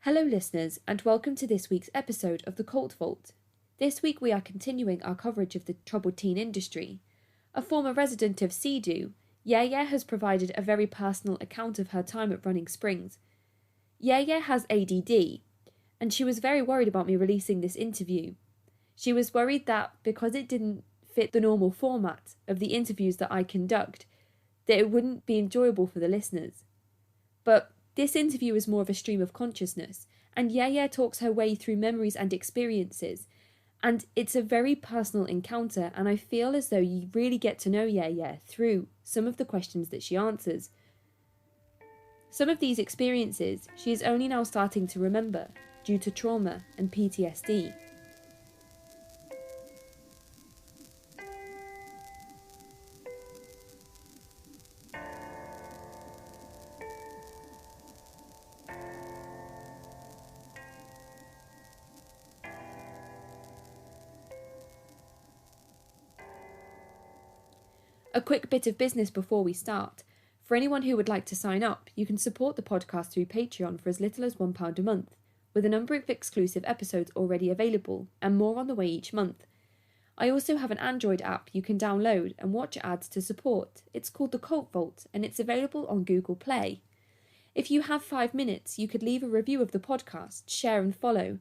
Hello listeners and welcome to this week's episode of The Cult Vault. This week we are continuing our coverage of the troubled teen industry. A former resident of CEDU, Yaya has provided a very personal account of her time at Running Springs. Yaya has ADD, and she was very worried about me releasing this interview. She was worried that because it didn't fit the normal format of the interviews that I conduct, that it wouldn't be enjoyable for the listeners. But this interview is more of a stream of consciousness, and Yaya talks her way through memories and experiences, and it's a very personal encounter, and I feel as though you really get to know Yaya through some of the questions that she answers. Some of these experiences she is only now starting to remember due to trauma and PTSD. A quick bit of business before we start. For anyone who would like to sign up, you can support the podcast through Patreon for as little as £1 a month, with a number of exclusive episodes already available, and more on the way each month. I also have an Android app you can download and watch ads to support. It's called The Cult Vault, and it's available on Google Play. If you have 5 minutes, you could leave a review of the podcast, share and follow.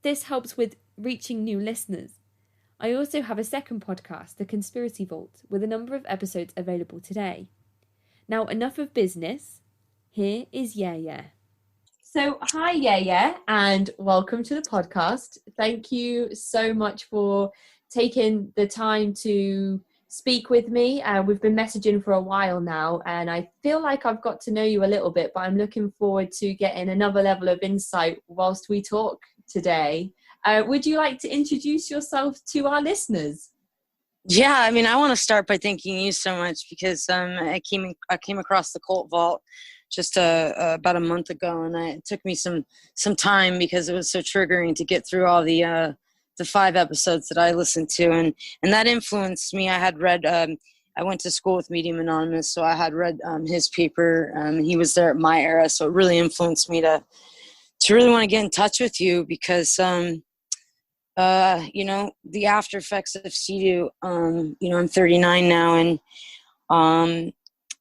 This helps with reaching new listeners. I also have a second podcast, The Conspiracy Vault, with a number of episodes available today. Now, enough of business. Here is Yaya. So, hi Yaya, and welcome to the podcast. Thank you so much for taking the time to speak with me. We've been messaging for a while now, and I feel like I've got to know you a little bit, but I'm looking forward to getting another level of insight whilst we talk today. Would you like to introduce yourself to our listeners? Yeah, I want to start by thanking you so much because I came across the Cult Vault just about a month ago, and it took me some time because it was so triggering to get through all the 5 episodes that I listened to, and that influenced me. I had read. I went to school with Medium Anonymous, so I had read his paper. He was there at my era, so it really influenced me to really want to get in touch with you because. The after effects of CEDU, I'm 39 now, and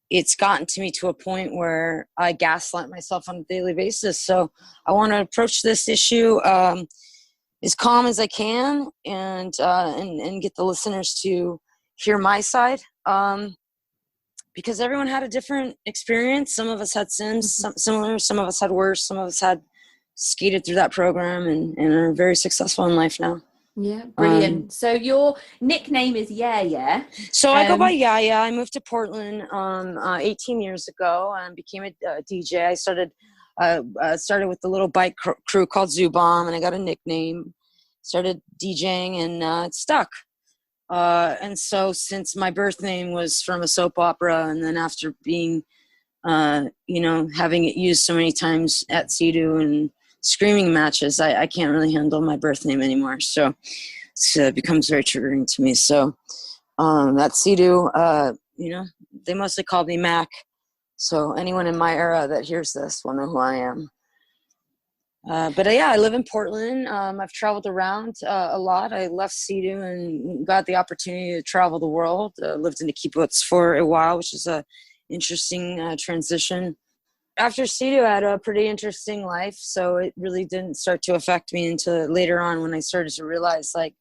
it's gotten to me to a point where I gaslight myself on a daily basis. So I want to approach this issue as calm as I can and get the listeners to hear my side, because everyone had a different experience. Some of us had sins, similar, some of us had worse, some of us had skated through that program and are very successful in life now. Yeah, brilliant. So your nickname is Yaya. So I go by Yaya. I moved to Portland 18 years ago and became a DJ. I started with the little bike crew called Zoo Bomb, and I got a nickname. Started DJing, and it stuck. And so since my birth name was from a soap opera, and then after being, having it used so many times at CEDU and screaming matches, I can't really handle my birth name anymore. So it becomes very triggering to me. So at CEDU, they mostly called me Mac. So anyone in my era that hears this will know who I am. I live in Portland. I've traveled around a lot. I left CEDU and got the opportunity to travel the world. Lived in a kibbutz for a while, which is a interesting transition. After CEDU, I had a pretty interesting life, so it really didn't start to affect me until later on when I started to realize, like,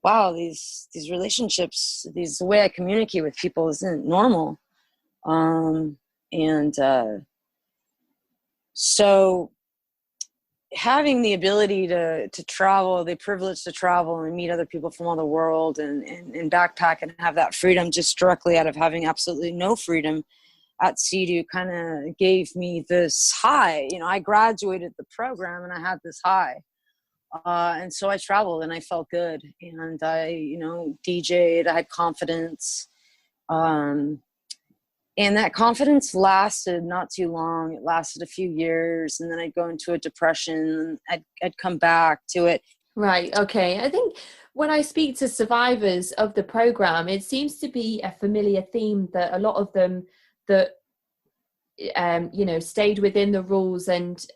wow, these relationships, the way I communicate with people isn't normal. So having the ability to travel, the privilege to travel and meet other people from all the world and backpack and have that freedom just directly out of having absolutely no freedom at CEDU kind of gave me this high. I graduated the program and I had this high. And so I traveled and I felt good. And I, DJ'd, I had confidence. And that confidence lasted not too long. It lasted a few years, and then I'd go into a depression and I'd come back to it. Right. Okay. I think when I speak to survivors of the program, it seems to be a familiar theme that a lot of them that stayed within the rules and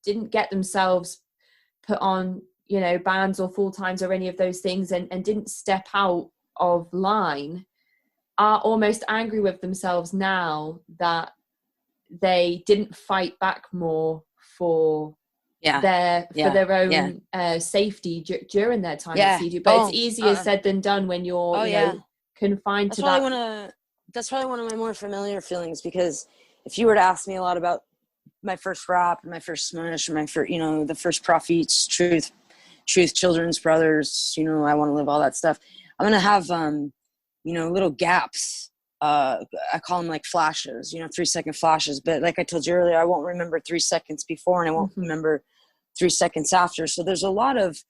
didn't get themselves put on, bans or full times or any of those things, and didn't step out of line, are almost angry with themselves now that they didn't fight back more for their own safety during their time at CEDU. But it's easier said than done when you're confined to that. That's probably one of my more familiar feelings, because if you were to ask me a lot about my first rap, my first smash, my first, the first Prophet's Truth, Children's Brothers, I Want to Live, all that stuff, I'm going to have, little gaps. I call them like flashes, 3-second flashes. But like I told you earlier, I won't remember 3 seconds before, and I won't remember 3 seconds after. So there's a lot of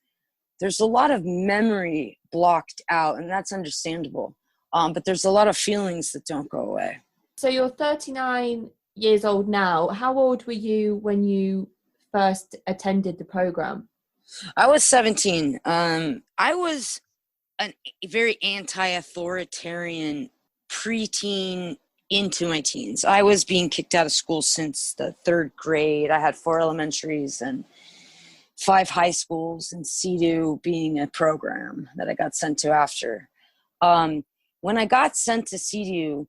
memory blocked out, and that's understandable. But there's a lot of feelings that don't go away. So you're 39 years old now. How old were you when you first attended the program? I was 17. I was a very anti-authoritarian preteen into my teens. I was being kicked out of school since the 3rd grade. I had 4 elementaries and 5 high schools, and CEDU being a program that I got sent to after. When I got sent to CEDU,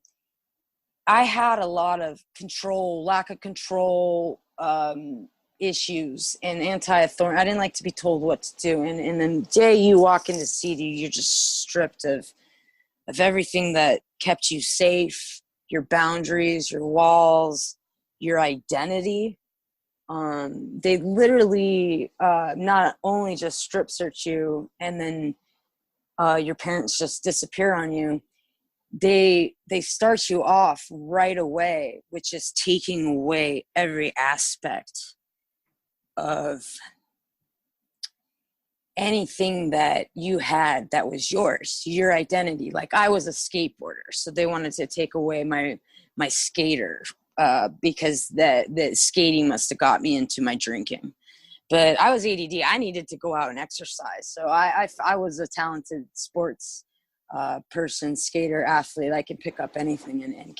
I had a lot of lack of control, issues, and anti-authority. I didn't like to be told what to do. And the day you walk into CEDU, you're just stripped of everything that kept you safe, your boundaries, your walls, your identity. They literally not only just strip search you and then your parents just disappear on you. They start you off right away, which is taking away every aspect of anything that you had that was yours, your identity. Like, I was a skateboarder, so they wanted to take away my skater because the skating must have got me into my drinking. But I was ADD. I needed to go out and exercise. So I was a talented sports person, skater, athlete. I could pick up anything and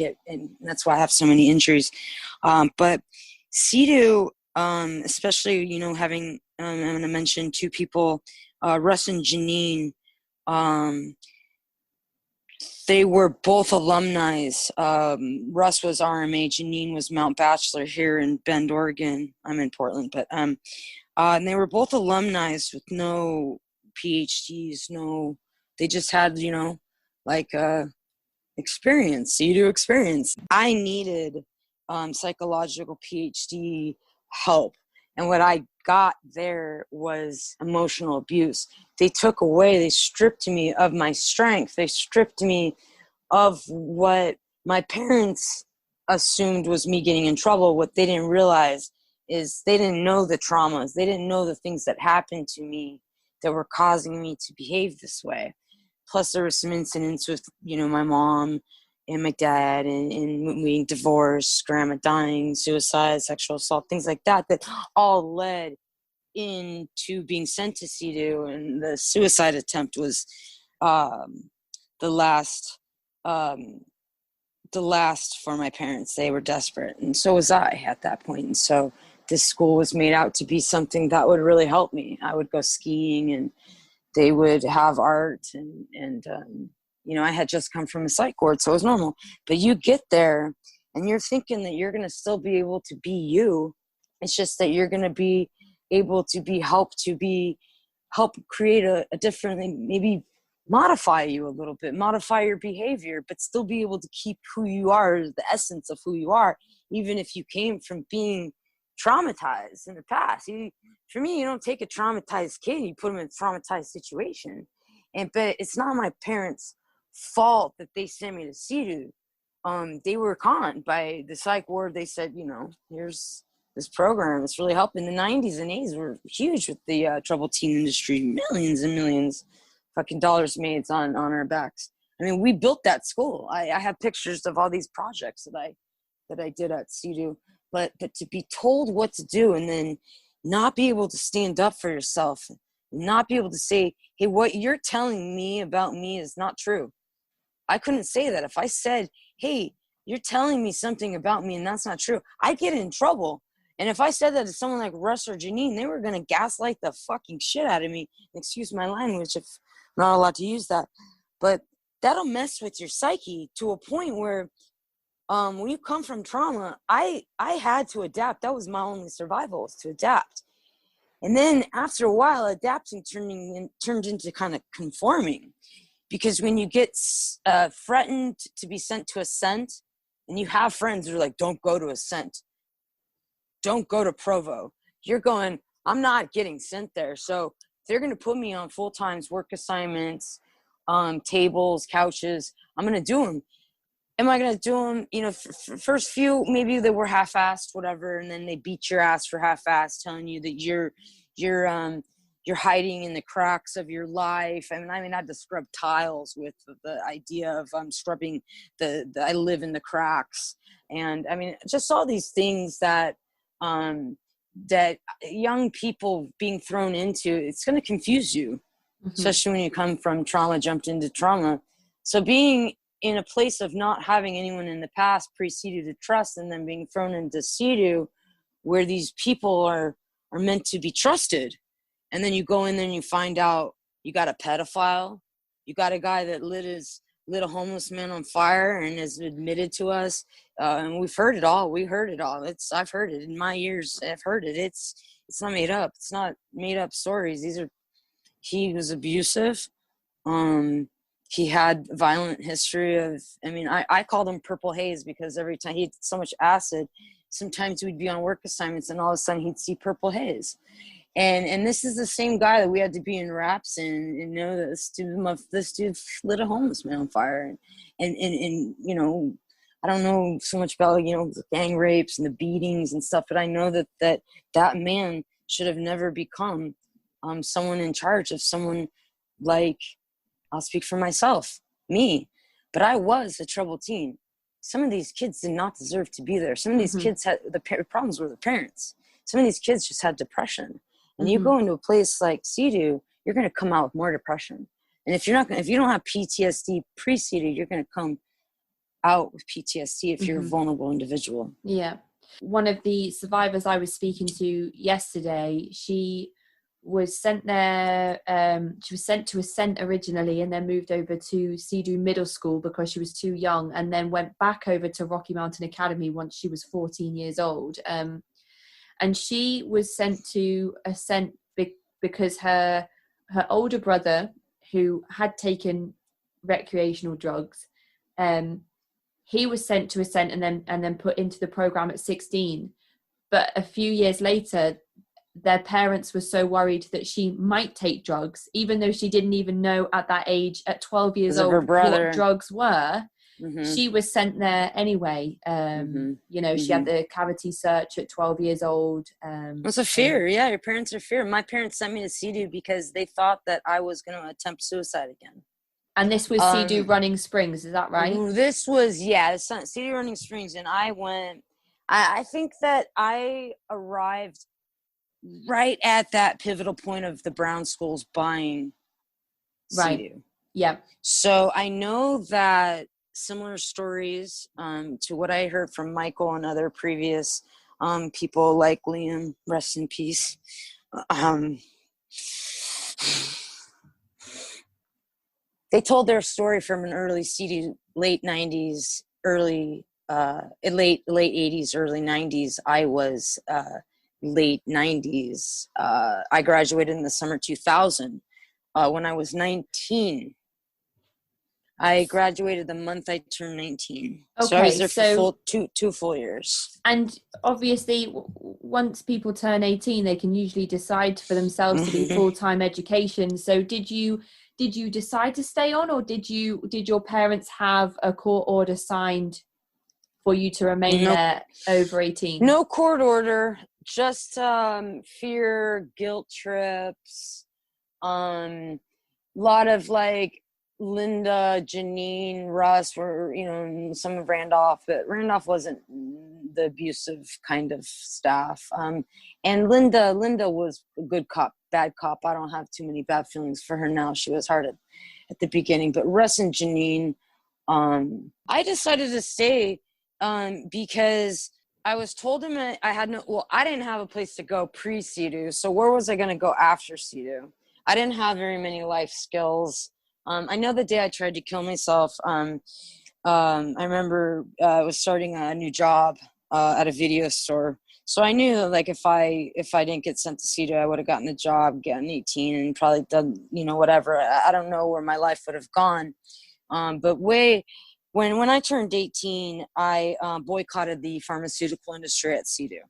that's why I have so many injuries. But CEDU, especially, having, I'm going to mention 2 people, Russ and Janine. They were both alumni. Russ was RMA, Janine was Mount Bachelor here in Bend, Oregon. I'm in Portland, but and they were both alumni with no PhDs, they just had, experience, CEDU experience. I needed psychological PhD help. And what I got there was emotional abuse. They stripped me of my strength. They stripped me of what my parents assumed was me getting in trouble. What they didn't realize is they didn't know the traumas. They didn't know the things that happened to me that were causing me to behave this way. Plus, there were some incidents with, my mom and my dad and being divorced, grandma dying, suicide, sexual assault, things like that all led into being sent to CEDU. And the suicide attempt was the last for my parents. They were desperate, and so was I at that point. And so this school was made out to be something that would really help me. I would go skiing, and they would have art, and I had just come from a psych ward, so it was normal. But you get there, and you're thinking that you're going to still be able to be you. It's just that you're going to be able to be help create a different, maybe modify you a little bit, modify your behavior, but still be able to keep who you are, the essence of who you are, even if you came from being traumatized in the past. For me, you don't take a traumatized kid, you put them in a traumatized situation. But it's not my parents' fault that they sent me to CEDU. They were conned by the psych ward. They said, here's this program. It's really helping. The 90s and 80s were huge with the troubled teen industry. Millions and millions fucking dollars made on our backs. I mean, we built that school. I have pictures of all these projects that I did at CEDU. But to be told what to do and then not be able to stand up for yourself, not be able to say, hey, what you're telling me about me is not true. I couldn't say that. If I said, hey, you're telling me something about me and that's not true. I get in trouble. And if I said that to someone like Russ or Janine, they were going to gaslight the fucking shit out of me. Excuse my language if I'm not allowed to use that. But that'll mess with your psyche to a point where when you come from trauma, I had to adapt. That was my only survival, was to adapt. And then after a while, adapting turned into kind of conforming. Because when you get threatened to be sent to Ascent, and you have friends that are like, don't go to Ascent, don't go to Provo, you're going, I'm not getting sent there. So they're going to put me on full-time work assignments, tables, couches. I'm going to do them. Am I going to do them? You know, first few, maybe they were half-assed, whatever. And then they beat your ass for half-assed, telling you that you're hiding in the cracks of your life. I mean, I had to scrub tiles with the idea of scrubbing I live in the cracks. And I mean, just all these things that young people being thrown into, it's going to confuse you, especially when you come from trauma, jumped into trauma. So being in a place of not having anyone in the past pre-CEDU to trust, and then being thrown into CEDU where these people are meant to be trusted. And then you go in there and you find out you got a pedophile, you got a guy that lit a homeless man on fire and has admitted to us. And we've heard it all. We heard it all. I've heard it in my years. I've heard it. It's not made up. It's not made up stories. He was abusive. He had violent history of, I mean, I called him Purple Haze because every time he had so much acid, sometimes we'd be on work assignments and all of a sudden he'd see purple haze. And this is the same guy that we had to be in wraps and know that this dude lit a homeless man on fire. And you know, I don't know so much about, you know, the gang rapes and the beatings and stuff, but I know that man should have never become someone in charge of someone like, I'll speak for myself, me. But I was a troubled teen. Some of these kids did not deserve to be there. Some of these kids had the problems with the parents. Some of these kids just had depression. And you go into a place like CEDU, you're going to come out with more depression. And if you don't have PTSD pre-CEDU, you're going to come out with PTSD if you're a vulnerable individual. Yeah. One of the survivors I was speaking to yesterday, she was sent there. She was sent to Ascent originally and then moved over to CEDU Middle School because she was too young, and then went back over to Rocky Mountain Academy once she was 14 years old. And she was sent to Ascent because her older brother, who had taken recreational drugs, he was sent to Ascent and then put into the program at 16. But a few years later, their parents were so worried that she might take drugs, even though she didn't even know at that age, at 12 years old, what drugs were. She was sent there anyway. You know, she had the cavity search at 12 years old. It's a fear. Yeah, your parents are fear. My parents sent me to CEDU because they thought that I was going to attempt suicide again. And this was CEDU Running Springs, is that right? This was, yeah, CEDU Running Springs. And I went, I think that I arrived right at that pivotal point of the Brown schools buying CEDU. Yeah. So I know that similar stories to what I heard from Michael and other previous people like Liam, rest in peace. They told their story from an early CEDU, late 90s, late 80s, early 90s. I was late 90s. I graduated in the summer 2000 when I was 19. I graduated the month I turned 19. Okay, so I was there for two full years. And obviously, once people turn 18, they can usually decide for themselves to be full-time education. So did you decide to stay on, or did your parents have a court order signed for you to remain there over 18? No court order, just fear, guilt trips, lot of like Linda, Janine, Russ were, you know, some of Randolph, but Randolph wasn't the abusive kind of staff. And Linda was a good cop, bad cop. I don't have too many bad feelings for her now. She was hard at the beginning, but Russ and Janine, I decided to stay because I was told I had I didn't have a place to go pre-CEDU. So where was I going to go after CEDU? I didn't have very many life skills. I know the day I tried to kill myself, I remember I was starting a new job at a video store. So I knew that, like, if I didn't get sent to CEDU, I would have gotten a job, gotten 18, and probably done, whatever. I don't know where my life would have gone. But when I turned 18, I boycotted the pharmaceutical industry at CEDU.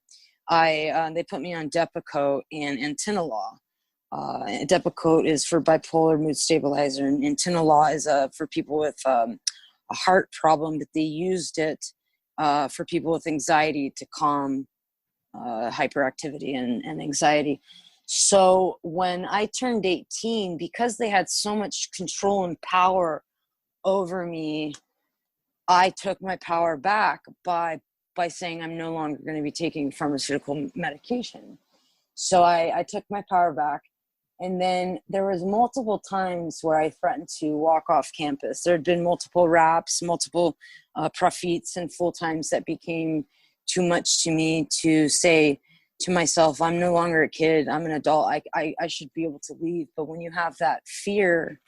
They put me on Depakote and Antinolol. Depakote is for bipolar mood stabilizer, and Antinolol is for people with a heart problem, but they used it for people with anxiety to calm hyperactivity and anxiety. So when I turned 18, because they had so much control and power over me, I took my power back by saying I'm no longer going to be taking pharmaceutical medication. So I took my power back. And then there was multiple times where I threatened to walk off campus. There had been multiple raps, multiple profits and full-times that became too much to me to say to myself, I'm no longer a kid, I'm an adult, I should be able to leave. But when you have that fear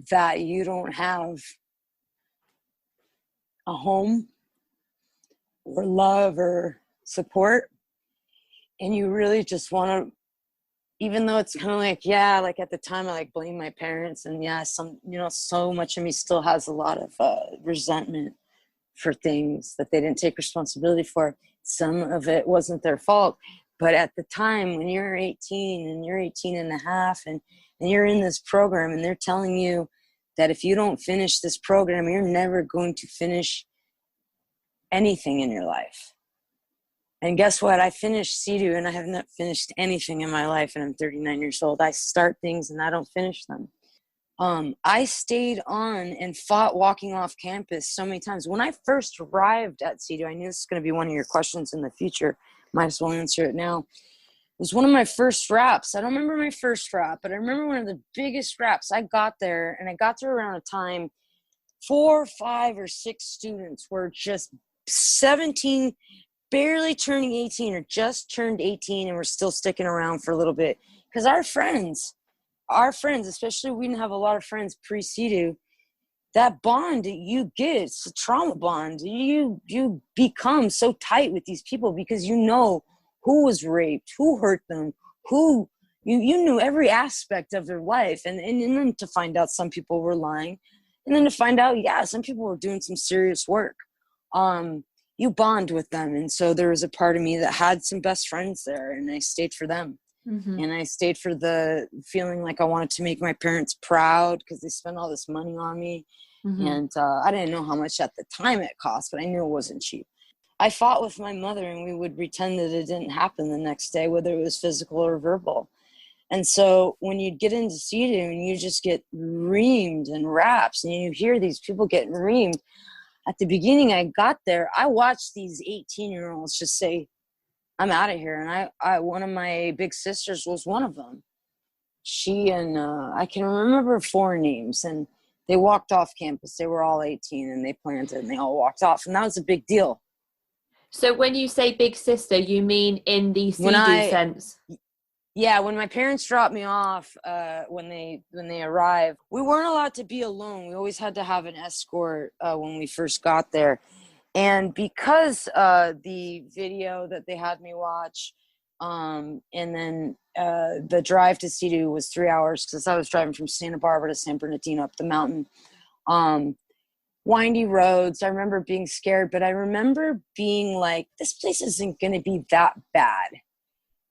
that you don't have a home or love or support, and you really just want to, even though it's kind of like, yeah, like at the time I like blame my parents, and yeah, so much of me still has a lot of resentment for things that they didn't take responsibility for. Some of it wasn't their fault, but at the time when you're 18 and you're 18 and a half and you're in this program and they're telling you that if you don't finish this program, you're never going to finish anything in your life. And guess what? I finished CEDU and I have not finished anything in my life, and I'm 39 years old. I start things and I don't finish them. I stayed on and fought walking off campus so many times. When I first arrived at CEDU, I knew this is going to be one of your questions in the future. Might as well answer it now. It was one of my first raps. I don't remember my first rap, but I remember one of the biggest raps. I got there, and I got there around a time 4, 5, or 6 students were just 17, barely turning 18 or just turned 18, and were still sticking around for a little bit. Because our friends, especially we didn't have a lot of friends pre-CEDU, that bond that you get, it's a trauma bond. You become so tight with these people because you know who was raped, who hurt them, who you knew every aspect of their life. And then to find out some people were lying, and then to find out, yeah, some people were doing some serious work. You bond with them. And so there was a part of me that had some best friends there, and I stayed for them. Mm-hmm. And I stayed for the feeling like I wanted to make my parents proud because they spent all this money on me. Mm-hmm. And I didn't know how much at the time it cost, but I knew it wasn't cheap. I fought with my mother, and we would pretend that it didn't happen the next day, whether it was physical or verbal. And so when you'd get into CEDU and you just get reamed and raps, and you hear these people getting reamed, at the beginning I got there, I watched these 18-year-olds just say, I'm out of here. And I one of my big sisters was one of them. She and I can remember 4 names, and they walked off campus. They were all 18, and they planted, and they all walked off. And that was a big deal. So when you say big sister, you mean in the CEDU sense? Yeah, when my parents dropped me off, when they arrived, we weren't allowed to be alone. We always had to have an escort when we first got there. And because the video that they had me watch, and then the drive to CEDU was 3 hours because I was driving from Santa Barbara to San Bernardino up the mountain. Windy roads. I remember being scared, but I remember being like, this place isn't going to be that bad.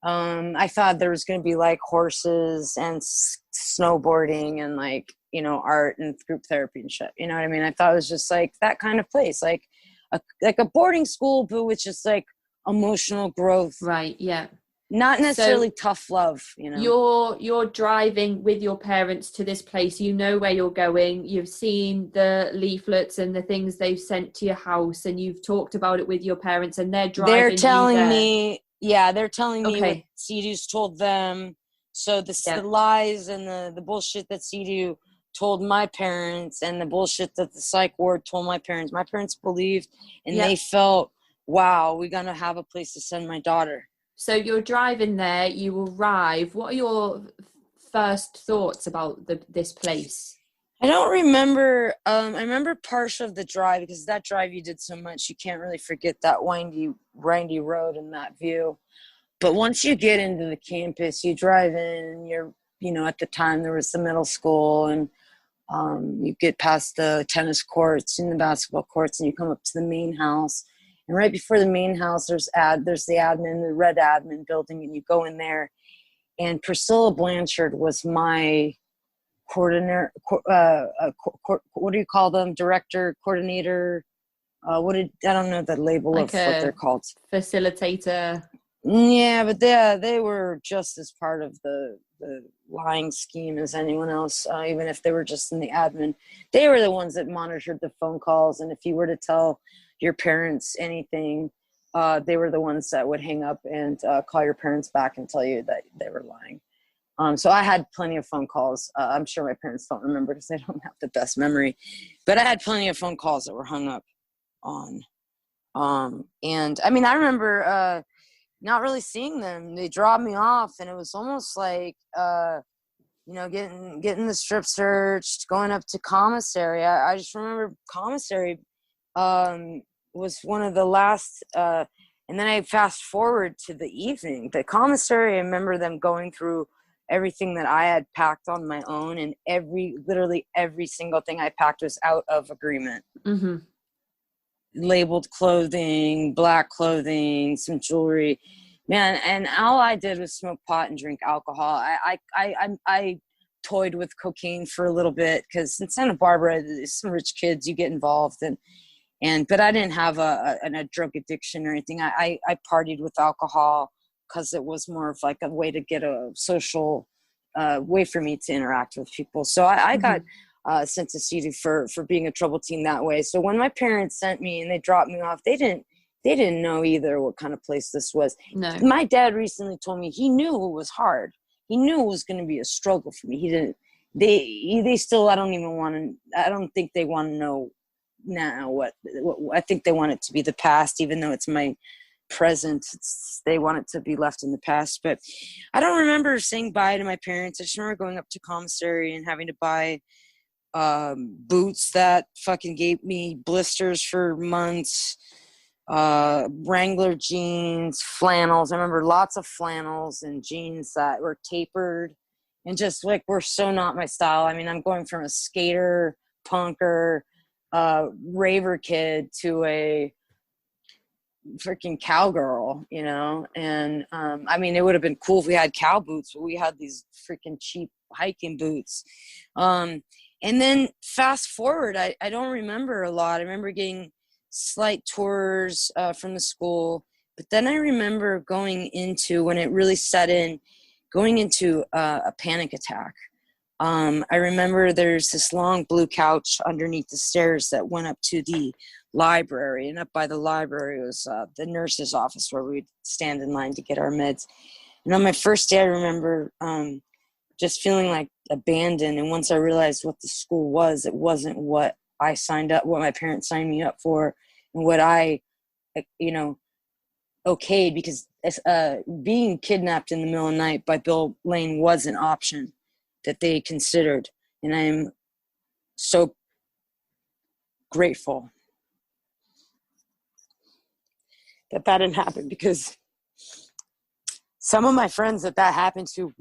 I thought there was going to be like horses and snowboarding and like, art and group therapy and shit. You know what I mean? I thought it was just like that kind of place, like a boarding school, but with just like emotional growth. Right. Yeah. Not necessarily tough love, You're driving with your parents to this place. You know where you're going. You've seen the leaflets and the things they've sent to your house, and you've talked about it with your parents, and they're driving. They're telling me, they're telling me what CEDU's told them. So the lies and the bullshit that CEDU told my parents, and the bullshit that the psych ward told my parents. My parents believed, and they felt, wow, we're going to have a place to send my daughter. So you're driving there, you arrive. What are your first thoughts about this place? I don't remember. I remember part of the drive, because that drive you did so much, you can't really forget that windy road and that view. But once you get into the campus, you drive in, and you're, at the time there was the middle school, and you get past the tennis courts and the basketball courts, and you come up to the main house. And right before the main house, there's the red admin building, and you go in there. And Priscilla Blanchard was my coordinator. What do you call them? Director, coordinator. I don't know the label of what they're called. Facilitator. Yeah, but they were just as part of the lying scheme as anyone else, even if they were just in the admin. They were the ones that monitored the phone calls, and if you were to tell your parents anything, they were the ones that would hang up and call your parents back and tell you that they were lying. So I had plenty of phone calls. I'm sure my parents don't remember because they don't have the best memory, but I had plenty of phone calls that were hung up on. And I mean, I remember not really seeing them. They dropped me off, and it was almost like, getting the strip searched, going up to commissary. I just remember commissary was one of the last, and then I fast forward to the evening. The commissary, I remember them going through everything that I had packed on my own, and literally every single thing I packed was out of agreement. Mm-hmm. Labeled clothing, black clothing, some jewelry, man. And all I did was smoke pot and drink alcohol. I toyed with cocaine for a little bit, because in Santa Barbara, there's some rich kids, you get involved, but I didn't have a drug addiction or anything. I partied with alcohol because it was more of like a way to get a social way for me to interact with people. So I got sent to CEDU for being a troubled teen that way. So when my parents sent me and they dropped me off, they didn't know either what kind of place this was. No. My dad recently told me he knew it was hard. He knew it was going to be a struggle for me. They still, I don't think they want to know now what I think they want it to be the past, even though it's my present. They want it to be left in the past. But I don't remember saying bye to my parents. I just remember going up to commissary and having to buy boots that fucking gave me blisters for months, Wrangler jeans, flannels. I remember lots of flannels and jeans that were tapered and just like were so not my style. I mean, I'm going from a skater, punker, raver kid to a freaking cowgirl, and I mean, it would have been cool if we had cow boots, but we had these freaking cheap hiking boots. And then fast forward, I don't remember a lot. I remember getting slight tours from the school, but then I remember going into, when it really set in, going into a panic attack. I remember there's this long blue couch underneath the stairs that went up to the library, and up by the library was the nurse's office where we'd stand in line to get our meds. And on my first day, I remember just feeling like abandoned. And once I realized what the school was, it wasn't what what my parents signed me up for, and what I, okayed, because being kidnapped in the middle of the night by Bill Lane was an option that they considered. And I'm so grateful that didn't happen, because some of my friends that happened to,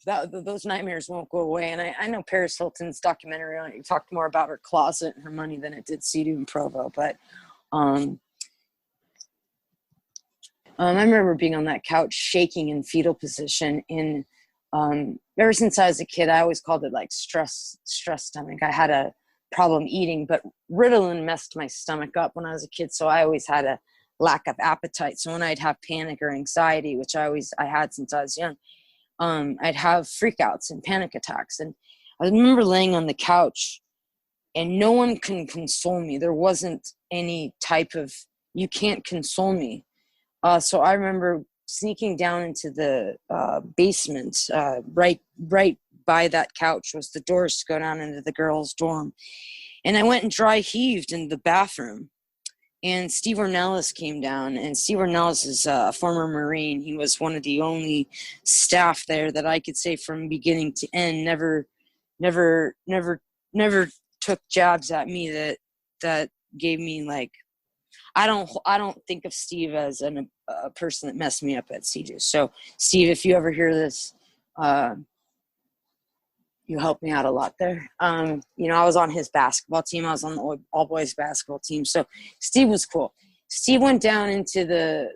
those nightmares won't go away. And I know Paris Hilton's documentary on it talked more about her closet and her money than it did CEDU and Provo. But I remember being on that couch shaking in fetal position. Ever since I was a kid, I always called it like stress stomach. I had a problem eating, but Ritalin messed my stomach up when I was a kid. So I always had a lack of appetite. So when I'd have panic or anxiety, which I had since I was young, I'd have freakouts and panic attacks. And I remember laying on the couch, and no one can console me. There wasn't any type of, you can't console me. So I remember sneaking down into the basement, right by that couch was the doors to go down into the girls' dorm. And I went and dry heaved in the bathroom. And Steve Ornelas came down, and Steve Ornelas is a former Marine. He was one of the only staff there that I could say from beginning to end never took jabs at me that gave me like, I don't think of Steve as a person that messed me up at CEDU. So Steve, if you ever hear this, you helped me out a lot there. I was on his basketball team. I was on the all boys basketball team. So Steve was cool. Steve went down into the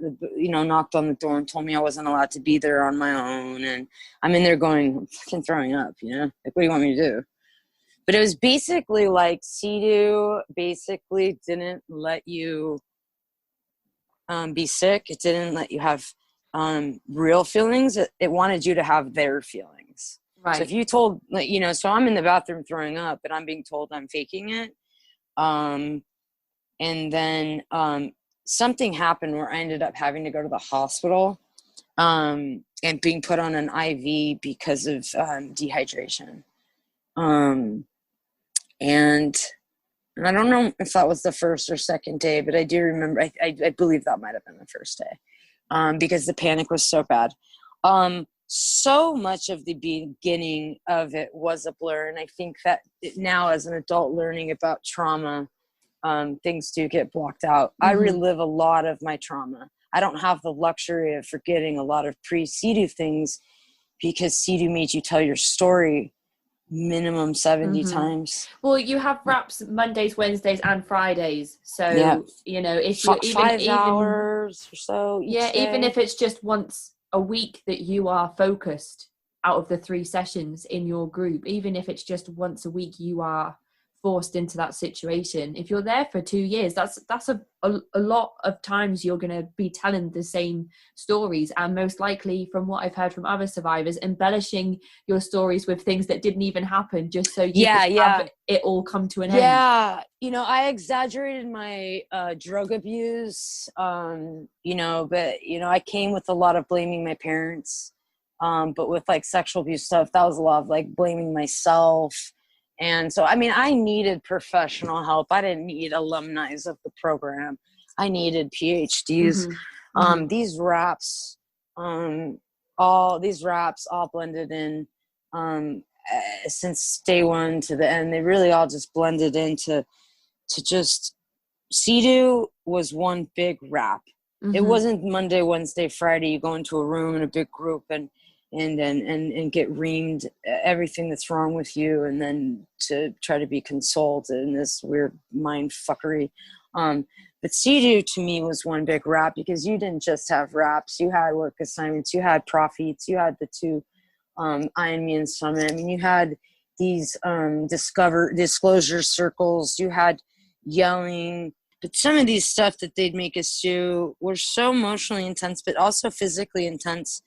knocked on the door and told me I wasn't allowed to be there on my own. And I'm in there going, I'm fucking throwing up, like, what do you want me to do? But it was basically like CEDU basically didn't let you be sick. It didn't let you have real feelings. It wanted you to have their feelings. Right. So if you told, so I'm in the bathroom throwing up, but I'm being told I'm faking it. And then something happened where I ended up having to go to the hospital and being put on an IV because of dehydration. And I don't know if that was the first or second day, but I do remember, I believe that might have been the first day because the panic was so bad. So much of the beginning of it was a blur. And I think that now as an adult learning about trauma, things do get blocked out. Mm-hmm. I relive a lot of my trauma. I don't have the luxury of forgetting a lot of pre-CEDU things because CEDU made you tell your story minimum 70 mm-hmm. times. Well, you have wraps Mondays, Wednesdays, and Fridays. So, if you even 5 hours or so each day. Even if it's just once a week that you are focused out of the 3 sessions in your group, even if it's just once a week you are forced into that situation. If you're there for 2 years, that's a lot of times you're going to be telling the same stories, and most likely, from what I've heard from other survivors, embellishing your stories with things that didn't even happen just so you could have it all come to an end. Yeah, I exaggerated my drug abuse, but I came with a lot of blaming my parents, but with like sexual abuse stuff, that was a lot of like blaming myself. And so, I needed professional help. I didn't need alumni of the program. I needed PhDs. Mm-hmm. These raps all blended in since day one to the end. They really all just blended into just CEDU was one big rap. Mm-hmm. It wasn't Monday, Wednesday, Friday. You go into a room in a big group and get reamed everything that's wrong with you, and then to try to be consoled in this weird mind fuckery. But CEDU to me was one big rap because you didn't just have raps. You had work assignments. You had profits. You had the 2 Ironman Summit. You had these disclosure circles. You had yelling. But some of these stuff that they'd make us do were so emotionally intense, but also physically intense,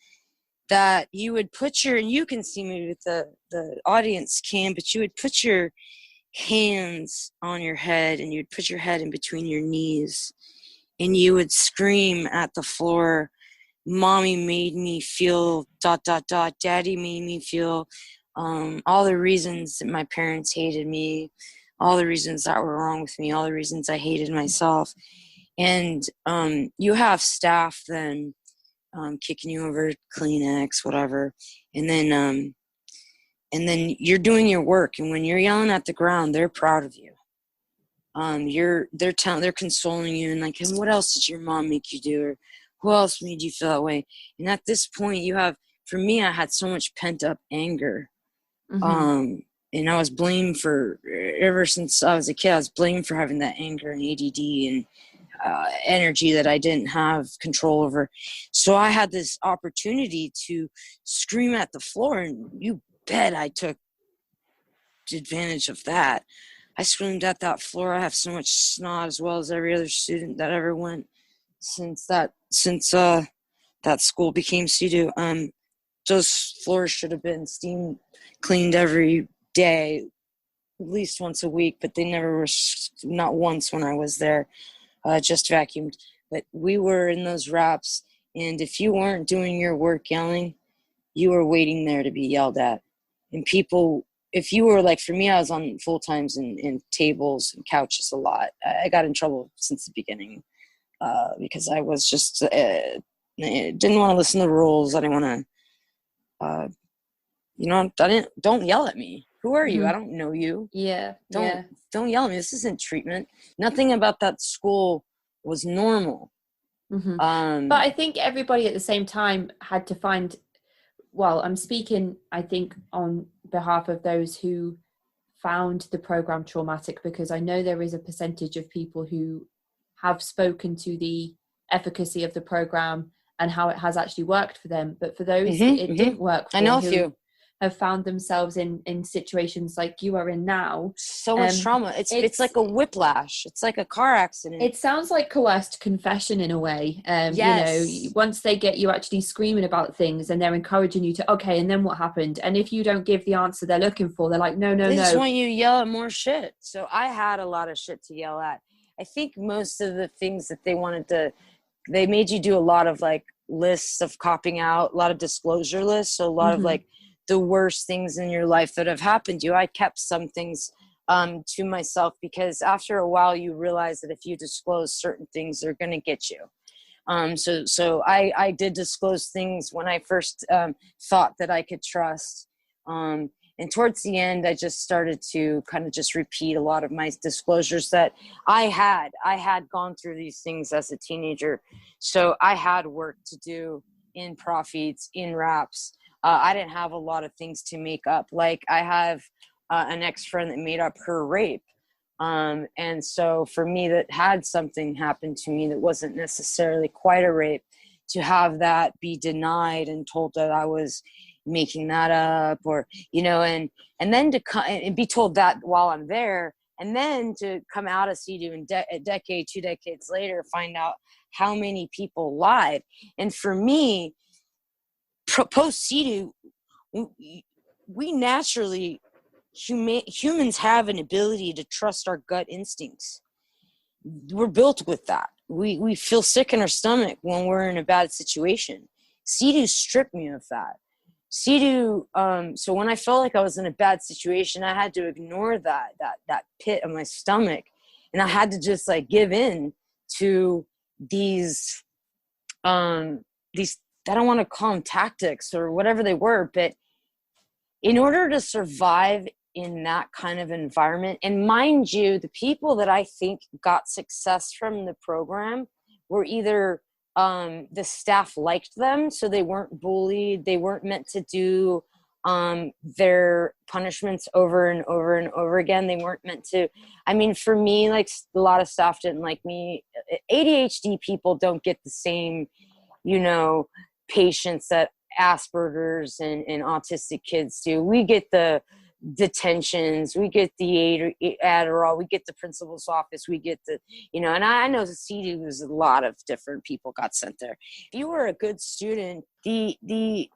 that you would put and you can see me with the audience can, but you would put your hands on your head and you'd put your head in between your knees and you would scream at the floor, "Mommy made me feel ... Daddy made me feel all the reasons that my parents hated me, all the reasons that were wrong with me, all the reasons I hated myself." And you have staff then kicking you over Kleenex, whatever, and then you're doing your work, and when you're yelling at the ground, they're proud of you. They're consoling you, and like, and what else did your mom make you do, or who else made you feel that way? And at this point, for me, I had so much pent up anger, mm-hmm. And I was blamed for, ever since I was a kid, I was blamed for having that anger and ADD and energy that I didn't have control over. So I had this opportunity to scream at the floor, and you bet I took advantage of that. I screamed at that floor. I have so much snot, as well as every other student that ever went since that school became CEDU. Those floors should have been steam cleaned every day, at least once a week, but they never were, not once when I was there. Just vacuumed. But we were in those raps, and if you weren't doing your work yelling, you were waiting there to be yelled at. And people, if you were like, for me, I was on full times in tables and couches a lot. I got in trouble since the beginning because I was just didn't want to listen to the rules. I didn't want to, don't yell at me. Who are you? I don't know you. Yeah. Don't yell at me. This isn't treatment. Nothing about that school was normal. But I think everybody at the same time had to find, well, I'm speaking, I think, on behalf of those who found the program traumatic, because I know there is a percentage of people who have spoken to the efficacy of the program and how it has actually worked for them. But for those it didn't work for, I know a who few have found themselves in situations like you are in now. So much trauma. It's like a whiplash. It's like a car accident. It sounds like coerced confession in a way. Yes. You know, once they get you actually screaming about things and they're encouraging you to, okay, and then what happened? And if you don't give the answer they're looking for, they're like, no. They just want you to yell at more shit. So I had a lot of shit to yell at. I think most of the things that they made you do a lot of like lists of copping out, a lot of disclosure lists. So a lot of like the worst things in your life that have happened to you. I kept some things to myself because after a while you realize that if you disclose certain things, they're going to get you. So I did disclose things when I first thought that I could trust. And towards the end, I just started to kind of just repeat a lot of my disclosures that I had gone through these things as a teenager. So I had work to do in profits, in raps. I didn't have a lot of things to make up. Like I have an ex-friend that made up her rape. And so for me, that had something happen to me that wasn't necessarily quite a rape, to have that be denied and told that I was making that up, or, you know, and then to come and be told that while I'm there, and then to come out of CEDU and a decade, 2 decades later, find out how many people lied. And for me, post CEDU, we naturally, humans have an ability to trust our gut instincts. We're built with that. We feel sick in our stomach when we're in a bad situation. CEDU stripped me of that. CEDU, so when I felt like I was in a bad situation, I had to ignore that pit of my stomach, and I had to just like give in to these I don't want to call them tactics or whatever they were, but in order to survive in that kind of environment, and mind you, the people that I think got success from the program were either the staff liked them, so they weren't bullied, they weren't meant to do their punishments over and over and over again. They weren't meant to, I mean, for me, like a lot of staff didn't like me. ADHD people don't get the same, you know, patience that Asperger's and autistic kids do. We get the detentions, we get the Adderall, we get the principal's office, we get the, you know, and I know the CEDU, there's a lot of different people got sent there. If you were a good student, the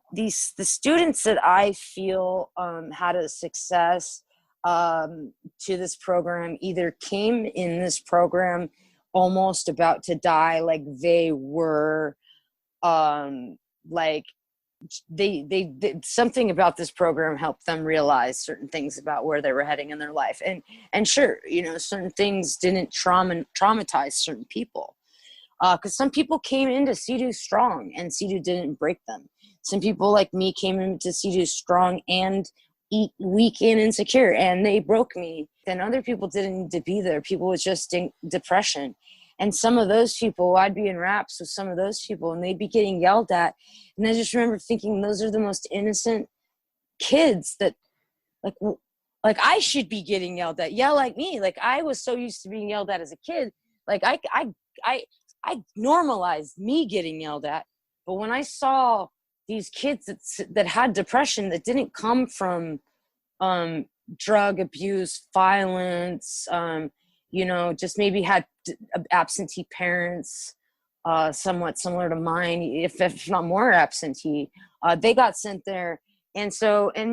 students that I feel had a success to this program either came in this program almost about to die, like they were like they something about this program helped them realize certain things about where they were heading in their life, and sure, you know, certain things didn't traumatize certain people, because some people came into CEDU strong and CEDU didn't break them. Some people like me came into CEDU strong and weak and insecure, and they broke me. Then other people didn't need to be there. People with just depression. And some of those people, I'd be in raps with some of those people and they'd be getting yelled at. And I just remember thinking, those are the most innocent kids that like I should be getting yelled at. Yeah, like me. Like I was so used to being yelled at as a kid. Like I normalized me getting yelled at. But when I saw these kids that had depression that didn't come from drug abuse, violence, you know, just maybe had absentee parents, somewhat similar to mine, if not more absentee. They got sent there. And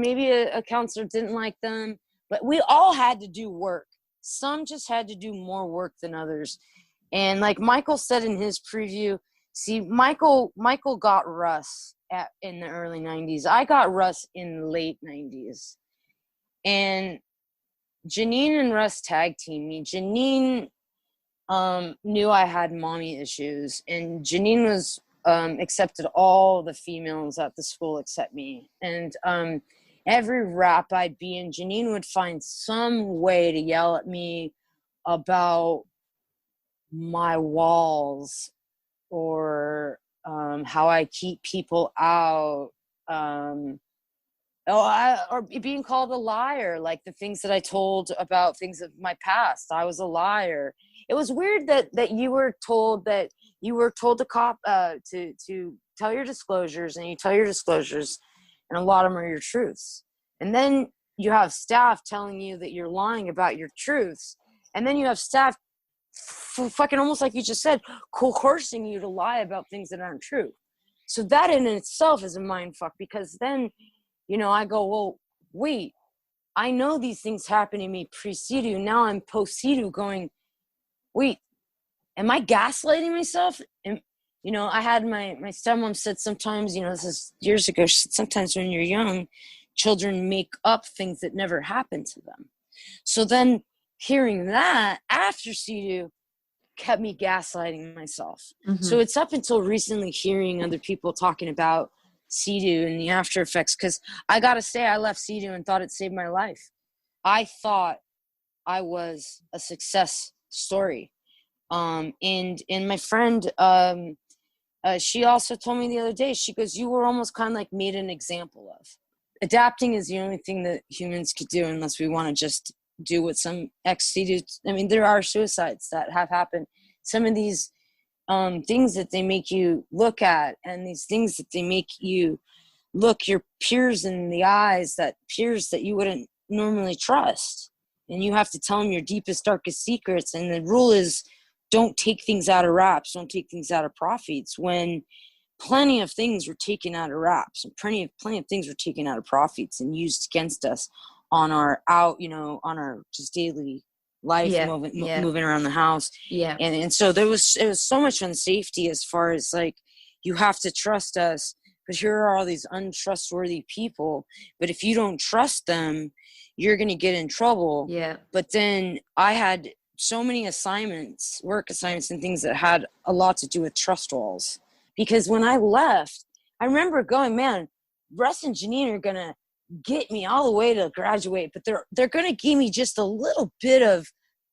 maybe a counselor didn't like them, but we all had to do work. Some just had to do more work than others. And like Michael said in his preview, see, Michael got Russ. in the early 90s. I got Russ in the late 90s. And Janine and Russ tag teamed me. Janine knew I had mommy issues, and Janine was accepted all the females at the school except me. And every rap I'd be in, Janine would find some way to yell at me about my walls, or how I keep people out, or being called a liar, like the things that I told about things of my past. I was a liar. It was weird that you were told to tell your disclosures, and you tell your disclosures, and a lot of them are your truths. And then you have staff telling you that you're lying about your truths, and then you have staff fucking, almost like you just said, coercing you to lie about things that aren't true. So that in itself is a mind fuck, because then, I go, well, wait, I know these things happened to me pre-CEDU. Now I'm post-CEDU going, wait, am I gaslighting myself? And, I had my stepmom said sometimes, this is years ago, sometimes when you're young, children make up things that never happened to them. So then hearing that after CEDU kept me gaslighting myself. Mm-hmm. So it's up until recently hearing other people talking about CEDU and the after effects, because I gotta say, I left CEDU and thought it saved my life. I thought I was a success story. And my friend, she also told me the other day, she goes, you were almost kind of like made an example of. Adapting is the only thing that humans could do, unless we want to just do what some ex-CEDU, I mean, there are suicides that have happened. Some of these things that they make you look at, and these things that they make you look your peers in the eyes, that peers that you wouldn't normally trust. And you have to tell them your deepest, darkest secrets. And the rule is, don't take things out of raps, don't take things out of profits, when plenty of things were taken out of raps, and plenty of things were taken out of profits and used against us on our on our just daily life, moving around the house. And so it was so much unsafety, as far as like, you have to trust us, because here are all these untrustworthy people, but if you don't trust them, you're going to get in trouble. But then I had so many work assignments and things that had a lot to do with trust walls, because when I left, I remember going, man, Russ and Janine are going to get me all the way to graduate, but they're going to give me just a little bit of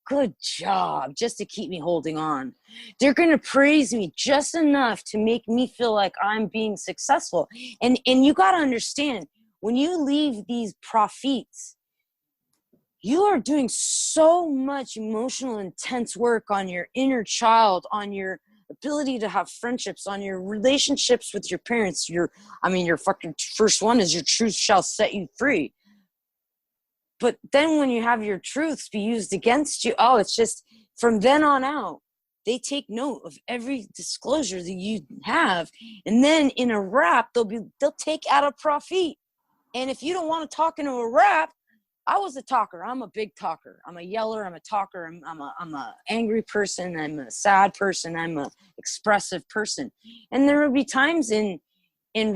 good job just to keep me holding on. They're going to praise me just enough to make me feel like I'm being successful. And you got to understand, when you leave these profits, you are doing so much emotional, intense work on your inner child, on your ability to have friendships, on your relationships with your parents. Your fucking first one is, your truth shall set you free. But then when you have your truths be used against you, it's just, from then on out, they take note of every disclosure that you have. And then in a rap, they'll take out a profit. And if you don't want to talk into a rap, I was a talker. I'm a big talker. I'm a yeller. I'm a talker. I'm a angry person. I'm a sad person. I'm a expressive person. And there would be times in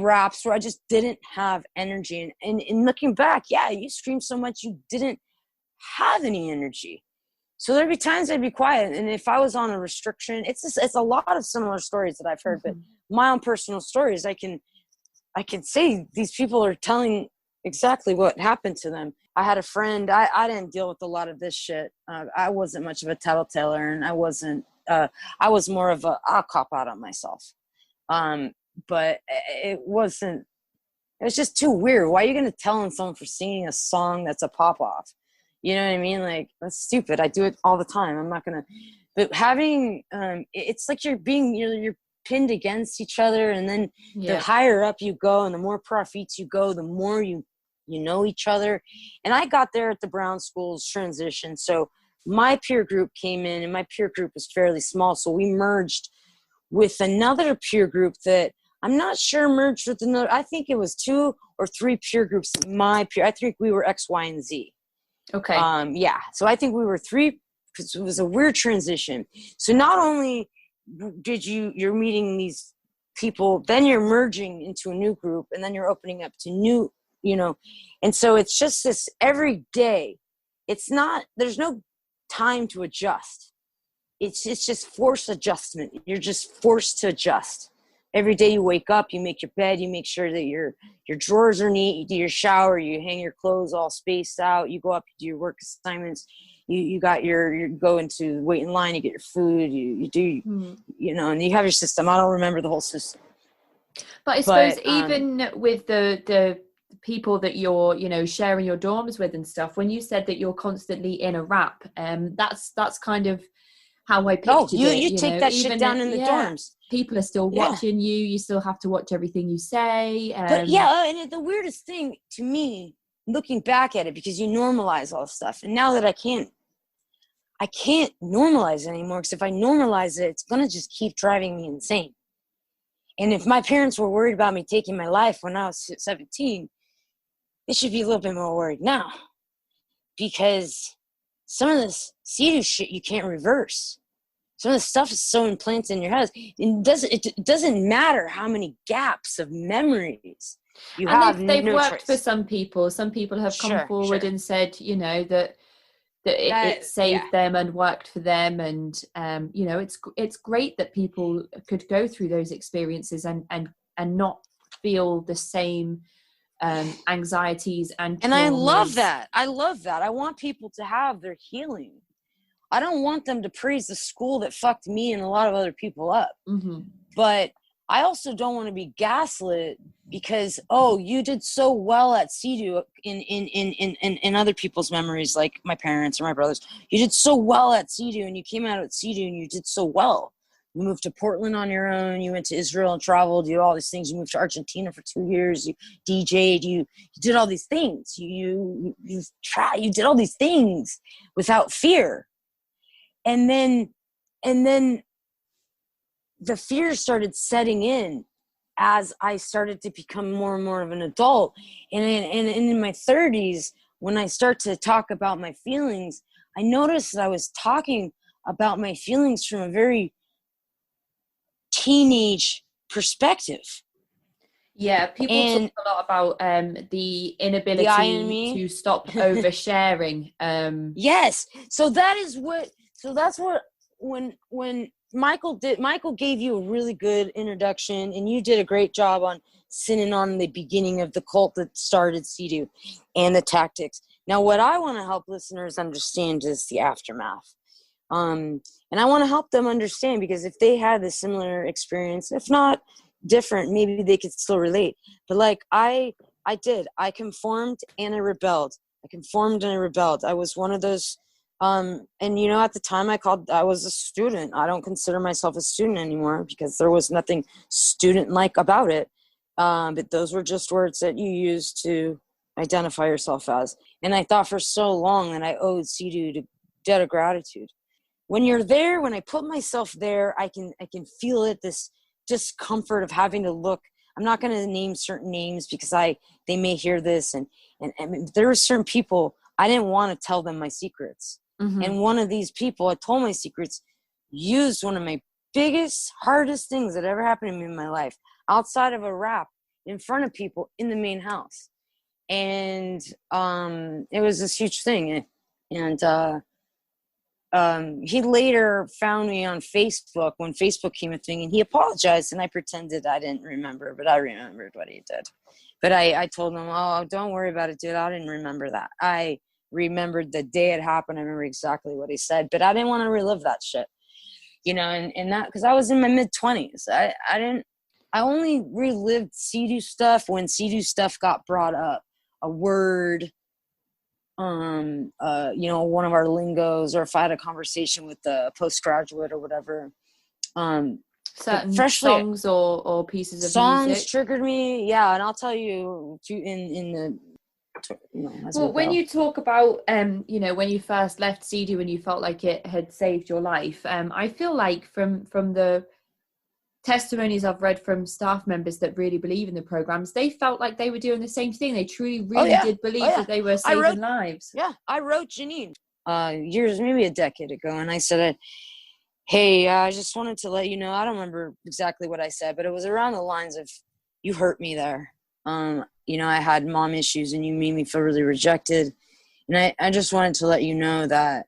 raps where I just didn't have energy. And looking back, you screamed so much you didn't have any energy. So there'd be times I'd be quiet. And if I was on a restriction, it's a lot of similar stories that I've heard, mm-hmm. but my own personal stories, I can say these people are telling exactly what happened to them. I had a friend, I didn't deal with a lot of this shit. I wasn't much of a tattletailer, and I was more of I'll cop out on myself. But it was just too weird. Why are you going to tell on someone for singing a song that's a pop off? You know what I mean? Like, that's stupid. I do it all the time. I'm not going to, but having, it's like you're pinned against each other. And then the higher up you go and the more profits you go, the more you know each other. And I got there at the Brown School's transition. So my peer group came in, and my peer group was fairly small. So we merged with another peer group that I'm not sure merged with another. I think it was 2 or 3 peer groups. I think we were X, Y, and Z. Okay. So I think we were 3, because it was a weird transition. So not only you're meeting these people, then you're merging into a new group, and then you're opening up to new, and so it's just this every day. There's no time to adjust. It's just forced adjustment. You're just forced to adjust. Every day you wake up, you make your bed, you make sure that your drawers are neat, you do your shower, you hang your clothes all spaced out, you go up, you do your work assignments, you go into wait in line, you get your food, you do, and you have your system. I don't remember the whole system. But I suppose even with the people that you're, sharing your dorms with and stuff, when you said that you're constantly in a rap, that's kind of how I pictured it. You take that shit down in the dorms. People are still watching you. You still have to watch everything you say. But and the weirdest thing to me, looking back at it, because you normalize all this stuff, and now that I can't normalize it anymore, because if I normalize it, it's gonna just keep driving me insane. And if my parents were worried about me taking my life when I was 17, they should be a little bit more worried now, because some of this CEDU shit you can't reverse. Some of the stuff is so implanted in your head. It doesn't matter how many gaps of memories you have. They've worked for some people. Some people have come forward and said, that it saved them and worked for them. And, it's great that people could go through those experiences and not feel the same anxieties and I love that. I want people to have their healing. I don't want them to praise the school that fucked me and a lot of other people up. Mm-hmm. But I also don't want to be gaslit because, you did so well at CEDU in other people's memories, like my parents or my brothers. You did so well at CEDU, and you came out at CEDU and you did so well. You moved to Portland on your own. You went to Israel and traveled. You did all these things. You moved to Argentina for 2 years. You DJ'd. You did all these things. You did all these things without fear. And then the fear started setting in as I started to become more and more of an adult. And in my 30s, when I start to talk about my feelings, I noticed that I was talking about my feelings from a very teenage perspective. Yeah, people talk a lot about the inability to stop oversharing. Yes. So that's what when Michael gave you a really good introduction, and you did a great job on sitting on the beginning of the cult that started CEDU and the tactics. Now, what I want to help listeners understand is the aftermath. And I want to help them understand, because if they had a similar experience, if not different, maybe they could still relate. But like I conformed and I rebelled. I was one of those. And at the time I was a student. I don't consider myself a student anymore because there was nothing student-like about it. But those were just words that you use to identify yourself as. And I thought for so long that I owed CEDU a debt of gratitude. When you're there, when I put myself there, I can feel it, this discomfort of having to look. I'm not going to name certain names because they may hear this. And there were certain people, I didn't want to tell them my secrets. Mm-hmm. And one of these people I told my secrets used one of my biggest, hardest things that ever happened to me in my life outside of a rap in front of people in the main house. And it was this huge thing. And he later found me on Facebook when Facebook came a thing, and he apologized, and I pretended I didn't remember, but I remembered what he did. But I told him, don't worry about it, dude. I didn't remember that. I remembered the day it happened. I remember exactly what he said, but I didn't want to relive that shit, and that, because I was in my mid-20s. I only relived CEDU stuff when CEDU stuff got brought up, a word, one of our lingos, or if I had a conversation with the postgraduate or whatever. Certain songs or pieces of songs music triggered me. Yeah. And I'll tell you in the, when you talk about when you first left CEDU and you felt like it had saved your life, I feel like from the testimonies I've read from staff members that really believe in the programs, they felt like they were doing the same thing. They truly did believe that they were saving lives. Yeah, I wrote Janine years, maybe a decade ago, and I said, Hey, I just wanted to let you know, I don't remember exactly what I said, but it was around the lines of, you hurt me there. I had mom issues and you made me feel really rejected. And I just wanted to let you know that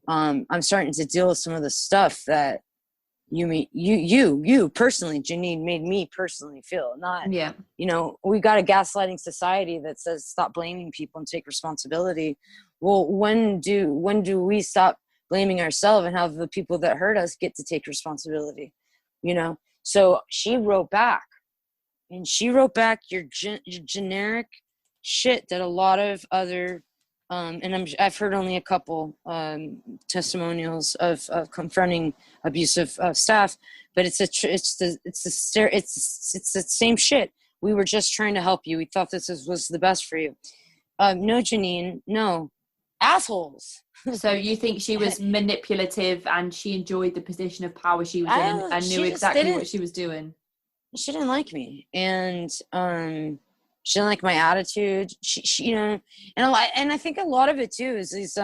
I'm starting to deal with some of the stuff that you personally, Janine, made me personally feel. Not, Yeah. We got a gaslighting society that says stop blaming people and take responsibility. Well, when do we stop blaming ourselves and have the people that hurt us get to take responsibility? So she wrote back your generic shit that a lot of other I've heard only a couple testimonials of confronting abusive staff, but it's the same shit. We were just trying to help you. We thought was the best for you. No, Janine, no, assholes. So you think she was manipulative and she enjoyed the position of power she was in and knew She exactly what she was doing? She didn't like me, and she didn't like my attitude. She and I think a lot of it too is these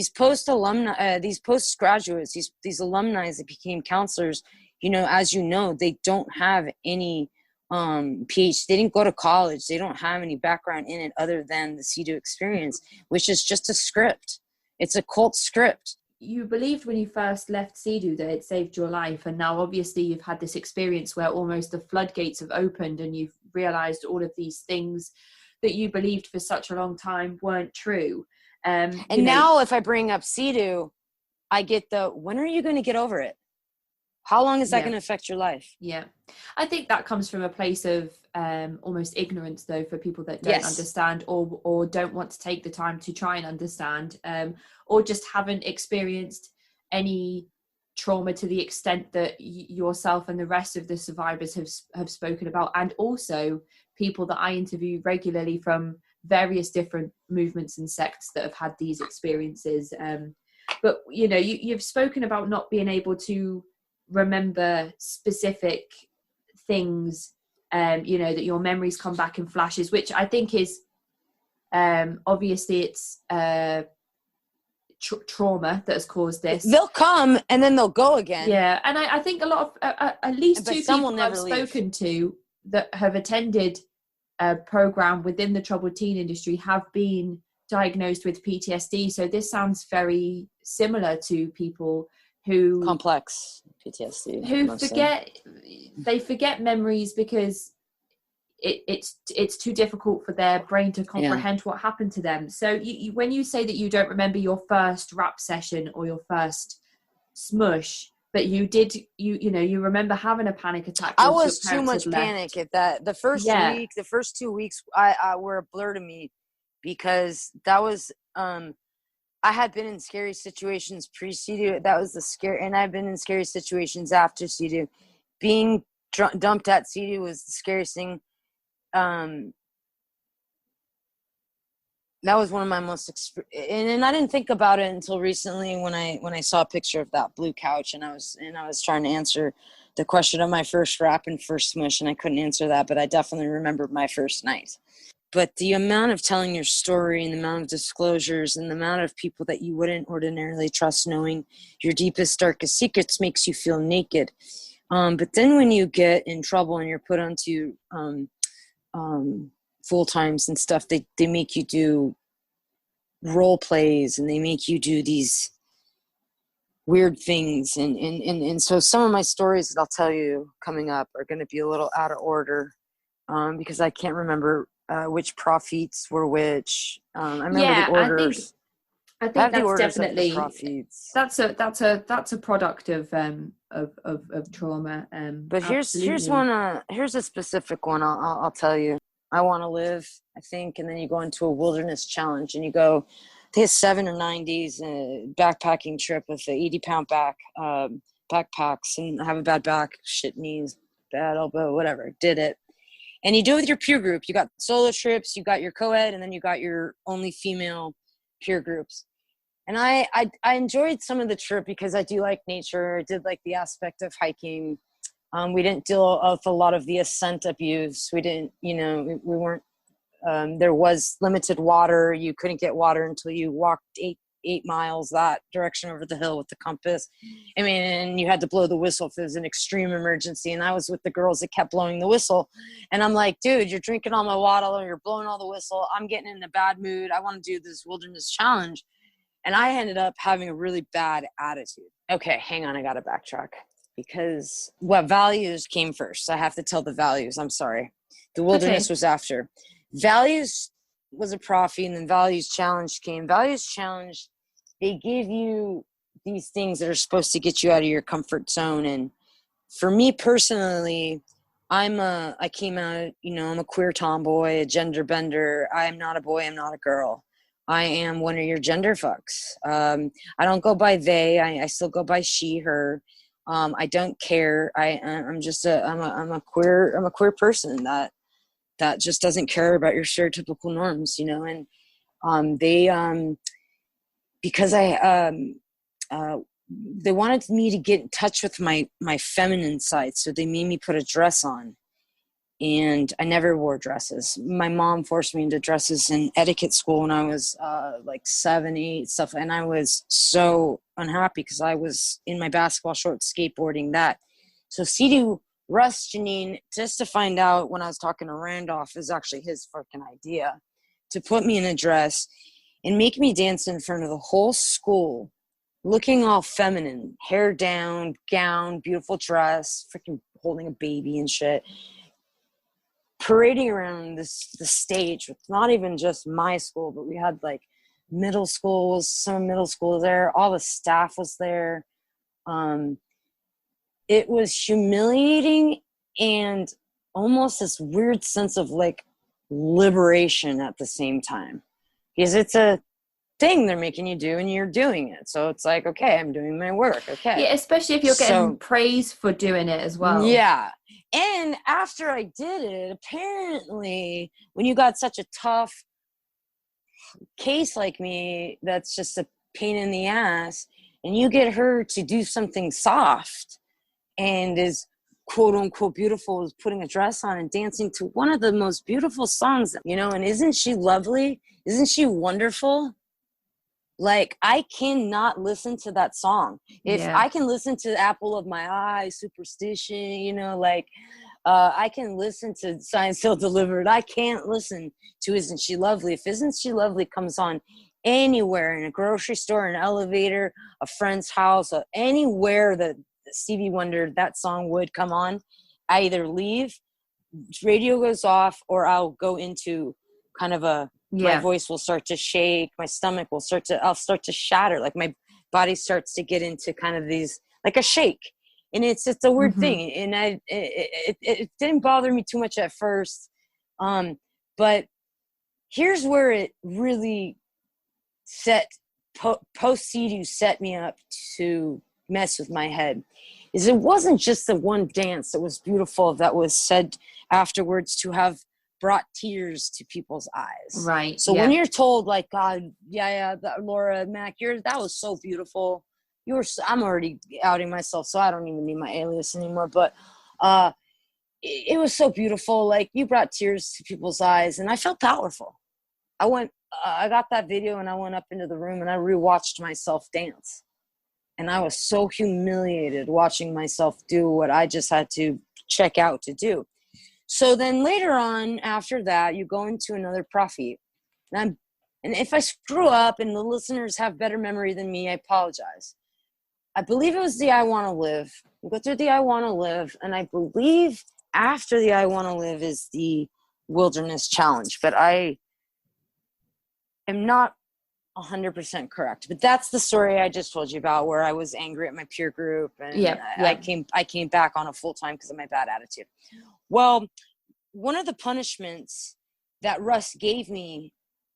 post graduates, these alumni that became counselors. As they don't have any PhD. They didn't go to college. They don't have any background in it other than the CEDU experience, which is just a script. It's a cult script. You believed when you first left CEDU that it saved your life, and now obviously you've had this experience where almost the floodgates have opened and you've realized all of these things that you believed for such a long time weren't true. Now if I bring up CEDU, I get when are you going to get over it? How long is that going to affect your life? Yeah. I think that comes from a place of almost ignorance, though, for people that don't understand or don't want to take the time to try and understand, or just haven't experienced any trauma to the extent that yourself and the rest of the survivors have spoken about. And also people that I interview regularly from various different movements and sects that have had these experiences. But, you've spoken about not being able to remember specific things, that your memories come back in flashes, which I think is obviously it's trauma that has caused this. They'll come and then they'll go again. Yeah, and I think a lot of at least two people I've spoken to that have attended a program within the troubled teen industry have been diagnosed with PTSD. So this sounds very similar to people who complex PTSD who forget memories because it's too difficult for their brain to comprehend what happened to them. So when you say that you don't remember your first rap session or your first smush, but you did, you remember having a panic attack. I was too much panic at that. The first week, the first 2 weeks, I were a blur to me because that was I had been in scary situations pre-CEDU. That was the scary, and I've been in scary situations after CEDU. Being dumped at CEDU was the scariest thing. That was one of my most, and I didn't think about it until recently when I saw a picture of that blue couch, and I was trying to answer the question of my first rap and first smush, and I couldn't answer that, but I definitely remembered my first night. But the amount of telling your story and the amount of disclosures and the amount of people that you wouldn't ordinarily trust knowing your deepest, darkest secrets makes you feel naked. But then when you get in trouble and you're put onto full times and stuff, they make you do role plays and they make you do these weird things. And so some of my stories that I'll tell you coming up are going to be a little out of order because I can't remember which prophets were which. I remember the orders. I think that's definitely that's a product of trauma. But here's a specific one. I'll tell you. I want to live, I think, and then you go into a wilderness challenge and you go. They had 7 or 9 days backpacking trip with the 80-pound backpacks, and I have a bad back, shit knees, bad elbow, whatever. Did it. And you do it with your peer group. You got solo trips, you got your co-ed, and then you got your only female peer groups. And I enjoyed some of the trip because I do like nature. I did like the aspect of hiking. We didn't deal with a lot of the ascent abuse. We didn't, we weren't, there was limited water. You couldn't get water until you walked 8 miles that direction over the hill with the compass. I mean, and you had to blow the whistle if it was an extreme emergency. And I was with the girls that kept blowing the whistle. And I'm like, dude, you're drinking all my water, you're blowing all the whistle. I'm getting in a bad mood. I want to do this wilderness challenge. And I ended up having a really bad attitude. Okay, hang on, I got to backtrack. Because what values came first? I have to tell the values. I'm sorry. The wilderness was after. Values was a prophet, and then values challenge came. Values challenge, they give you these things that are supposed to get you out of your comfort zone. And for me personally, I came out, I'm a queer tomboy, a gender bender. I'm not a boy. I'm not a girl. I am one of your gender fucks. I don't go by they. I still go by she, her. I don't care. I'm a queer person that just doesn't care about your stereotypical norms, and because they wanted me to get in touch with my feminine side, so they made me put a dress on. And I never wore dresses. My mom forced me into dresses in etiquette school when I was like 7, 8, stuff. And I was so unhappy because I was in my basketball shorts skateboarding that. So CEDU, Russ, Janine, just to find out when I was talking to Randolph, is actually his fucking idea to put me in a dress and make me dance in front of the whole school, looking all feminine, hair down, gown, beautiful dress, freaking holding a baby and shit. Parading around the stage with not even just my school, but we had like middle schools, some middle school there. All the staff was there. It was humiliating and almost this weird sense of like liberation at the same time, because it's a thing they're making you do and you're doing it. So it's like, okay, I'm doing my work. Okay. Yeah, especially if you're getting praise for doing it as well. Yeah. And after I did it, apparently when you got such a tough case like me, that's just a pain in the ass, and you get her to do something soft and is quote unquote beautiful, is putting a dress on and dancing to one of the most beautiful songs, and isn't she lovely? Isn't she wonderful? Like, I cannot listen to that song. If I can listen to Apple of My Eye, Superstition, I can listen to Signed, Sealed, Delivered. I can't listen to Isn't She Lovely. If Isn't She Lovely comes on anywhere, in a grocery store, an elevator, a friend's house, anywhere that Stevie Wonder, that song would come on, I either leave, radio goes off, or I'll go into kind of my voice will start to shake, my stomach will I'll start to shatter, like my body starts to get into kind of these, like a shake. And it's a weird thing. And it didn't bother me too much at first. But here's where it really post CEDU set me up to mess with my head. Is it wasn't just the one dance that was beautiful that was said afterwards to have brought tears to people's eyes. Right. So when you're told, like, God, Laura Mack, that was so beautiful. I'm already outing myself, so I don't even need my alias anymore. But it was so beautiful. Like, you brought tears to people's eyes, and I felt powerful. I got that video, and I went up into the room, and I rewatched myself dance. And I was so humiliated watching myself do what I just had to check out to do. So then later on, after that, you go into another prophet. And if I screw up and the listeners have better memory than me, I apologize. I believe it was the I Want to Live. We go through the I Want to Live, and I believe after the I Want to Live is the Wilderness Challenge. But I am not 100% correct. But that's the story I just told you about, where I was angry at my peer group, and I came back on a full-time because of my bad attitude. Well, one of the punishments that Russ gave me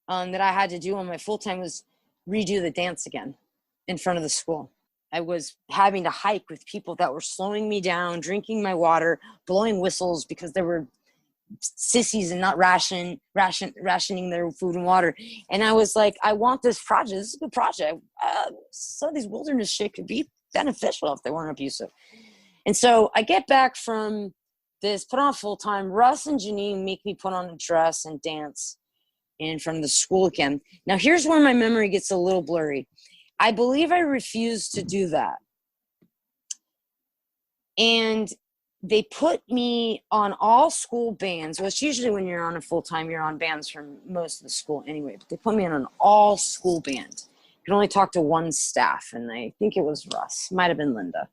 that I had to do on my full-time was redo the dance again in front of the school. I was having to hike with people that were slowing me down, drinking my water, blowing whistles because they were sissies and not rationing their food and water. And I was like, I want this project. This is a good project. Some of these wilderness shit could be beneficial if they weren't abusive. And so I get back from this, put on full time. Russ and Janine make me put on a dress and dance. in front of the school again. Now, here's where my memory gets a little blurry. I believe I refused to do that. And they put me on all school bands, which usually when you're on a full-time, you're on bands from most of the school anyway, but they put me on an all school band. I could only talk to one staff, and I think it was Russ, might have been Linda.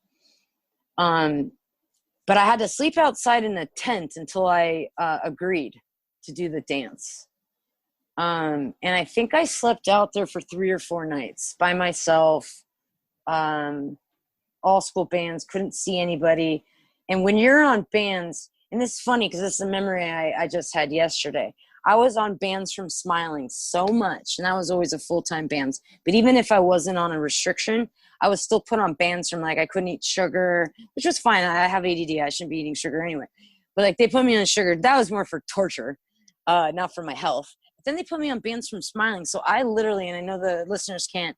But I had to sleep outside in a tent until I agreed to do the dance. And I think I slept out there for 3 or 4 nights by myself. All school bands, couldn't see anybody. And when you're on bands, and this is funny because this is a memory I just had yesterday. I was on bands from Smiling so much, and that was always a full-time bands. But even if I wasn't on a restriction, I was still put on bands from, like, I couldn't eat sugar, which was fine. I have ADD. I shouldn't be eating sugar anyway. But, like, they put me on sugar. That was more for torture, not for my health. But then they put me on bands from Smiling. So I literally, and I know the listeners can't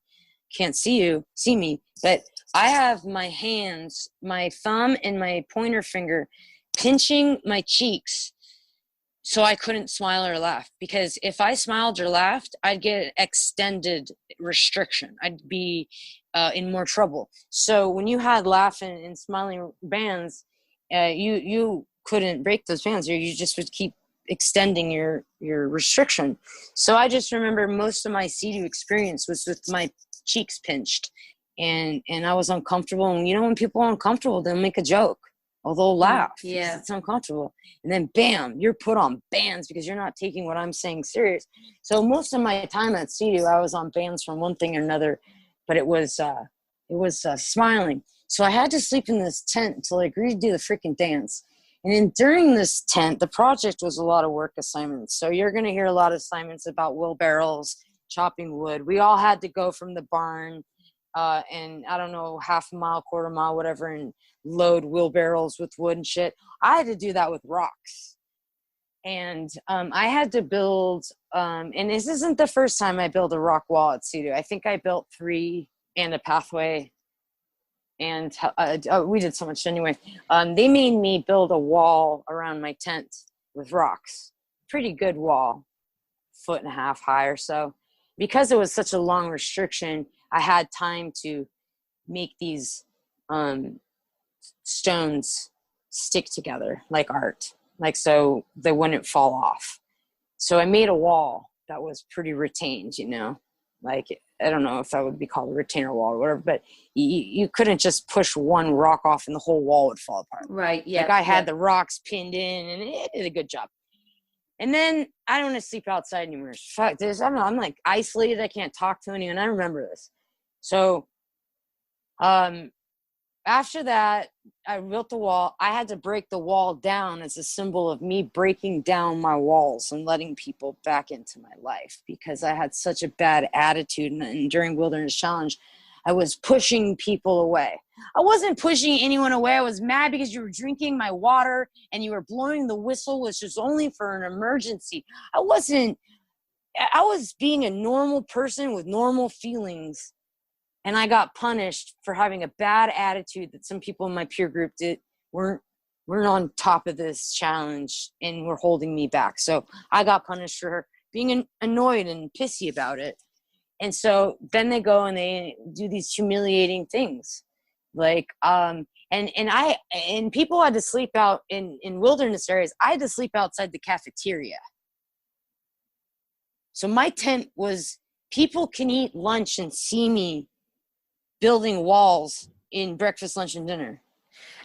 see me, but I have my hands, my thumb and my pointer finger pinching my cheeks so I couldn't smile or laugh, because if I smiled or laughed, I'd get extended restriction. I'd be in more trouble. So when you had laughing and smiling bands, you couldn't break those bands, or you just would keep extending your restriction. So I just remember most of my CEDU experience was with my cheeks pinched, and I was uncomfortable. And you know, when people are uncomfortable, they'll make a joke or they'll laugh. Yeah, it's uncomfortable. And then bam, you're put on bands because you're not taking what I'm saying serious. So most of my time at CEDU, I was on bands from one thing or another, but it was Smiling. So I had to sleep in this tent until I agreed to do the freaking dance. And then during this tent, the project was a lot of work assignments. So you're going to hear a lot of assignments about wheelbarrows, chopping wood. We all had to go from the barn and I don't know, half a mile, quarter mile, whatever, and load wheelbarrows with wood and shit. I had to do that with rocks. And I had to build, and this isn't the first time I built a rock wall at CEDU. I think I built 3 and a pathway. And we did so much anyway. They made me build a wall around my tent with rocks. Pretty good wall, 1.5 feet high or so. Because it was such a long restriction, I had time to make these stones stick together like art, like so they wouldn't fall off. So I made a wall that was pretty retained, you know, like I don't know if that would be called a retainer wall or whatever, but you couldn't just push one rock off and the whole wall would fall apart. Right. Yeah. Like I had the rocks pinned in, and it did a good job. And then I don't want to sleep outside anymore. Fuck this. I don't know. I'm like isolated. I can't talk to anyone. I remember this. So after that, I built the wall. I had to break the wall down as a symbol of me breaking down my walls and letting people back into my life, because I had such a bad attitude. And during Wilderness Challenge, I was pushing people away. I wasn't pushing anyone away. I was mad because you were drinking my water and you were blowing the whistle, which was only for an emergency. I was being a normal person with normal feelings. And I got punished for having a bad attitude that some people in my peer group weren't on top of this challenge and were holding me back. So I got punished for being annoyed and pissy about it. And so then they go and they do these humiliating things. Like, and people had to sleep out in wilderness areas. I had to sleep outside the cafeteria. So my tent was, people can eat lunch and see me building walls in breakfast, lunch, and dinner.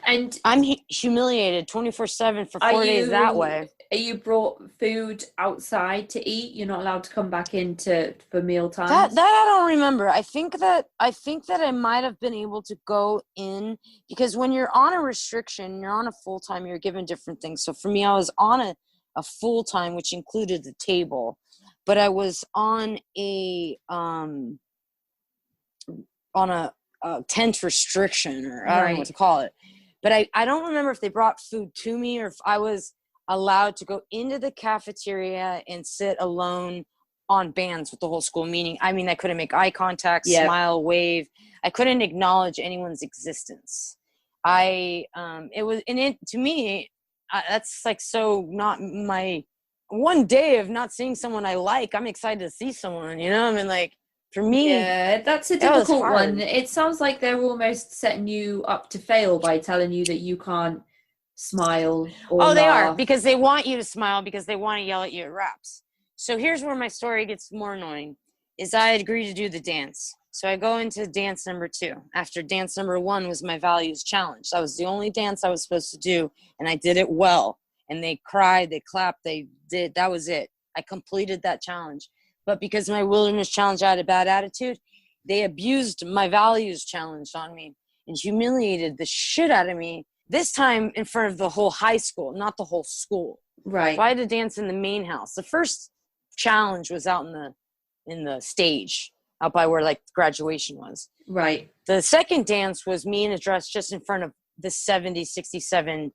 And I'm humiliated 24/7 for 4 days that way. Are you brought food outside to eat? You're not allowed to come back in for meal times? That I don't remember. I think that I might have been able to go in, because when you're on a restriction, you're on a full-time, you're given different things. So for me, I was on a full-time, which included the table, but I was on a tent restriction, or I don't know what to call it. But I don't remember if they brought food to me or if I was allowed to go into the cafeteria and sit alone on bands with the whole school. I couldn't make eye contact, smile, wave. I couldn't acknowledge anyone's existence. To me, that's like so not my one day of not seeing someone I like, I'm excited to see someone, you know? I mean, like, for me, Yeah, that's a that was difficult hard. one. It sounds like they're almost setting you up to fail by telling you that you can't smile or Oh, they are, laugh. because they want you to smile, because they want to yell at you at raps. So here's where my story gets more annoying, is I agreed to do the dance. So I go into dance number 2. After dance number 1 was my values challenge. That was the only dance I was supposed to do, and I did it well. And they cried, they clapped, they did. That was it. I completed that challenge. But because my wilderness challenge, I had a bad attitude, they abused my values challenge on me and humiliated the shit out of me. This time in front of the whole high school, not the whole school. Right. So I had to dance in the main house. The first challenge was out in the stage, out by where like graduation was. Right. The second dance was me in a dress just in front of the 70, 60, 70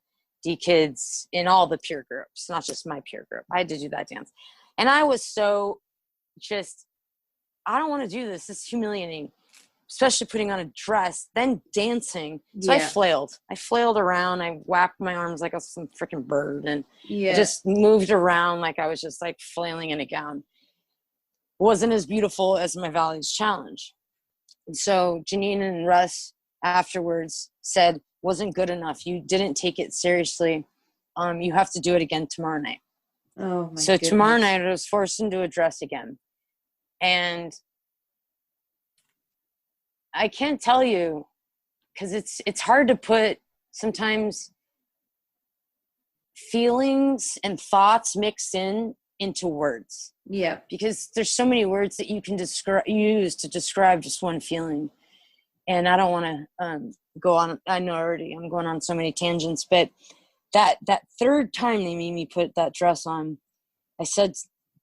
kids in all the peer groups, not just my peer group. I had to do that dance. And I was so just, I don't want to do this. This is humiliating, especially putting on a dress, then dancing. So Yeah. I flailed around. I whacked my arms like some freaking bird. And Yeah. I just moved around like I was just like flailing in a gown. Wasn't as beautiful as my values challenge. And so Janine and Russ afterwards said, wasn't good enough. You didn't take it seriously. You have to do it again tomorrow night. Oh my So goodness. tomorrow night I was forced into a dress again. And I can't tell you, because it's hard to put sometimes feelings and thoughts mixed into words. Yeah. Because there's so many words that you can use to describe just one feeling. And I don't want to go on. I know already I'm going on so many tangents, but that third time they made me put that dress on, I said,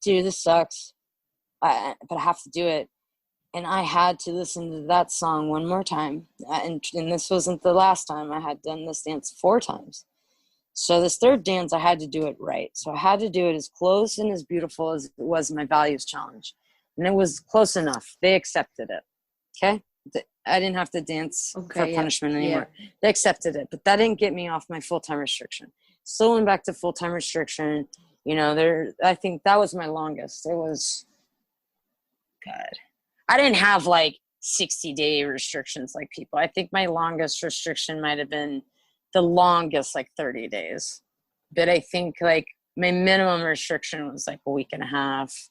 dude, this sucks, but I have to do it. And I had to listen to that song one more time. And this wasn't the last time. I had done this dance 4 times. So this third dance, I had to do it right. So I had to do it as close and as beautiful as it was my values challenge. And it was close enough. They accepted it. Okay? I didn't have to dance for punishment anymore. Yeah. They accepted it. But that didn't get me off my full-time restriction. Still went back to full-time restriction. You know, I think that was my longest. It was, God. I didn't have like 60-day restrictions like people. I think my longest restriction might have been the longest, like 30 days. But I think like my minimum restriction was like a week and a half.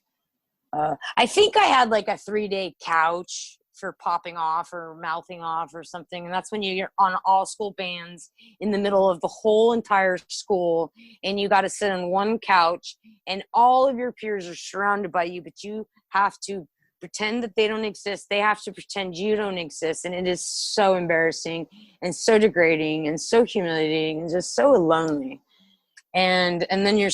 I think I had like a 3-day couch for popping off or mouthing off or something. And that's when you're on all school bands in the middle of the whole entire school. And you got to sit on one couch and all of your peers are surrounded by you, but you have to pretend that they don't exist. They have to pretend you don't exist. And it is so embarrassing and so degrading and so humiliating and just so lonely. And then you're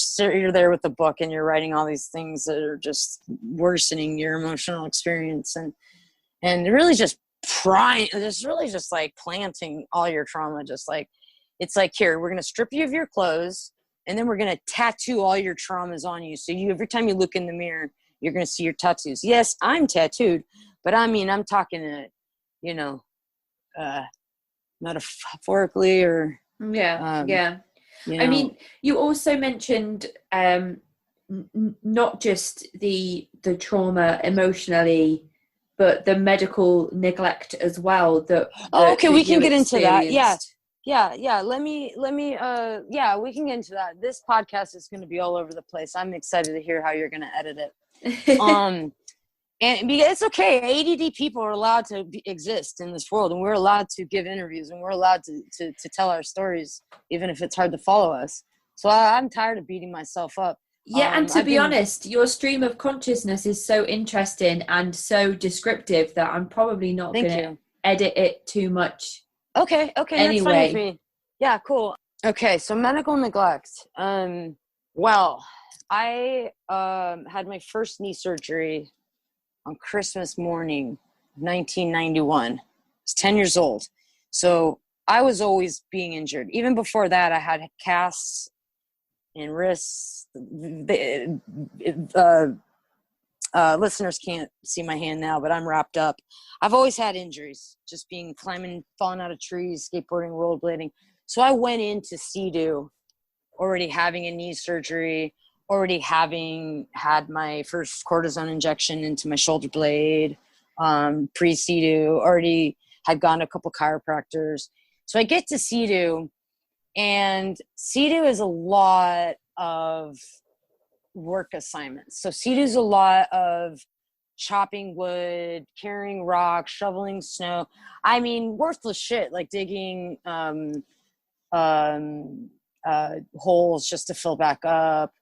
there with the book and you're writing all these things that are just worsening your emotional experience and really just just like planting all your trauma. Just like, it's like, here, we're going to strip you of your clothes and then we're going to tattoo all your traumas on you. So every time you look in the mirror, you're going to see your tattoos. Yes, I'm tattooed, but I mean, I'm talking, metaphorically or. Yeah. You know. I mean, you also mentioned not just the trauma emotionally, but the medical neglect as well. Okay, we can get into that. Yeah. Let me. We can get into that. This podcast is going to be all over the place. I'm excited to hear how you're going to edit it. And it's okay. ADD people are allowed to exist in this world, and we're allowed to give interviews, and we're allowed to tell our stories, even if it's hard to follow us. So I'm tired of beating myself up. Yeah, and to be honest, your stream of consciousness is so interesting and so descriptive that I'm probably not going to edit it too much. Okay, anyway. That's fine with me. Yeah, cool. Okay, so medical neglect. Well, I had my first knee surgery on Christmas morning, 1991. I was 10 years old. So I was always being injured. Even before that, I had casts in wrists. Listeners can't see my hand now, but I'm wrapped up. I've always had injuries, just climbing, falling out of trees, skateboarding, rollerblading. So I went into CEDU already having a knee surgery, already having had my first cortisone injection into my shoulder blade, pre-CEDU, already had gone to a couple chiropractors. So I get to CEDU, and CEDU is a lot of work assignments. So CEDU is a lot of chopping wood, carrying rocks, shoveling snow. I mean, worthless shit, like digging holes just to fill back up.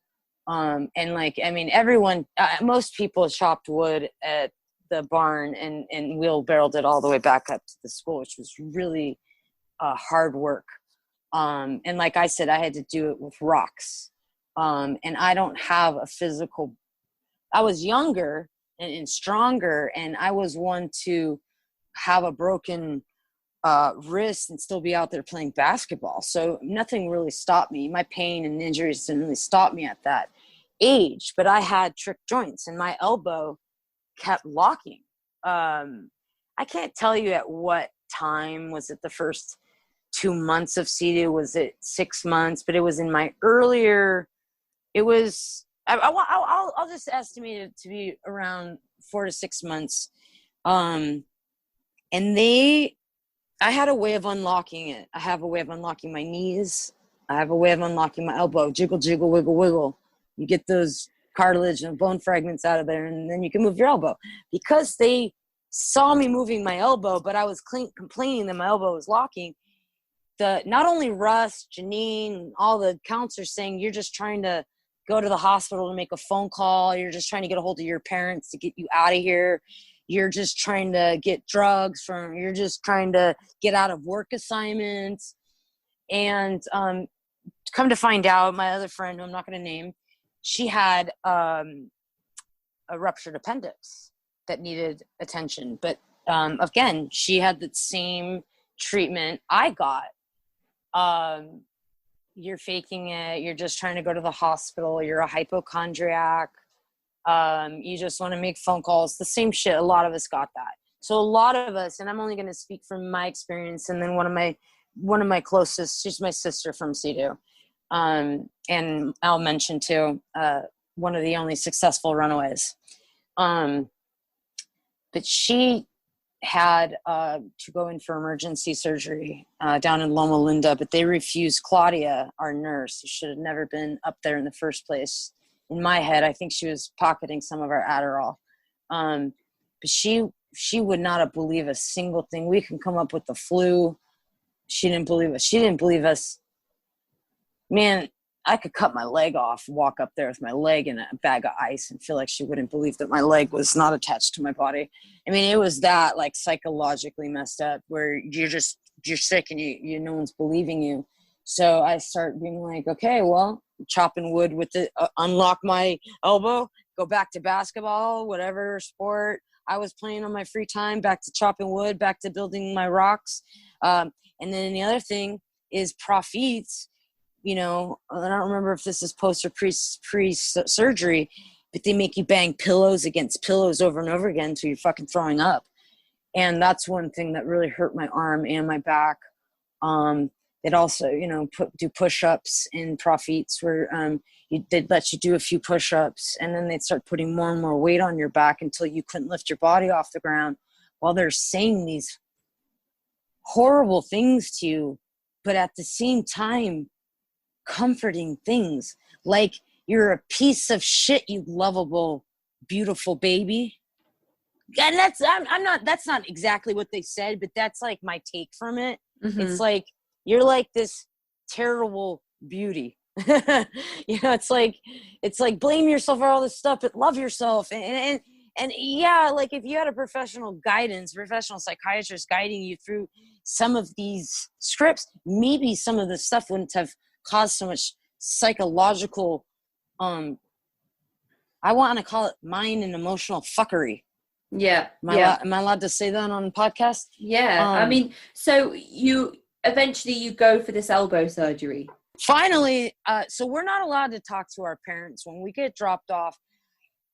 And like, I mean, everyone, most people chopped wood at the barn and wheelbarrowed it all the way back up to the school, which was really hard work. And like I said, I had to do it with rocks. And I don't have a physical, I was younger and stronger, and I was one to have a broken wrist and still be out there playing basketball. So nothing really stopped me. My pain and injuries didn't really stop me at that age, but I had trick joints and my elbow kept locking. I can't tell you at what time. Was it the first 2 months of CEDU? Was it 6 months? But it was in my earlier, it was, I'll just estimate it to be around 4 to 6 months. And I had a way of unlocking it. I have a way of unlocking my knees. I have a way of unlocking my elbow. Jiggle, jiggle, wiggle, wiggle. You get those cartilage and bone fragments out of there, and then you can move your elbow. Because they saw me moving my elbow, but I was complaining that my elbow was locking. Not only Russ, Janine, all the counselors saying, you're just trying to go to the hospital to make a phone call. You're just trying to get a hold of your parents to get you out of here. You're just trying to get drugs you're just trying to get out of work assignments. And come to find out, my other friend, who I'm not going to name, she had a ruptured appendix that needed attention. But again, she had the same treatment I got. You're faking it. You're just trying to go to the hospital. You're a hypochondriac. You just want to make phone calls. The same shit. A lot of us got that. So a lot of us, and I'm only going to speak from my experience, and then one of my closest, she's my sister from CEDU. And I'll mention too, one of the only successful runaways. But she had to go in for emergency surgery down in Loma Linda, but they refused Claudia, our nurse, who should have never been up there in the first place. In my head, I think she was pocketing some of our Adderall. But she would not have believed a single thing. We can come up with the flu. She didn't believe us. She didn't believe us. Man, I could cut my leg off, walk up there with my leg in a bag of ice, and feel like she wouldn't believe that my leg was not attached to my body. I mean, it was that like psychologically messed up, where you're sick and you no one's believing you. So I start being like, okay, well, chopping wood with it, unlock my elbow, go back to basketball, whatever sport I was playing on my free time, back to chopping wood, back to building my rocks. And then the other thing is profits. You know, I don't remember if this is post or pre-surgery, but they make you bang pillows against pillows over and over again until you're fucking throwing up. And that's one thing that really hurt my arm and my back. It also, you know, do push-ups in profits where they'd let you do a few push-ups, and then they'd start putting more and more weight on your back until you couldn't lift your body off the ground, while they're saying these horrible things to you, but at the same time, comforting things like, you're a piece of shit, you lovable, beautiful baby. And that's not exactly what they said, but that's like my take from it. Mm-hmm. It's like, you're like this terrible beauty. You know, it's like blame yourself for all this stuff, but love yourself. And yeah, like if you had a professional psychiatrist guiding you through some of these scripts, maybe some of the stuff wouldn't have caused so much psychological, I want to call it mind and emotional fuckery. Yeah. Am I allowed to say that on a podcast? Yeah. I mean, so you eventually go for this elbow surgery. Finally, so we're not allowed to talk to our parents when we get dropped off.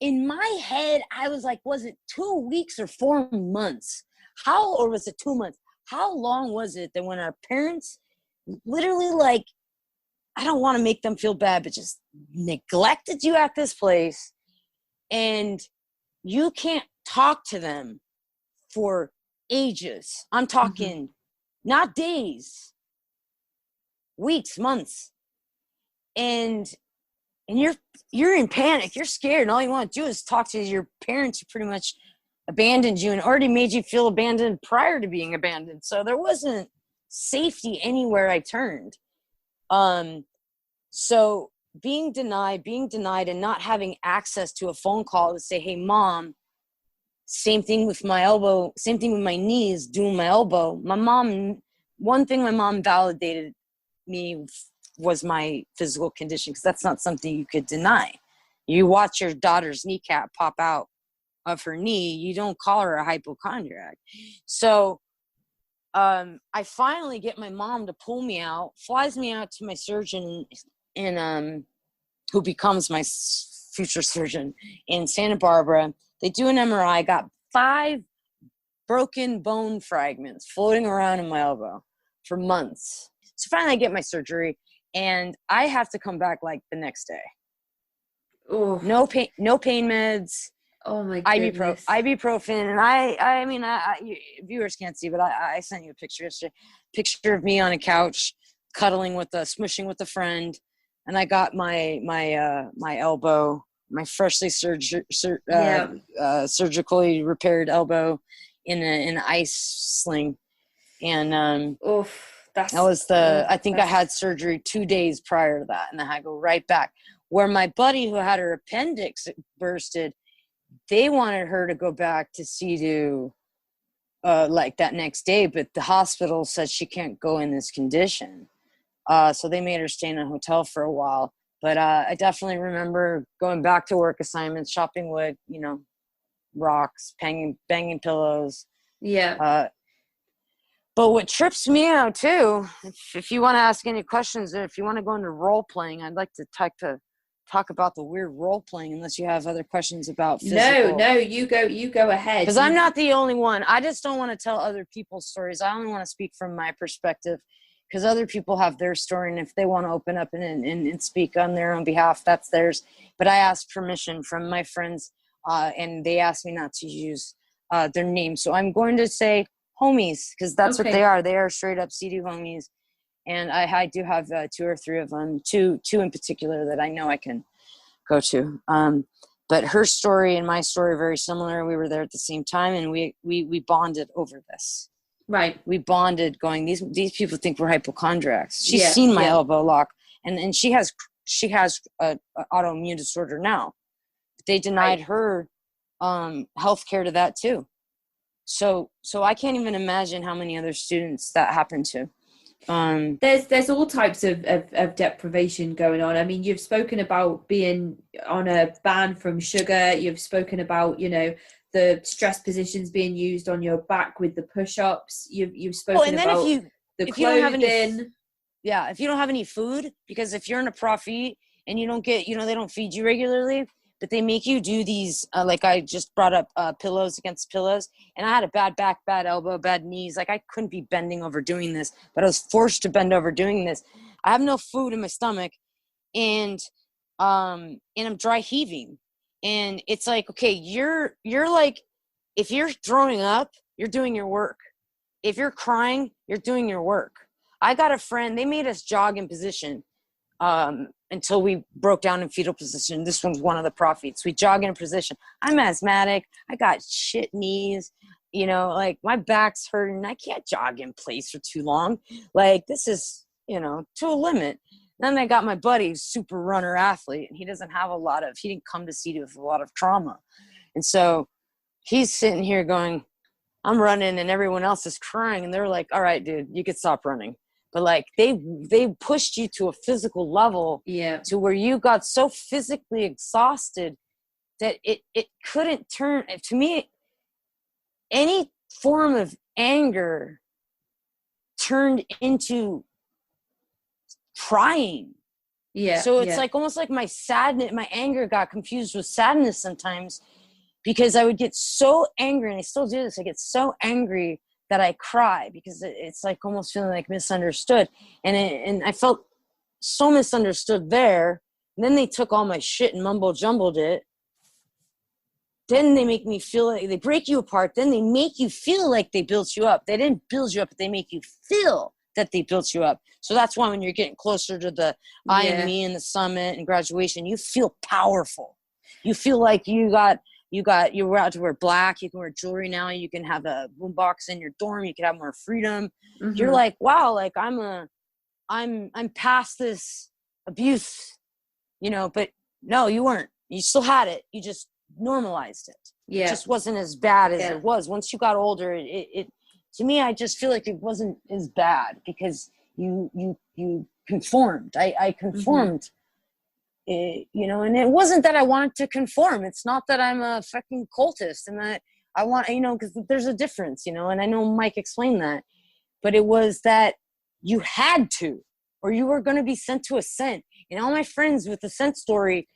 In my head, I was like, was it 2 weeks or 4 months? Or was it 2 months? How long was it that when our parents literally, like, I don't want to make them feel bad, but just neglected you at this place. And you can't talk to them for ages. I'm talking not days, weeks, months. And you're in panic. You're scared. And all you want to do is talk to your parents who pretty much abandoned you and already made you feel abandoned prior to being abandoned. So there wasn't safety anywhere I turned. So being denied and not having access to a phone call to say, hey, Mom, same thing with my elbow, same thing with my knees, doing my elbow. One thing my mom validated me was my physical condition, because that's not something you could deny. You watch your daughter's kneecap pop out of her knee, you don't call her a hypochondriac. So I finally get my mom to pull me out, flies me out to my surgeon who becomes my future surgeon in Santa Barbara. They do an MRI, got 5 broken bone fragments floating around in my elbow for months. So finally I get my surgery, and I have to come back like the next day. Oh, no pain meds. Oh my goodness. Ibuprofen. And viewers can't see, but I sent you a picture yesterday. Picture of me on a couch, cuddling smushing with a friend. And I got my elbow, my freshly surgically repaired elbow in an ice sling. And I had surgery 2 days prior to that, and then I go right back. Where my buddy who had her appendix bursted, they wanted her to go back to CEDU like that next day, but the hospital said she can't go in this condition. So they made her stay in a hotel for a while. But I definitely remember going back to work assignments, chopping wood, rocks, banging pillows. Yeah. But what trips me out too, if you want to ask any questions, or if you want to go into role playing, I'd like to talk about the weird role playing, unless you have other questions about physical. No, you go ahead. Because I'm not the only one. I just don't want to tell other people's stories. I only want to speak from my perspective, because other people have their story, and if they want to open up and speak on their own behalf, that's theirs. But I asked permission from my friends, and they asked me not to use their names. So I'm going to say homies, because that's what they are. They are straight up CEDU homies. And I do have 2 or 3 of them, two in particular that I know I can go to. But her story and my story are very similar. We were there at the same time, and we bonded over this. Right. We bonded going, these people think we're hypochondriacs. She's seen my elbow lock, and she has a autoimmune disorder now. But they denied her health care to that too. So I can't even imagine how many other students that happened to. There's all types of deprivation going on. I mean, you've spoken about being on a ban from sugar. You've spoken about, the stress positions being used on your back with the push-ups. You've spoken about the clothing. If you don't have any food, because if you're in a profit and you don't get, they don't feed you regularly, but they make you do these, like I just brought up pillows against pillows. And I had a bad back, bad elbow, bad knees. Like I couldn't be bending over doing this, but I was forced to bend over doing this. I have no food in my stomach, and I'm dry heaving. And it's like, okay, you're like, if you're throwing up, you're doing your work. If you're crying, you're doing your work. I got a friend, they made us jog in position until we broke down in fetal position. This one's one of the profits. We jog in position. I'm asthmatic. I got shit knees. Like my back's hurting. I can't jog in place for too long. Like this is, to a limit. Then I got my buddy, super runner athlete, and he didn't come to CEDU with a lot of trauma. And so he's sitting here going, I'm running and everyone else is crying. And they're like, all right, dude, you could stop running. But like they pushed you to a physical level to where you got so physically exhausted that it couldn't turn. To me, any form of anger turned into crying. So it's like almost like my sadness, my anger got confused with sadness sometimes, because I would get so angry, and I still do this. I get so angry that I cry, because it's like almost feeling like misunderstood. And I felt so misunderstood there. And then they took all my shit and mumble jumbled it. Then they make me feel like they break you apart. Then they make you feel like they built you up. They didn't build you up, but they make you feel that they built you up. So that's why when you're getting closer to the I and me and the summit and graduation, you feel powerful. You feel like you're allowed to wear black. You can wear jewelry now. You can have a boombox in your dorm. You can have more freedom. Mm-hmm. You're like, wow, like I'm past this abuse, but no, you weren't. You still had it. You just normalized it. It just wasn't as bad as it was. Once you got older, it to me, I just feel like it wasn't as bad because you conformed. I conformed. Mm-hmm. And it wasn't that I wanted to conform. It's not that I'm a fucking cultist and that I want, because there's a difference, and I know Mike explained that, but it was that you had to, or you were going to be sent to a scent. And all my friends with the scent story,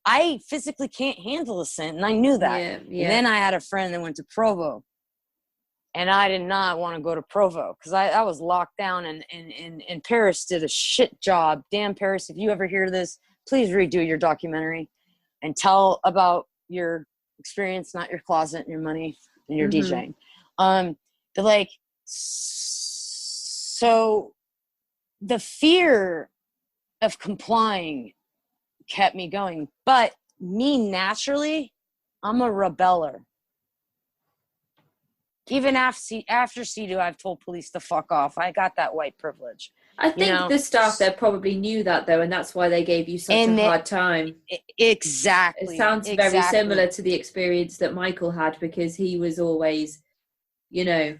I physically can't handle a scent, and I knew that. Yeah. And then I had a friend that went to Provo, and I did not want to go to Provo because I was locked down, and Paris did a shit job. Damn, Paris, if you ever hear this, please redo your documentary and tell about your experience, not your closet and your money and your DJing. But like, so the fear of complying kept me going, but me naturally, I'm a rebeller. Even after CEDU, I've told police to fuck off. I got that white privilege. I think the staff there probably knew that, though, and that's why they gave you such a hard time. Exactly. It sounds very similar to the experience that Michael had, because he was always, well,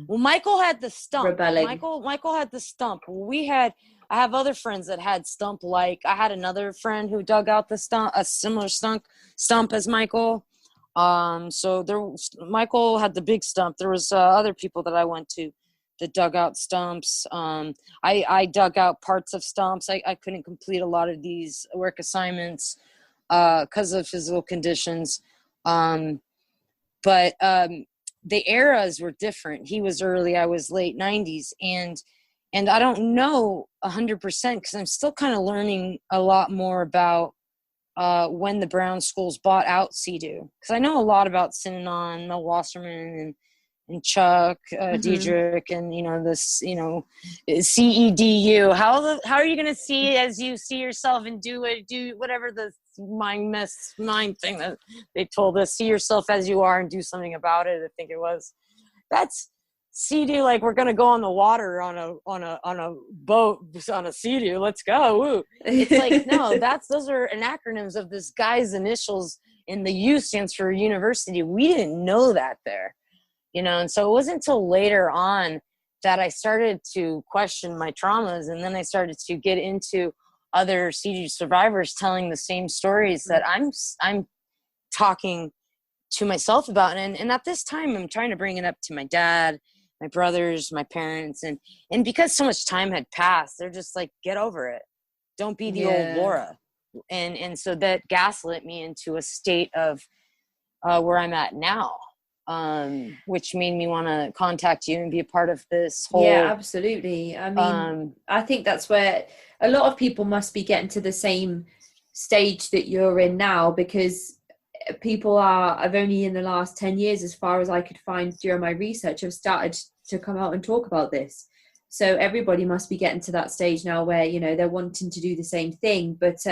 Michael had the stump. Rebelling. Michael had the stump. I have other friends that had stump. Like I had another friend who dug out the stump, a similar stump as Michael. So Michael had the big stump. There was other people that I went to that dug out stumps. I dug out parts of stumps. I couldn't complete a lot of these work assignments because of physical conditions. But the eras were different. He was early, I was late 90s. And I don't know 100% because I'm still kind of learning a lot more about when the Brown schools bought out CEDU. Because I know a lot about Synanon, Mel Wasserman, and Chuck, Diedrich, and this, CEDU. How are you going to see as you see yourself and do whatever the mind thing that they told us? See yourself as you are and do something about it. I think it was. That's CEDU. Like we're going to go on the water on a boat on a CEDU. Let's go. Woo. It's like no. Those are acronyms of this guy's initials, and the U stands for university. We didn't know that there. And so it wasn't until later on that I started to question my traumas. And then I started to get into other CEDU survivors telling the same stories that I'm talking to myself about. And at this time, I'm trying to bring it up to my dad, my brothers, my parents. And because so much time had passed, they're just like, get over it. Don't be the old Laura. And so that gaslit me into a state of where I'm at now. Which made me want to contact you and be a part of this whole. Yeah, absolutely. I mean, I think that's where a lot of people must be getting to the same stage that you're in now, because people have only in the last 10 years, as far as I could find during my research, have started to come out and talk about this. So everybody must be getting to that stage now where, they're wanting to do the same thing. But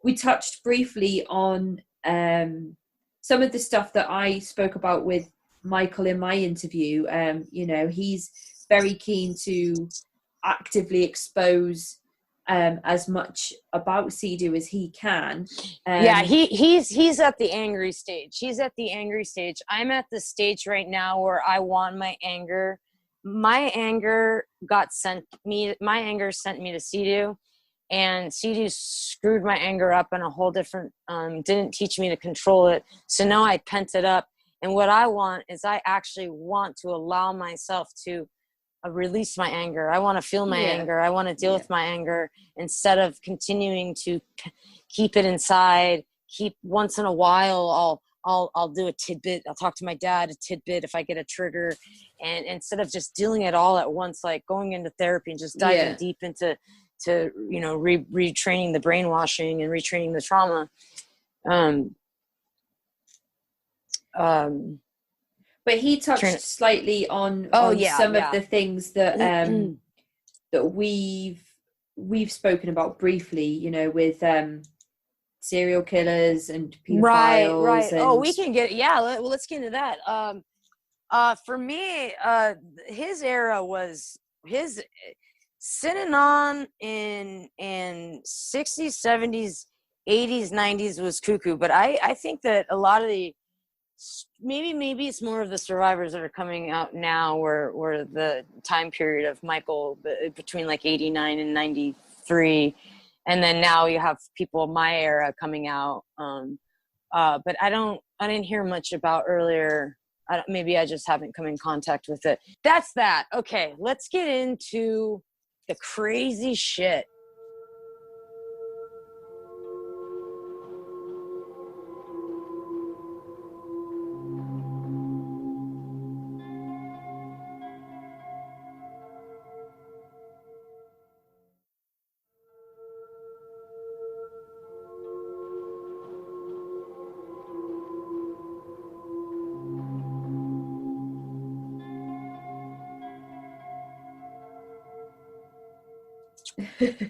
we touched briefly on some of the stuff that I spoke about with Michael in my interview. He's very keen to actively expose as much about CEDU as he can. He's at the angry stage. I'm at the stage right now where I want my anger. My anger sent me to CEDU. And CEDU screwed my anger up in a whole different, didn't teach me to control it. So now I pent it up. And what I want is I actually want to allow myself to release my anger. I want to feel my anger. I want to deal with my anger instead of continuing to keep it inside. Once in a while, I'll do a tidbit. I'll talk to my dad a tidbit if I get a trigger, and instead of just dealing it all at once, like going into therapy and just diving deep into retraining the brainwashing and retraining the trauma. But he touched slightly on some of the things that that we've spoken about briefly, you know, with serial killers and pedophiles. Right. And... we can get let's get into that. For me, his era was his Synanon in 60s, 70s, 80s, 90s was cuckoo. But I think that a lot of the maybe it's more of the survivors that are coming out now, where the time period of Michael between like 89 and 93, and then now you have people of my era coming out. But I didn't hear much about earlier. Maybe I just haven't come in contact with it. That's that. Okay, let's get into the crazy shit.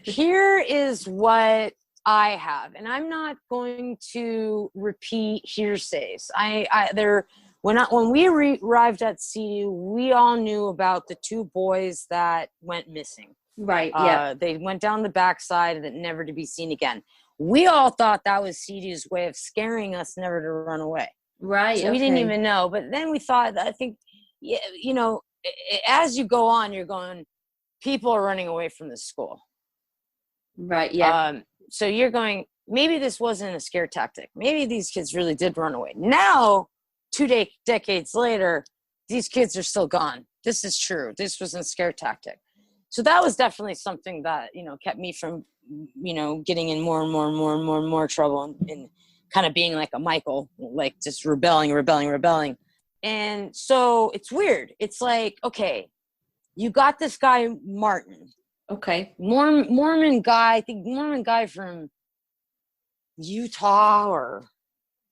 Here is what I have, and I'm not going to repeat hearsays. When we arrived at CEDU, we all knew about the two boys that went missing. Right. Yeah. They went down the backside and never to be seen again. We all thought that was CEDU's way of scaring us never to run away. Right. So we didn't even know. But then we thought, I think, you know, as you go on, you're going, people are running away from the school. Right. Yeah. So you're going, maybe this wasn't a scare tactic. Maybe these kids really did run away. Now, 2 decades later, these kids are still gone. This is true. This wasn't a scare tactic. So that was definitely something that, you know, kept me from, you know, getting in more and more trouble and kind of being like a Michael, like just rebelling. And so it's weird. It's like, okay, you got this guy, Martin. Okay. Mormon guy, I think Mormon guy from Utah or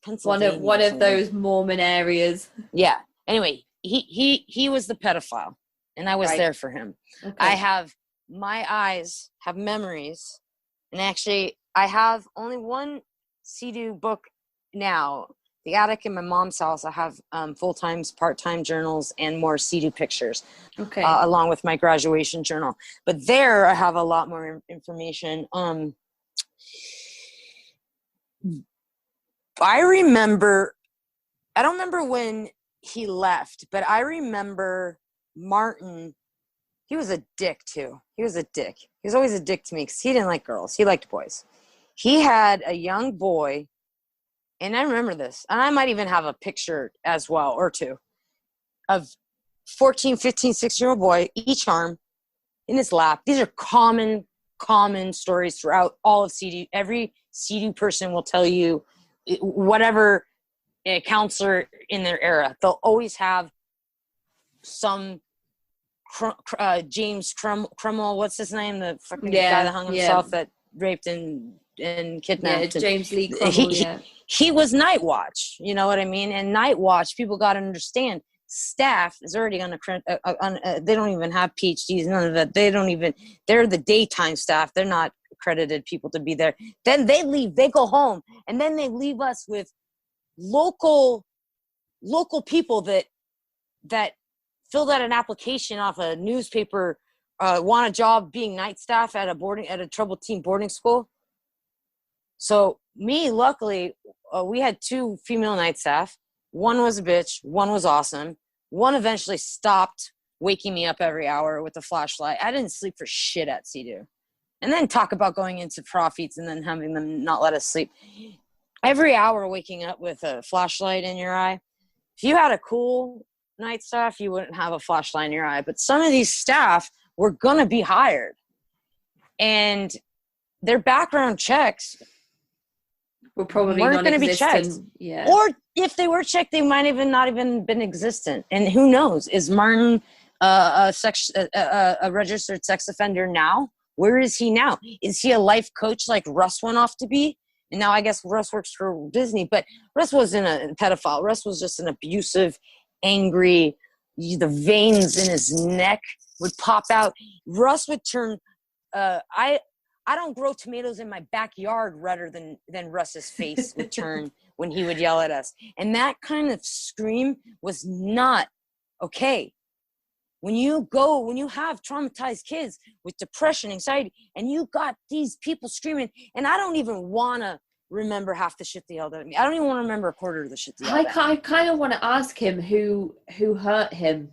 Pennsylvania. One of those Mormon areas. Yeah. Anyway, he was the pedophile, and I was there for him. Okay. My eyes have memories, and actually I have only one CEDU book now. The attic in my mom's house, I have full-time, part-time journals and more CEDU pictures, along with my graduation journal. But there I have a lot more information. I don't remember when he left, but I remember Martin. He was a dick too. He was always a dick to me because he didn't like girls. He liked boys. He had a young boy. And I remember this, and I might even have a picture as well, or two, of 14, 15, 16-year-old boy, each arm in his lap. These are common stories throughout all of CEDU. Every CEDU person will tell you, whatever counselor in their era, they'll always have some James Crummell, what's his name? The fucking guy that hung himself that raped and kidnapped. Yeah, James Lee Crummell, he was Night Watch, you know what I mean? And Night Watch, people got to understand, staff is already on they don't even have PhDs, none of that. They're the daytime staff. They're not accredited people to be there. Then they leave, they go home, and then they leave us with local people that filled out an application off a newspaper, want a job being night staff at a troubled teen boarding school. So me, luckily, we had 2 female night staff. One was a bitch. One was awesome. One eventually stopped waking me up every hour with a flashlight. I didn't sleep for shit at CEDU. And then talk about going into profits and then having them not let us sleep. Every hour waking up with a flashlight in your eye. If you had a cool night staff, you wouldn't have a flashlight in your eye. But some of these staff were going to be hired. And their background checks were probably weren't going to be checked. Yeah. Or if they were checked, they might even not even been existent. And who knows? Is Martin a registered sex offender now? Where is he now? Is he a life coach like Russ went off to be? And now I guess Russ works for Disney, but Russ wasn't a pedophile. Russ was just an abusive, angry, the veins in his neck would pop out. Russ would turn, I don't grow tomatoes in my backyard redder than Russ's face would turn when he would yell at us. And that kind of scream was not okay. When you have traumatized kids with depression, anxiety, and you got these people screaming, and I don't even want to remember half the shit they yelled at me. I don't even want to remember a quarter of the shit they yelled at me. I kind of want to ask him who hurt him.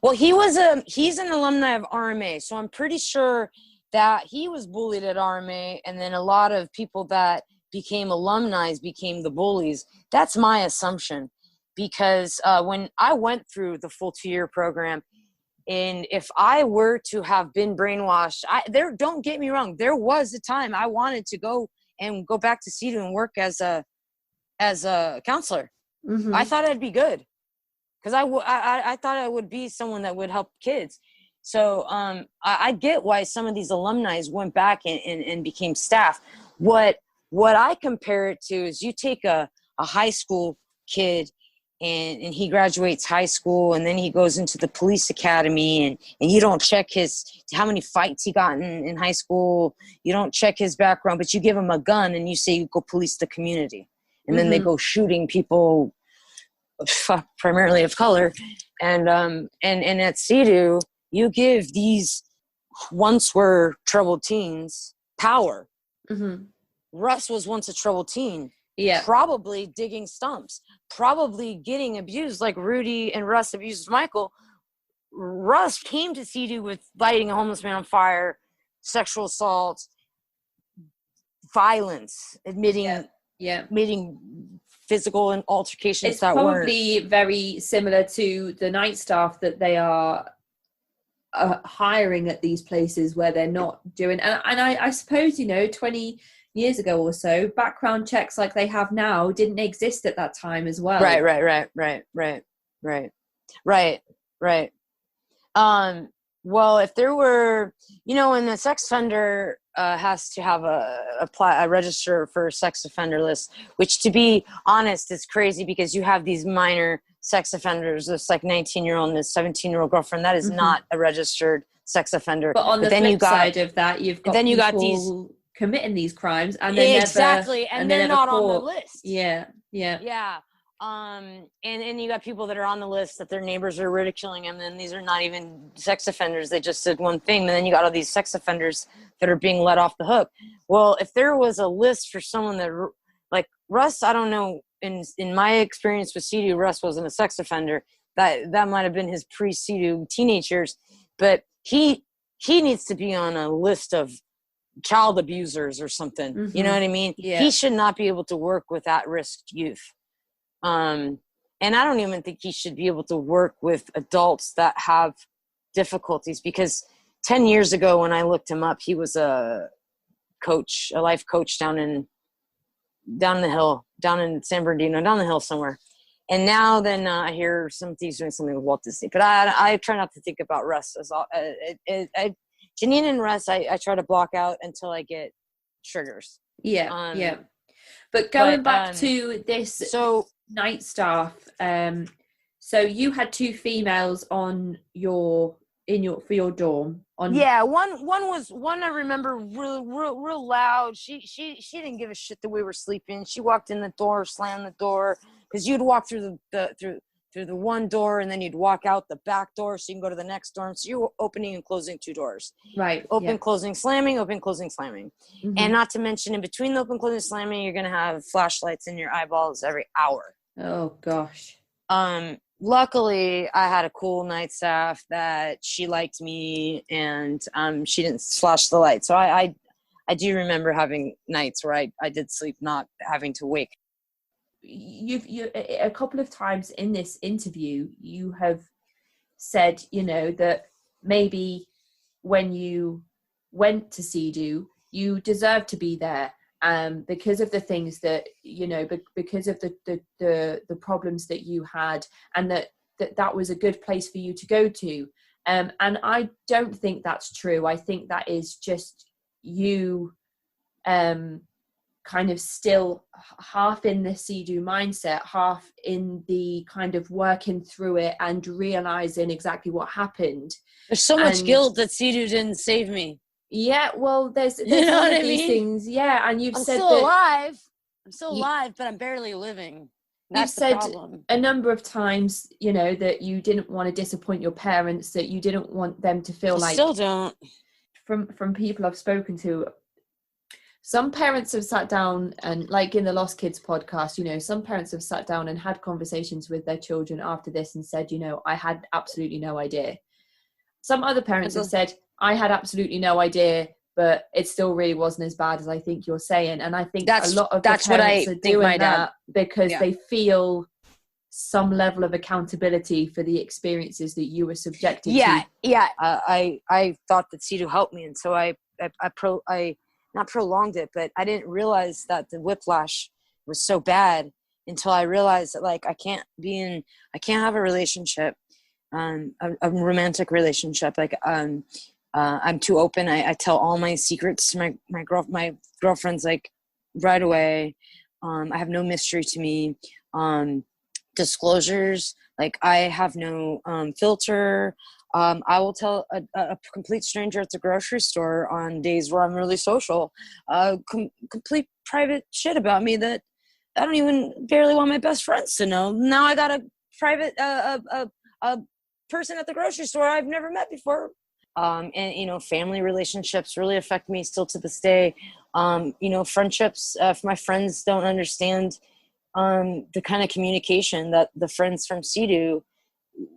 Well, he's an alumni of RMA, so I'm pretty sure that he was bullied at RMA, and then a lot of people that became alumni became the bullies. That's my assumption. Because when I went through the full 2-year program, and if I were to have been brainwashed, don't get me wrong, there was a time I wanted to go back to CEDU and work as a counselor. Mm-hmm. I thought I'd be good because I thought I would be someone that would help kids. So I get why some of these alumni went back and became staff. What I compare it to is you take a high school kid and he graduates high school and then he goes into the police academy and you don't check how many fights he got in high school. You don't check his background, but you give him a gun and you say you go police the community. And then they go shooting people primarily of color. And at CEDU, you give these once were troubled teens power. Mm-hmm. Russ was once a troubled teen. Yeah. Probably digging stumps, probably getting abused like Rudy and Russ abused Michael. Russ came to CEDU with lighting a homeless man on fire, sexual assault, violence, admitting physical and altercations. It's probably very similar to the night staff that they are hiring at these places where they're not doing. And I suppose, 20 years ago or so, background checks like they have now didn't exist at that time as well. Right. Well, if there were, when the sex offender has to have a register for a sex offender list, which to be honest is crazy because you have these minor sex offenders, this like 19-year-old and this 17-year-old girlfriend, that is not a registered sex offender. But on the flip side of that, you've got these committing these crimes and then exactly and they're not on the list. Yeah. And you got people that are on the list that their neighbors are ridiculing them, and these are not even sex offenders, they just did one thing. And then you got all these sex offenders that are being let off the hook. Well, if there was a list for someone that like Russ, I don't know, in my experience with CEDU, Russ wasn't a sex offender. That might have been his pre-CEDU teenage years, but he needs to be on a list of child abusers or something. Mm-hmm. You know what I mean? Yeah. He should not be able to work with at-risk youth. And I don't even think he should be able to work with adults that have difficulties, because 10 years ago when I looked him up, he was a life coach down in San Bernardino, down the hill somewhere. And now then I hear he's doing something with Walt Disney, but I try not to think about Russ as all. Janine and Russ, I try to block out until I get triggers. Yeah. But going back to this night staff, so you had 2 females on for your dorm. One I remember real loud. She didn't give a shit that we were sleeping. She walked in the door, slammed the door, because you'd walk through through the one door and then you'd walk out the back door so you can go to the next door. So you're opening and closing 2 doors. Right. Open, closing, slamming, open, closing, slamming. Mm-hmm. And not to mention, in between the open, closing, slamming, you're going to have flashlights in your eyeballs every hour. Oh, gosh. Luckily, I had a cool night staff that she liked me, and she didn't flash the light. So I do remember having nights where I did sleep not having to wake. You a couple of times in this interview, you have said, that maybe when you went to CEDU, you deserved to be there. because of the things that, you know, because of the problems that you had, and that was a good place for you to go to. And I don't think that's true. I think that is just you kind of still half in the CEDU mindset, half in the kind of working through it and realizing exactly what happened. There's so much guilt that CEDU didn't save me. Yeah, well, there's you know all what of I these mean? things. Yeah, and you've I'm said still that alive. I'm still alive, but I'm barely living. That's you've the said problem. a number of times, you know, that you didn't want to disappoint your parents, that you didn't want them to feel like. Still don't. From people I've spoken to, some parents have sat down and, like in the Lost Kids podcast, you know, some parents have sat down and had conversations with their children after this and said, you know, I had absolutely no idea. Some other parents have said, I had absolutely no idea, but it still really wasn't as bad as I think you're saying. And I think a lot of the parents are doing that because they feel some level of accountability for the experiences that you were subjected to. Yeah. I thought that CEDU helped me, and so I not prolonged it, but I didn't realize that the whiplash was so bad until I realized that, like, I can't have a relationship, a romantic relationship. Like, I'm too open. I tell all my secrets to my girlfriends, like, right away. I have no mystery to me. Disclosures, like, I have no filter. I will tell a complete stranger at the grocery store on days where I'm really social, complete private shit about me that I don't even barely want my best friends to know. Now I got a private a person at the grocery store I've never met before. And, you know, family relationships really affect me still to this day. You know, friendships, if my friends don't understand the kind of communication that the friends from CEDU,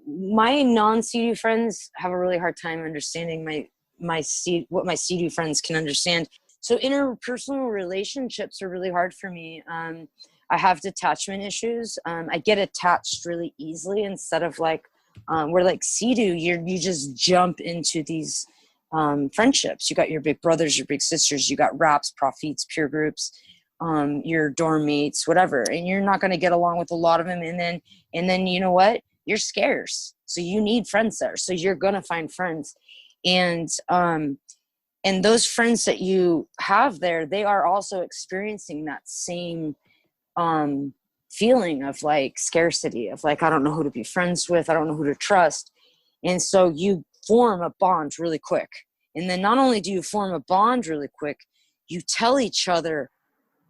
my non-CEDU friends have a really hard time understanding what my CEDU friends can understand. So interpersonal relationships are really hard for me. I have detachment issues. I get attached really easily instead of like, where like CEDU, you just jump into these friendships. You got your big brothers, your big sisters, you got raps, profits, peer groups, your dorm mates, whatever, and you're not going to get along with a lot of them. And then you know what? You're scarce, so you need friends there. So you're going to find friends, and those friends that you have there, they are also experiencing that same feeling of like scarcity, of like, I don't know who to be friends with, I don't know who to trust. And so you form a bond really quick. And then not only do you form a bond really quick, you tell each other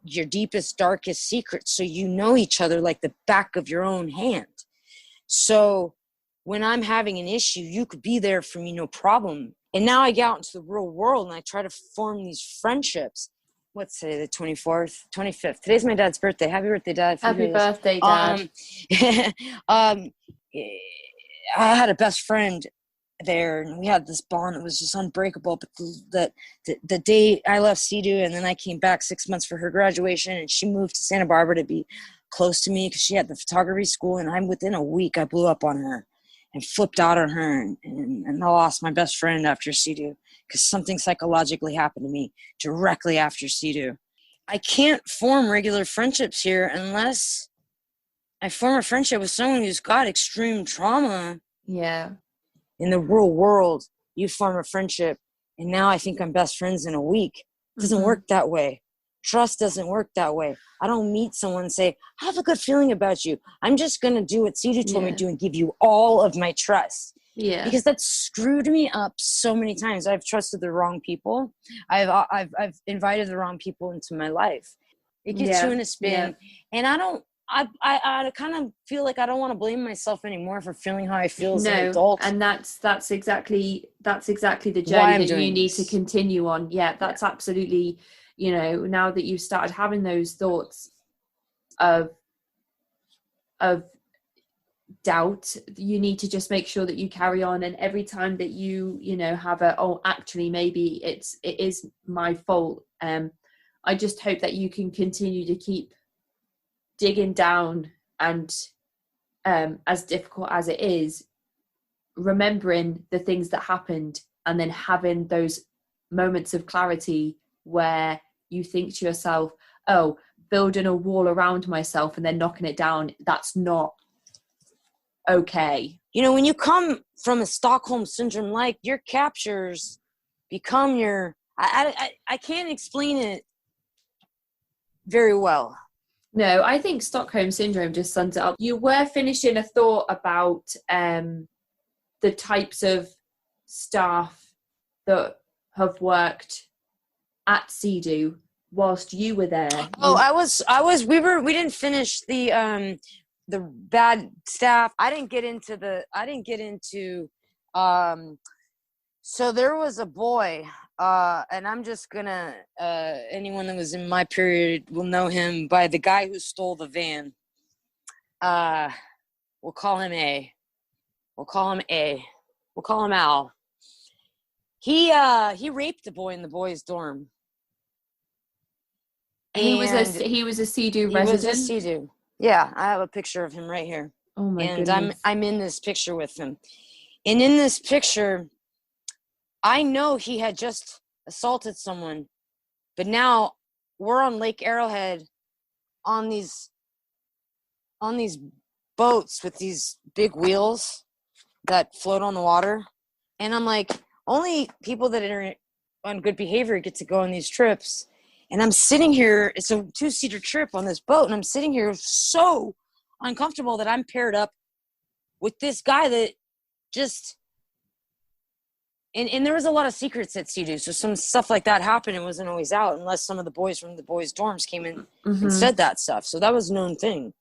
your deepest, darkest secrets, so you know each other like the back of your own hand. So when I'm having an issue, you could be there for me, no problem. And now I get out into the real world and I try to form these friendships. Let's say the 24th, 25th. Today's my dad's birthday. Happy birthday, Dad. Happy birthday, Dad. I had a best friend there, and we had this bond that was just unbreakable. But the day I left CEDU, and then I came back 6 months for her graduation, and she moved to Santa Barbara to be close to me because she had the photography school, and I'm within a week I blew up on her and flipped out on her, and I lost my best friend after CEDU because something psychologically happened to me directly after CEDU. I can't form regular friendships here unless I form a friendship with someone who's got extreme trauma. Yeah. In the real world, you form a friendship, and now I think I'm best friends in a week. It doesn't work that way. Trust doesn't work that way. I don't meet someone and say, I have a good feeling about you. I'm just going to do what CEDU told me to do and give you all of my trust. Yeah. Because that's screwed me up so many times. I've trusted the wrong people. I've invited the wrong people into my life. It gets you in a spin. And I kind of feel like I don't want to blame myself anymore for feeling how I feel as an adult. And that's exactly the journey that you need to continue on. Yeah, that's absolutely, you know, now that you've started having those thoughts of doubt, you need to just make sure that you carry on. And every time that you know, have actually maybe it is my fault, I just hope that you can continue to keep digging down, and as difficult as it is, remembering the things that happened, and then having those moments of clarity where you think to yourself, oh, building a wall around myself and then knocking it down, that's not okay. You know, when you come from a Stockholm syndrome, like, your captures become your, I can't explain it very well. No, I think Stockholm syndrome just sums it up. You were finishing a thought about the types of staff that have worked at CEDU whilst you were there. We didn't finish the bad staff. I didn't get into so there was a boy, and I'm just gonna, anyone that was in my period will know him by the guy who stole the van. We'll call him A. We'll call him Al. He raped a boy in the boys' dorm. He was a CEDU resident? He was a CEDU. Yeah, I have a picture of him right here. Oh my goodness. And I'm in this picture with him. And in this picture, I know he had just assaulted someone, but now we're on Lake Arrowhead on these boats with these big wheels that float on the water. And I'm like, only people that are on good behavior get to go on these trips. And I'm sitting here, it's a 2-seater trip on this boat, and I'm sitting here so uncomfortable that I'm paired up with this guy that just, and there was a lot of secrets at CEDU, so some stuff like that happened and wasn't always out unless some of the boys from the boys' dorms came in and said that stuff. So that was a known thing.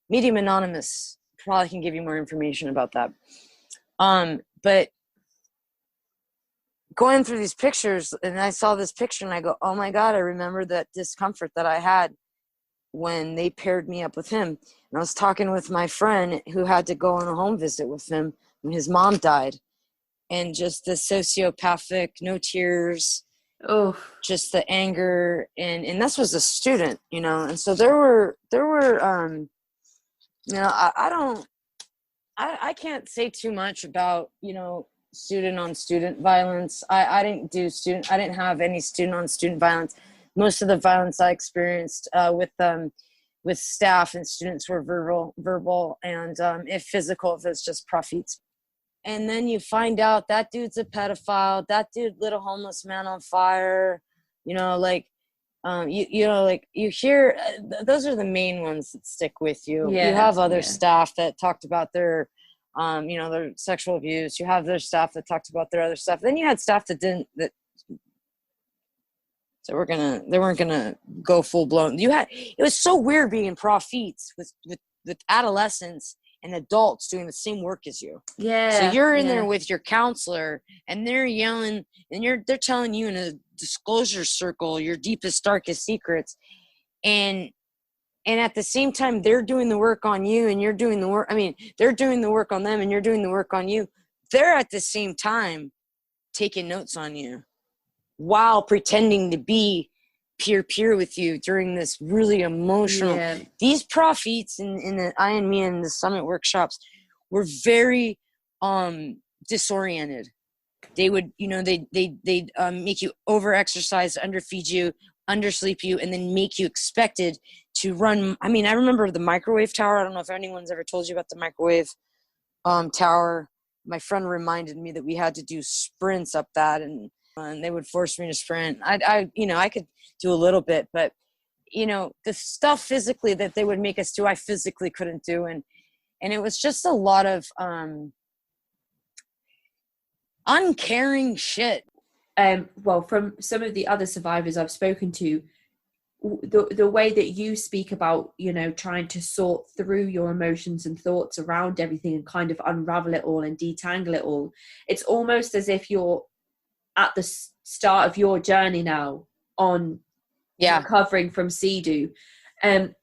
Medium Anonymous probably can give you more information about that. But going through these pictures, and I saw this picture and I go, oh my God, I remember that discomfort that I had when they paired me up with him. And I was talking with my friend who had to go on a home visit with him when his mom died. And just the sociopathic, no tears, just the anger. And this was a student, you know. And so there were you know, I can't say too much about, you know, student on student violence. I didn't have any student on student violence. Most of the violence I experienced with staff and students were verbal, and if physical, if it's just profits. And then you find out that dude's a pedophile. That dude lit a homeless man on fire. You know, like, you know, like you hear, those are the main ones that stick with you. Yeah, you have other staff that talked about their, you know, their sexual abuse. You have their staff that talked about their other stuff. Then you had staff that didn't, they weren't gonna go full blown. It was so weird being in profits with adolescents and adults doing the same work as you. Yeah. So you're in there with your counselor, and they're yelling, and they're telling you in a disclosure circle your deepest, darkest secrets, and at the same time they're doing the work on you, and you're doing the work. I mean, they're doing the work on them, and you're doing the work on you. They're at the same time taking notes on you while pretending to be peer with you during this really emotional. Yeah. These profits in the I and Me and the summit workshops were very disoriented. They would, you know, they'd make you over exercise, underfeed you, undersleep you, and then make you expected to run. I mean, I remember the microwave tower. I don't know if anyone's ever told you about the microwave tower. My friend reminded me that we had to do sprints up that, and they would force me to sprint. I you know, I could do a little bit, but you know, the stuff physically that they would make us do, I physically couldn't do. And it was just a lot of uncaring shit. Well, from some of the other survivors I've spoken to, the way that you speak about, you know, trying to sort through your emotions and thoughts around everything and kind of unravel it all and detangle it all, it's almost as if you're at the start of your journey now on recovering from CEDU.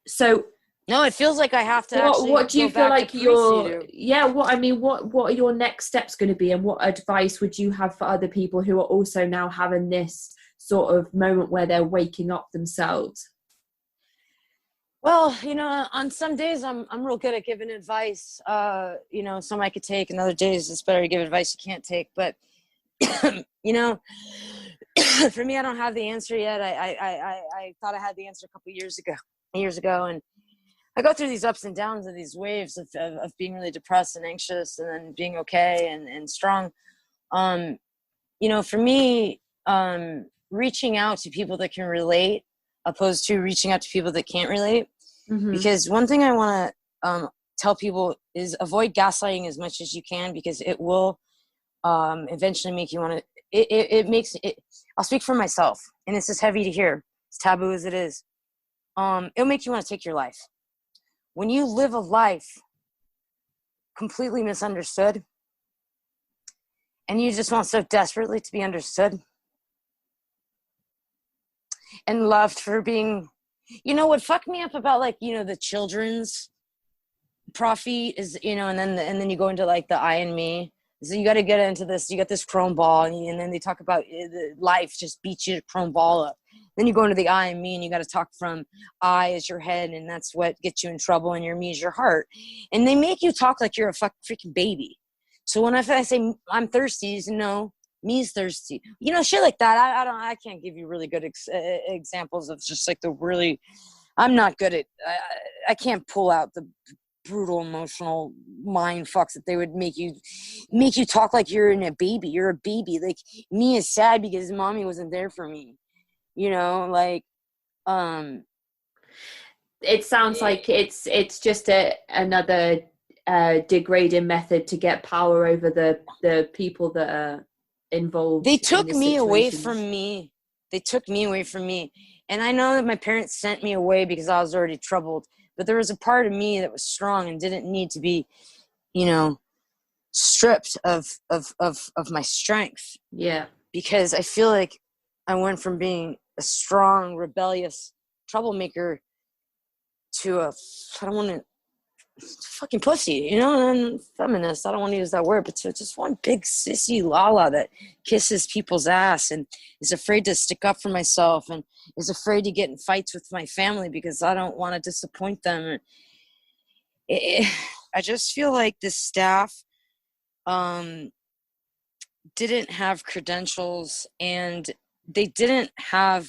So no, it feels like I have to what do you feel like what are your next steps going to be, and what advice would you have for other people who are also now having this sort of moment where they're waking up themselves? Well, you know, on some days I'm real good at giving advice, you know, some I could take, and other days it's better to give advice you can't take. But you know, For me, I don't have the answer yet. I thought I had the answer a couple years ago, and I go through these ups and downs and these waves of being really depressed and anxious, and then being okay and strong. For me, reaching out to people that can relate, opposed to reaching out to people that can't relate. Mm-hmm. Because one thing I want to tell people is avoid gaslighting as much as you can, because it will eventually make you want to. It makes it. I'll speak for myself, and this is heavy to hear. It's taboo as it is. It'll make you want to take your life. When you live a life completely misunderstood, and you just want so desperately to be understood and loved for being, what fucked me up about the children's prophet is, and then you go into like the I and me. So you got to get into this. You got this chrome ball, and then they talk about life just beats you a chrome ball up. Then you go into the I and me, and you got to talk from I as your head, and that's what gets you in trouble, and your me is your heart. And they make you talk like you're a freaking baby. So when I say I'm thirsty, no, me's thirsty. Shit like that. I can't give you really good examples of just like the really. I'm not good at. I can't pull out the brutal emotional mind fucks that they would make you talk like you're a baby. Like, me is sad because mommy wasn't there for me. It sounds like it's just another degrading method to get power over the people that are involved. They took me away from me. And I know that my parents sent me away because I was already troubled. But there was a part of me that was strong and didn't need to be, stripped of my strength. Yeah. Because I feel like I went from being a strong, rebellious troublemaker to I don't want to, fucking pussy, and feminist. I don't want to use that word, but to just one big sissy lala that kisses people's ass and is afraid to stick up for myself and is afraid to get in fights with my family because I don't want to disappoint them. I just feel like the staff didn't have credentials, and they didn't have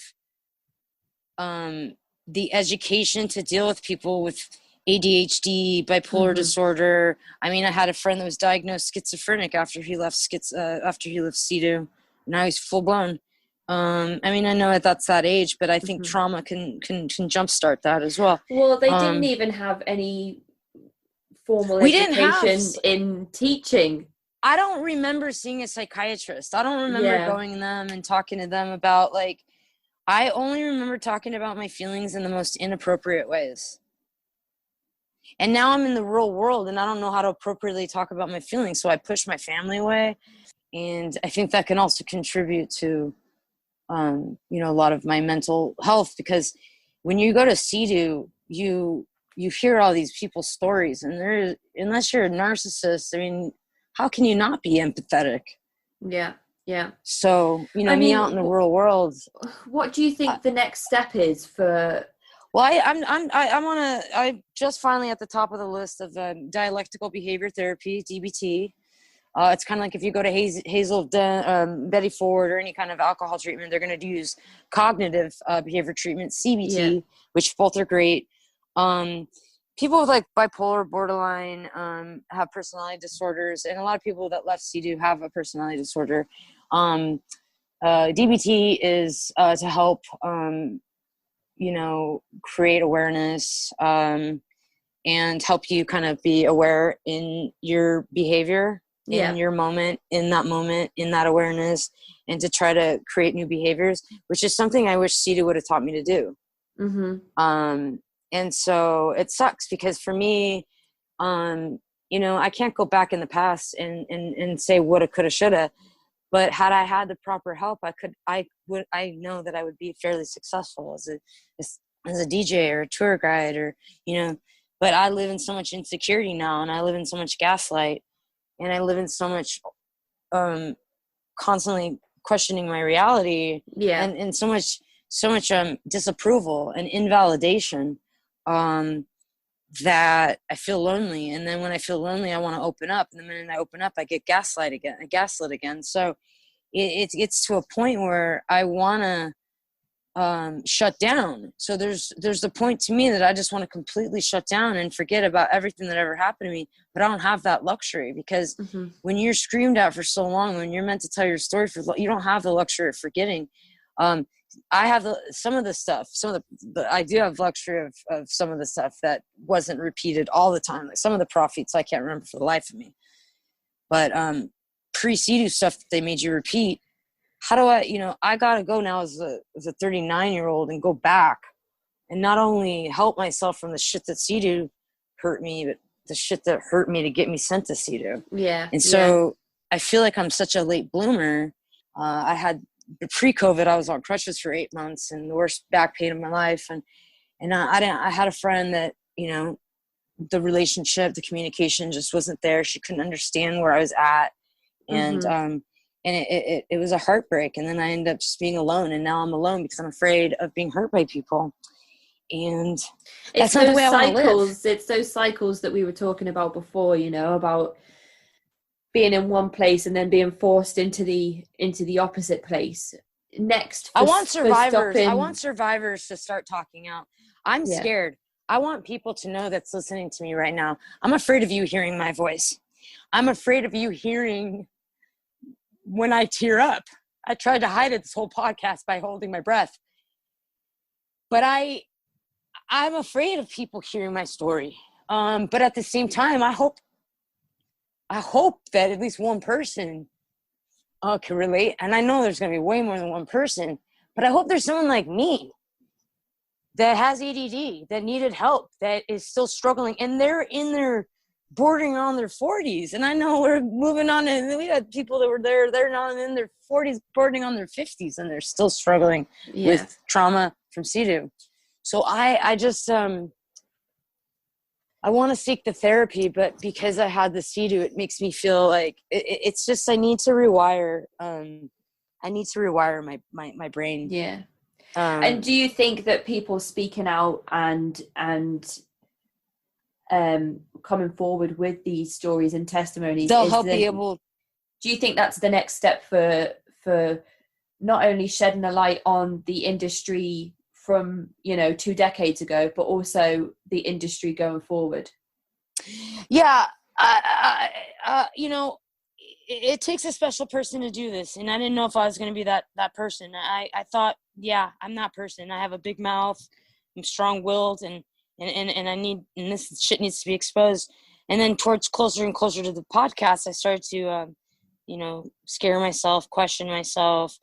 the education to deal with people with ADHD, bipolar disorder. I mean, I had a friend that was diagnosed schizophrenic after he left CEDU. Now he's full blown. I mean, I know that's that age, but I think trauma can jumpstart that as well. Well, they didn't even have any formal education in teaching. I don't remember seeing a psychiatrist. I don't remember going to them and talking to them about I only remember talking about my feelings in the most inappropriate ways. And now I'm in the real world and I don't know how to appropriately talk about my feelings. So I push my family away. And I think that can also contribute to, a lot of my mental health, because when you go to CEDU, you hear all these people's stories, and unless you're a narcissist, I mean, how can you not be empathetic? Yeah. Yeah. So, me out in the real world. What do you think the next step is for? Well, I just finally at the top of the list of dialectical behavior therapy, DBT. It's kind of like if you go to Hazel, Betty Ford, or any kind of alcohol treatment, they're going to use cognitive behavior treatment, CBT, which both are great. People with bipolar, borderline, have personality disorders, and a lot of people that left CEDU have a personality disorder. DBT is to help, create awareness and help you kind of be aware in your behavior, in your moment, in that awareness, and to try to create new behaviors, which is something I wish CEDU would have taught me to do. And so it sucks because for me, I can't go back in the past and say woulda, coulda, shoulda. But had I had the proper help, I know that I would be fairly successful as a DJ or a tour guide, or, but I live in so much insecurity now, and I live in so much gaslight, and I live in so much, constantly questioning my reality, and so much disapproval and invalidation, that I feel lonely. And then when I feel lonely, I want to open up. And the minute I open up, I get gaslit again. So it gets to a point where I want to shut down. So there's the point to me that I just want to completely shut down and forget about everything that ever happened to me. But I don't have that luxury, because when you're screamed at for so long, when you're meant to tell your story you don't have the luxury of forgetting. I have some of the stuff, I do have luxury of some of the stuff that wasn't repeated all the time. Like some of the prophets I can't remember for the life of me. But pre-CEDU stuff that they made you repeat, how do I gotta go now as a 39-year-old and go back and not only help myself from the shit that CEDU hurt me, but the shit that hurt me to get me sent to CEDU. Yeah. And so I feel like I'm such a late bloomer. I had pre-COVID, I was on crutches for 8 months and the worst back pain of my life. And I had a friend that, the relationship, the communication just wasn't there. She couldn't understand where I was at. And, it was a heartbreak. And then I ended up just being alone. And now I'm alone because I'm afraid of being hurt by people. And that's not the way I want to live. It's those cycles that we were talking about before, about being in one place and then being forced into the opposite place. Next, I want survivors to start talking out. I'm scared. I want people to know that's listening to me right now. I'm afraid of you hearing my voice. I'm afraid of you hearing when I tear up. I tried to hide it this whole podcast by holding my breath. But I'm afraid of people hearing my story. But at the same time, I hope that at least one person can relate. And I know there's going to be way more than one person, but I hope there's someone like me that has ADD, that needed help, that is still struggling, and they're in their bordering on their 40s. And I know we're moving on, and we had people that were there, they're now in their 40s, bordering on their 50s, and they're still struggling with trauma from CEDU. So I just, I want to seek the therapy, but because I had the CEDU, it makes me feel like it's just, I need to rewire my brain. Yeah. And do you think that people speaking out and coming forward with these stories and testimonies, they'll help be able. Do you think that's the next step for not only shedding a light on the industry from 2 decades ago, but also the industry going forward? Yeah, it takes a special person to do this, and I didn't know if I was going to be that person. I thought, I'm that person. I have a big mouth, I'm strong-willed, and this shit needs to be exposed. And then towards closer and closer to the podcast, I started to, scare myself, question myself,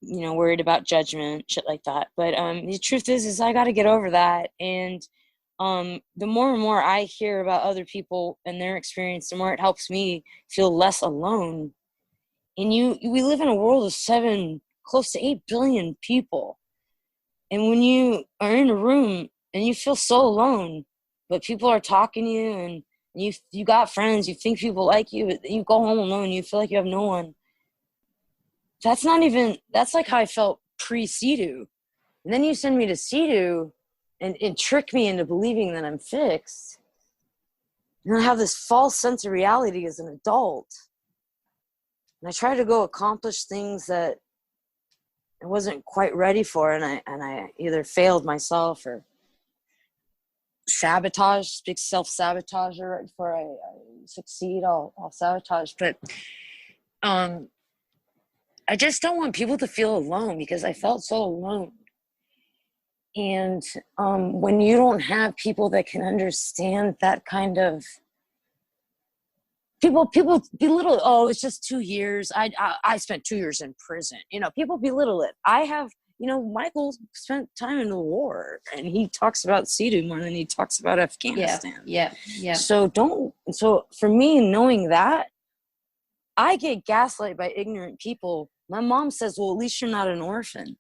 worried about judgment, shit like that. But the truth is I got to get over that. And the more and more I hear about other people and their experience, the more it helps me feel less alone. And we live in a world of close to 8 billion people. And when you are in a room and you feel so alone, but people are talking to you and you got friends, you think people like you, but you go home alone, you feel like you have no one. That's like how I felt pre-CEDU. And then you send me to CEDU and trick me into believing that I'm fixed. And I have this false sense of reality as an adult. And I try to go accomplish things that I wasn't quite ready for, and I either failed myself or sabotage, big self-sabotager. Right before I succeed, I'll sabotage. But I just don't want people to feel alone, because I felt so alone. And when you don't have people that can understand that kind of people belittle, oh, it's just 2 years. I spent 2 years in prison. People belittle it. I have, Michael spent time in the war, and he talks about CEDU more than he talks about Afghanistan. Yeah. So for me, knowing that, I get gaslighted by ignorant people. My mom says, well, at least you're not an orphan.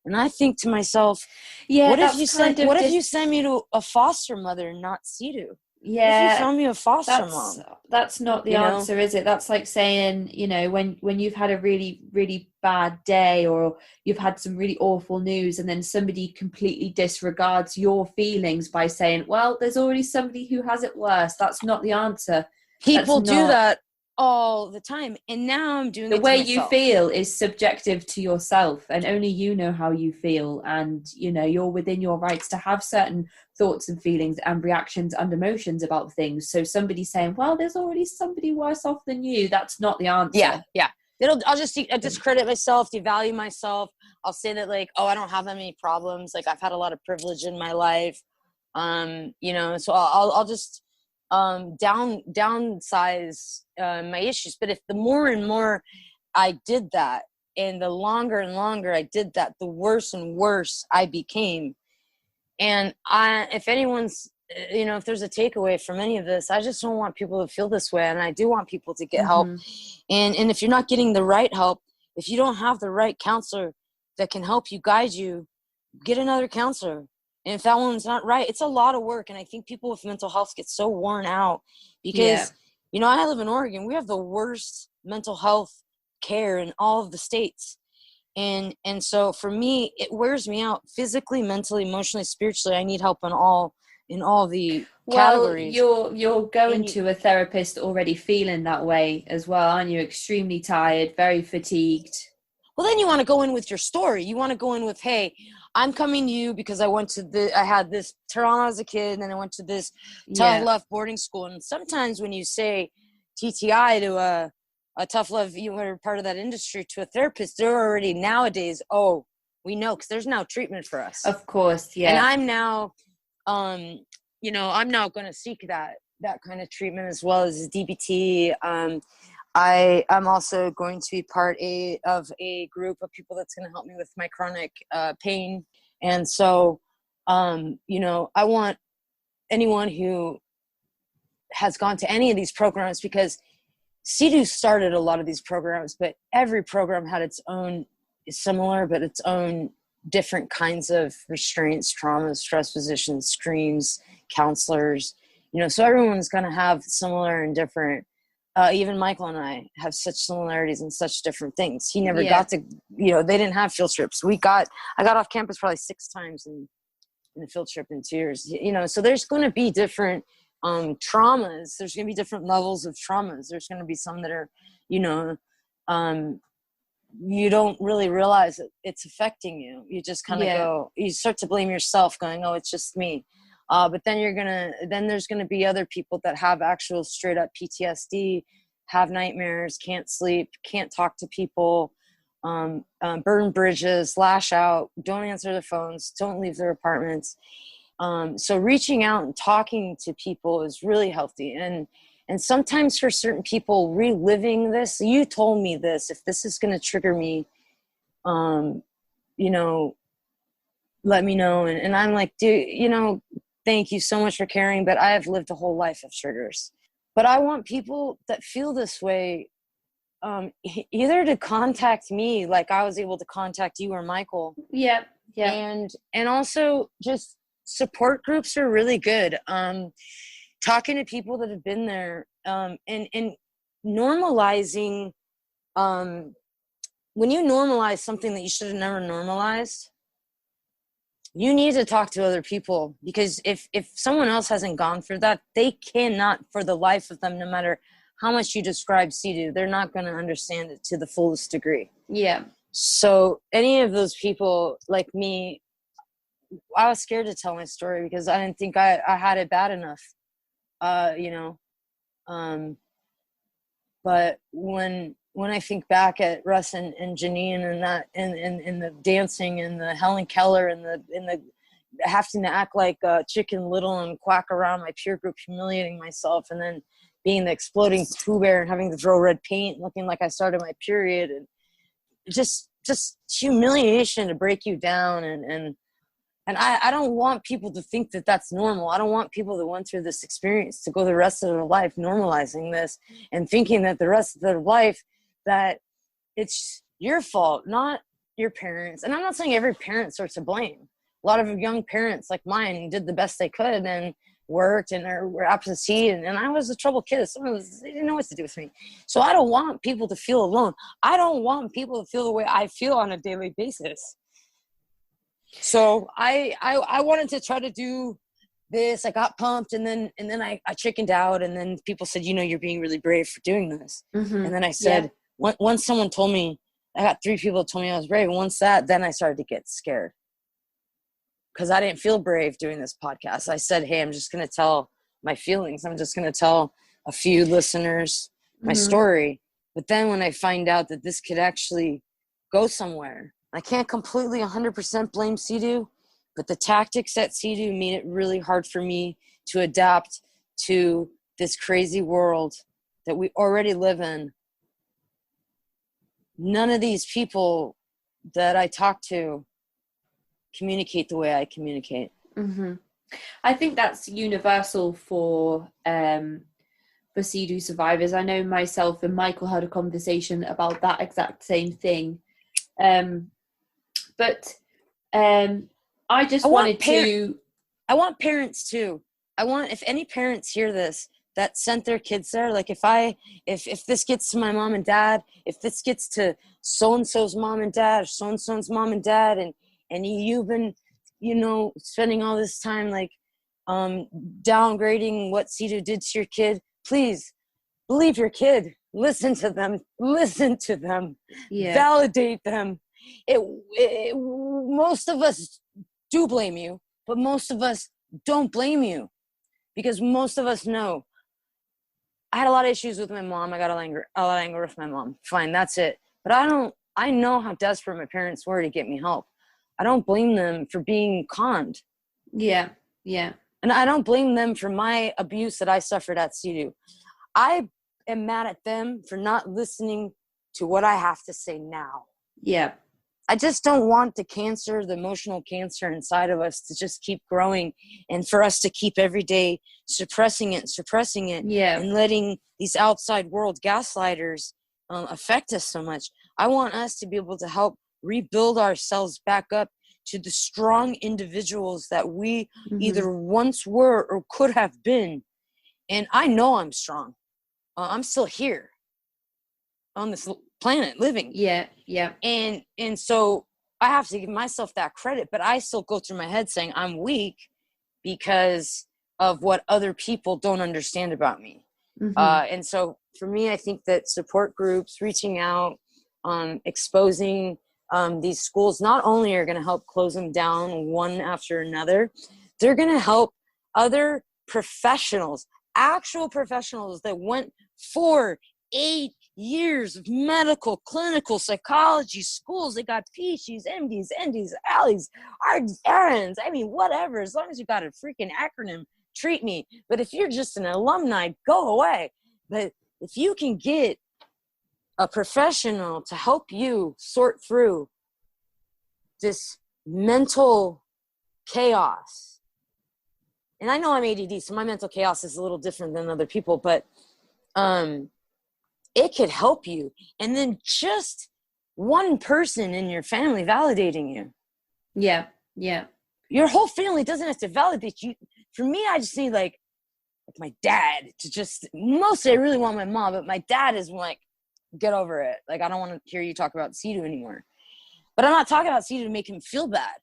And I think to myself, what if you send me to a foster mother and not CEDU? Yeah, what if you found me a foster mom? That's not the answer, is it? That's like saying, when you've had a really, really bad day, or you've had some really awful news, and then somebody completely disregards your feelings by saying, well, there's already somebody who has it worse. That's not the answer. People do that all the time. And now I'm doing The it to way you myself. feel is subjective to yourself, and only you know how you feel. And, you know, you're within your rights to have certain thoughts and feelings and reactions and emotions about things. So somebody saying, well, there's already somebody worse off than you, that's not the Yeah, answer. yeah. I'll just discredit myself, devalue myself. I'll say that, like, oh, I don't have that many problems. Like, I've had a lot of privilege in my life. You know, so I'll just downsize my issues. But if the more and more I did that, and the longer and longer I did that, the worse and worse I became. And if anyone's, you know, if there's a takeaway from any of this, I just don't want people to feel this way, and I do want people to get help. And if you're not getting the right help, if you don't have the right counselor that can help you, guide you, get another counselor. And if that one's not right, it's a lot of work. And I think people with mental health get so worn out because, you know, I live in Oregon. We have the worst mental health care in all of the states. And so for me, it wears me out physically, mentally, emotionally, spiritually. I need help in all the categories. You're going to a therapist already feeling that way as well, aren't you? Extremely tired, very fatigued. Well, then you want to go in with your story. You want to go in with, hey, I'm coming to you because I had this trauma as a kid, and then I went to this tough love boarding school. And sometimes when you say TTI to a tough love, you were part of that industry, to a therapist, they're already nowadays, oh, we know, because there's now treatment for us. Of course, yeah. And I'm now, you know, I'm now going to seek that kind of treatment as well as DBT. I'm also going to be part of a group of people that's going to help me with my chronic pain. And so, you know, I want anyone who has gone to any of these programs, because CEDU started a lot of these programs, but every program had its own similar, but its own different kinds of restraints, traumas, stress positions, screens, counselors, you know, so everyone's going to have similar and different. Even Michael and I have such similarities and such different things. He never got to, you know, they didn't have field trips. I got off campus probably 6 times in a field trip in 2 years, you know, so there's going to be different traumas. There's going to be different levels of traumas. There's going to be some that are, you know, you don't really realize that it's affecting you. You just kind of go, you start to blame yourself, going, oh, it's just me. But then there's going to be other people that have actual straight up PTSD, have nightmares, can't sleep, can't talk to people, burn bridges, lash out, don't answer their phones, don't leave their apartments. So reaching out and talking to people is really healthy. And sometimes for certain people, reliving this, you told me this, if this is going to trigger me, you know, let me know. And I'm like, dude, you know, thank you so much for caring, but I have lived a whole life of triggers. But I want people that feel this way, either to contact me, like I was able to contact you or Michael. Yeah. And also just support groups are really good. Talking to people that have been there, and normalizing, when you normalize something that you should have never normalized, you need to talk to other people, because if someone else hasn't gone through that, they cannot, for the life of them, no matter how much you describe CEDU, they're not going to understand it to the fullest degree. Yeah. So any of those people like me, I was scared to tell my story because I didn't think I had it bad enough, you know. But when I think back at Russ and Janine and that, and the dancing and the Helen Keller and the having to act like Chicken Little and quack around my peer group, humiliating myself, and then being the exploding Pooh Bear and having to throw red paint, looking like I started my period, and just humiliation to break you down, and I don't want people to think that that's normal. I don't want people that went through this experience to go the rest of their life normalizing this and thinking that the rest of their life that it's your fault, not your parents. And I'm not saying every parents are to blame. A lot of young parents like mine did the best they could and worked and were absentee, and I was a troubled kid. They didn't know what to do with me. So I don't want people to feel alone. I don't want people to feel the way I feel on a daily basis. So I wanted to try to do this. I got pumped, and then I chickened out, and then people said, you're being really brave for doing this. And then I said, once someone told me, I got 3 people told me I was brave. And once then I started to get scared because I didn't feel brave doing this podcast. I said, hey, I'm just going to tell my feelings. I'm just going to tell a few listeners my story. But then when I find out that this could actually go somewhere, I can't completely 100% blame CEDU, but the tactics at CEDU made it really hard for me to adapt to this crazy world that we already live in. None of these people that I talk to communicate the way I communicate. I think that's universal for CEDU survivors. I know myself and Michael had a conversation about that exact same thing. But I just wanted to... I want parents too. If any parents hear this that sent their kids there, like if this gets to my mom and dad, if this gets to so-and-so's mom and dad, or so-and-so's mom and dad, and you've been, spending all this time like downgrading what CEDU did to your kid, please believe your kid. Listen to them. Validate them. Most of us do blame you, but most of us don't blame you because most of us know. I had a lot of issues with my mom. I got a lot of anger with my mom. Fine, that's it. But I know how desperate my parents were to get me help. I don't blame them for being conned. Yeah. And I don't blame them for my abuse that I suffered at CEDU. I am mad at them for not listening to what I have to say now. Yeah. I just don't want the emotional cancer inside of us to just keep growing and for us to keep every day suppressing it and letting these outside world gaslighters affect us so much. I want us to be able to help rebuild ourselves back up to the strong individuals that we either once were or could have been. And I know I'm strong. I'm still here on this planet living. Yeah. And so I have to give myself that credit, but I still go through my head saying I'm weak because of what other people don't understand about me. And so for me, I think that support groups, reaching out, exposing these schools not only are going to help close them down one after another, they're going to help other professionals, actual professionals that went 4-8 years of medical, clinical, psychology schools. They got PhDs, MDs, NDs, ALIs, RNs, whatever. As long as you got a freaking acronym, treat me. But if you're just an alumni, go away. But if you can get a professional to help you sort through this mental chaos, and I know I'm ADD, so my mental chaos is a little different than other people, but it could help you. And then just one person in your family validating you. Yeah. Your whole family doesn't have to validate you. For me, I just need like my dad to just, mostly I really want my mom, but my dad is like, get over it. Like, I don't want to hear you talk about CEDU anymore. But I'm not talking about CEDU to make him feel bad.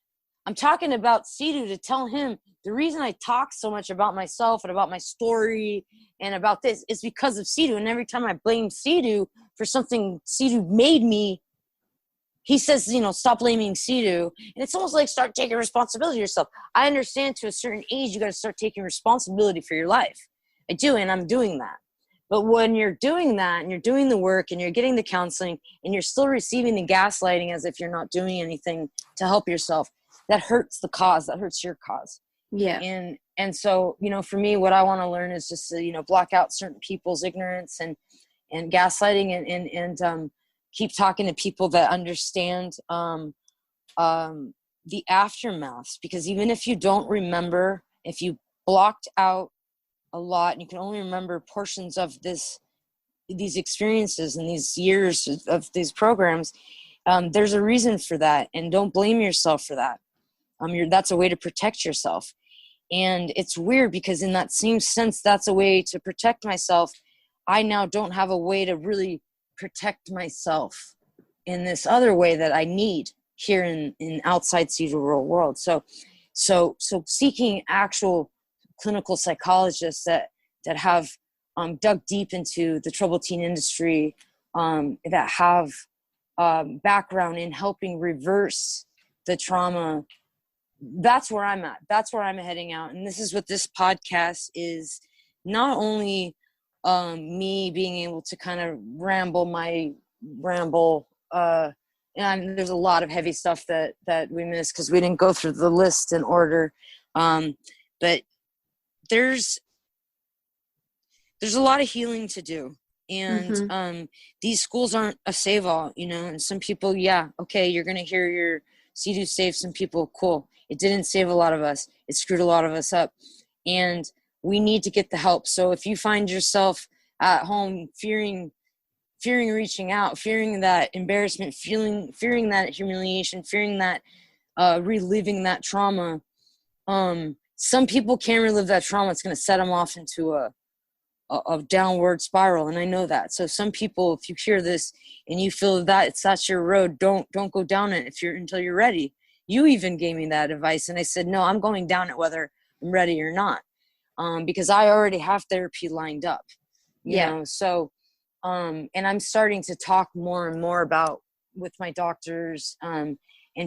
I'm talking about CEDU to tell him the reason I talk so much about myself and about my story and about this is because of CEDU. And every time I blame CEDU for something CEDU made me, he says, stop blaming CEDU. And it's almost like start taking responsibility yourself. I understand to a certain age, you got to start taking responsibility for your life. I do, and I'm doing that. But when you're doing that and you're doing the work and you're getting the counseling and you're still receiving the gaslighting as if you're not doing anything to help yourself, that hurts the cause. That hurts your cause. Yeah. And so, for me, what I want to learn is just to, block out certain people's ignorance and gaslighting and keep talking to people that understand the aftermath. Because even if you don't remember, if you blocked out a lot and you can only remember portions of these experiences and these years of these programs, there's a reason for that. And don't blame yourself for that. That's a way to protect yourself. And it's weird because in that same sense, that's a way to protect myself. I now don't have a way to really protect myself in this other way that I need here in outside CEDU real world. So seeking actual clinical psychologists that have dug deep into the troubled teen industry, that have background in helping reverse the trauma. That's where I'm at. That's where I'm heading out. And this is what this podcast is. Not only me being able to kind of ramble, and there's a lot of heavy stuff that we missed because we didn't go through the list in order. But there's a lot of healing to do. And these schools aren't a save-all, and some people, okay, you're going to hear your CEDU save some people. Cool. It didn't save a lot of us. It screwed a lot of us up. And we need to get the help. So if you find yourself at home fearing reaching out, fearing that embarrassment, fearing that humiliation, fearing that reliving that trauma, some people can't relive that trauma. It's going to set them off into a downward spiral, and I know that. So some people, if you hear this and you feel that that's your road, don't go down it until you're ready. You even gave me that advice, and I said, no, I'm going down it whether I'm ready or not, because I already have therapy lined up, you know. So and I'm starting to talk more and more about with my doctors and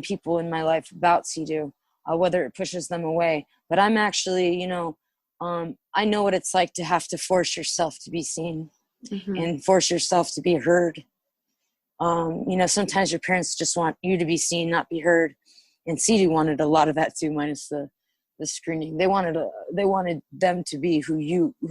people in my life about CEDU, whether it pushes them away. But I'm actually, I know what it's like to have to force yourself to be seen and force yourself to be heard. Sometimes your parents just want you to be seen, not be heard. And CEDU wanted a lot of that too, minus the screening. They wanted them to be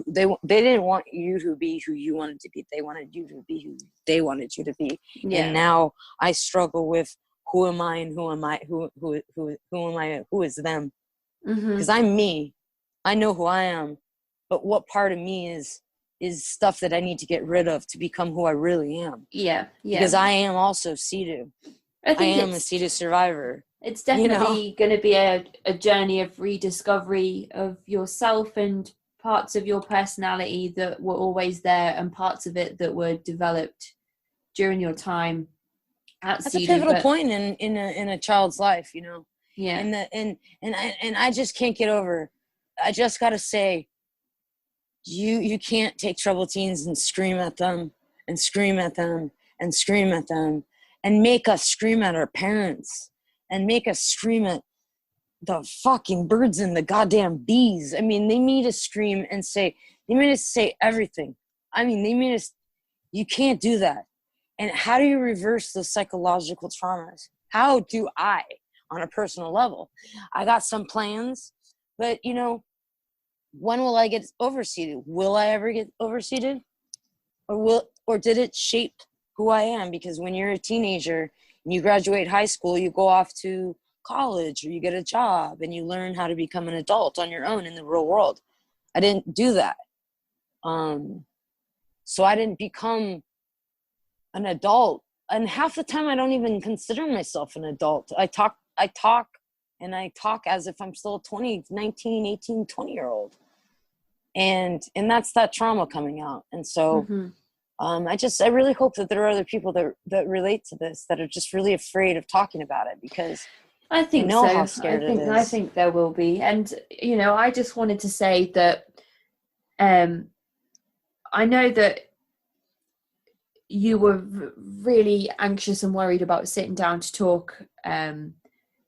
they didn't want you to be who you wanted to be. They wanted you to be who they wanted you to be. Yeah. And now I struggle with who am I and who am I, who am I, who is them? Because I'm me. I know who I am, but what part of me is stuff that I need to get rid of to become who I really am. Yeah. Because I am also CEDU. I am a CEDU survivor. It's definitely going to be a journey of rediscovery of yourself and parts of your personality that were always there and parts of it that were developed during your time at CEDU. That's a pivotal point in a child's life, Yeah. And I just can't get over. I just got to say, you can't take troubled teens and scream at them and scream at them and scream at them and make us scream at our parents and make us scream at the fucking birds and the goddamn bees. I mean, they made us scream and they made us say everything. I mean, they made us, you can't do that. And how do you reverse those psychological traumas? How do I, on a personal level? I got some plans, but when will I get overseeded? Will I ever get overseeded? Or did it shape who I am? Because when you're a teenager and you graduate high school, you go off to college or you get a job and you learn how to become an adult on your own in the real world. I didn't do that. So I didn't become an adult. And half the time I don't even consider myself an adult. I talk as if I'm still a 19, 18, 20-year-old. And that's that trauma coming out. And so I really hope that there are other people that relate to this, that are just really afraid of talking about it, because I think know so. how scared it is. I think there will be. And, I just wanted to say that I know that you were really anxious and worried about sitting down to talk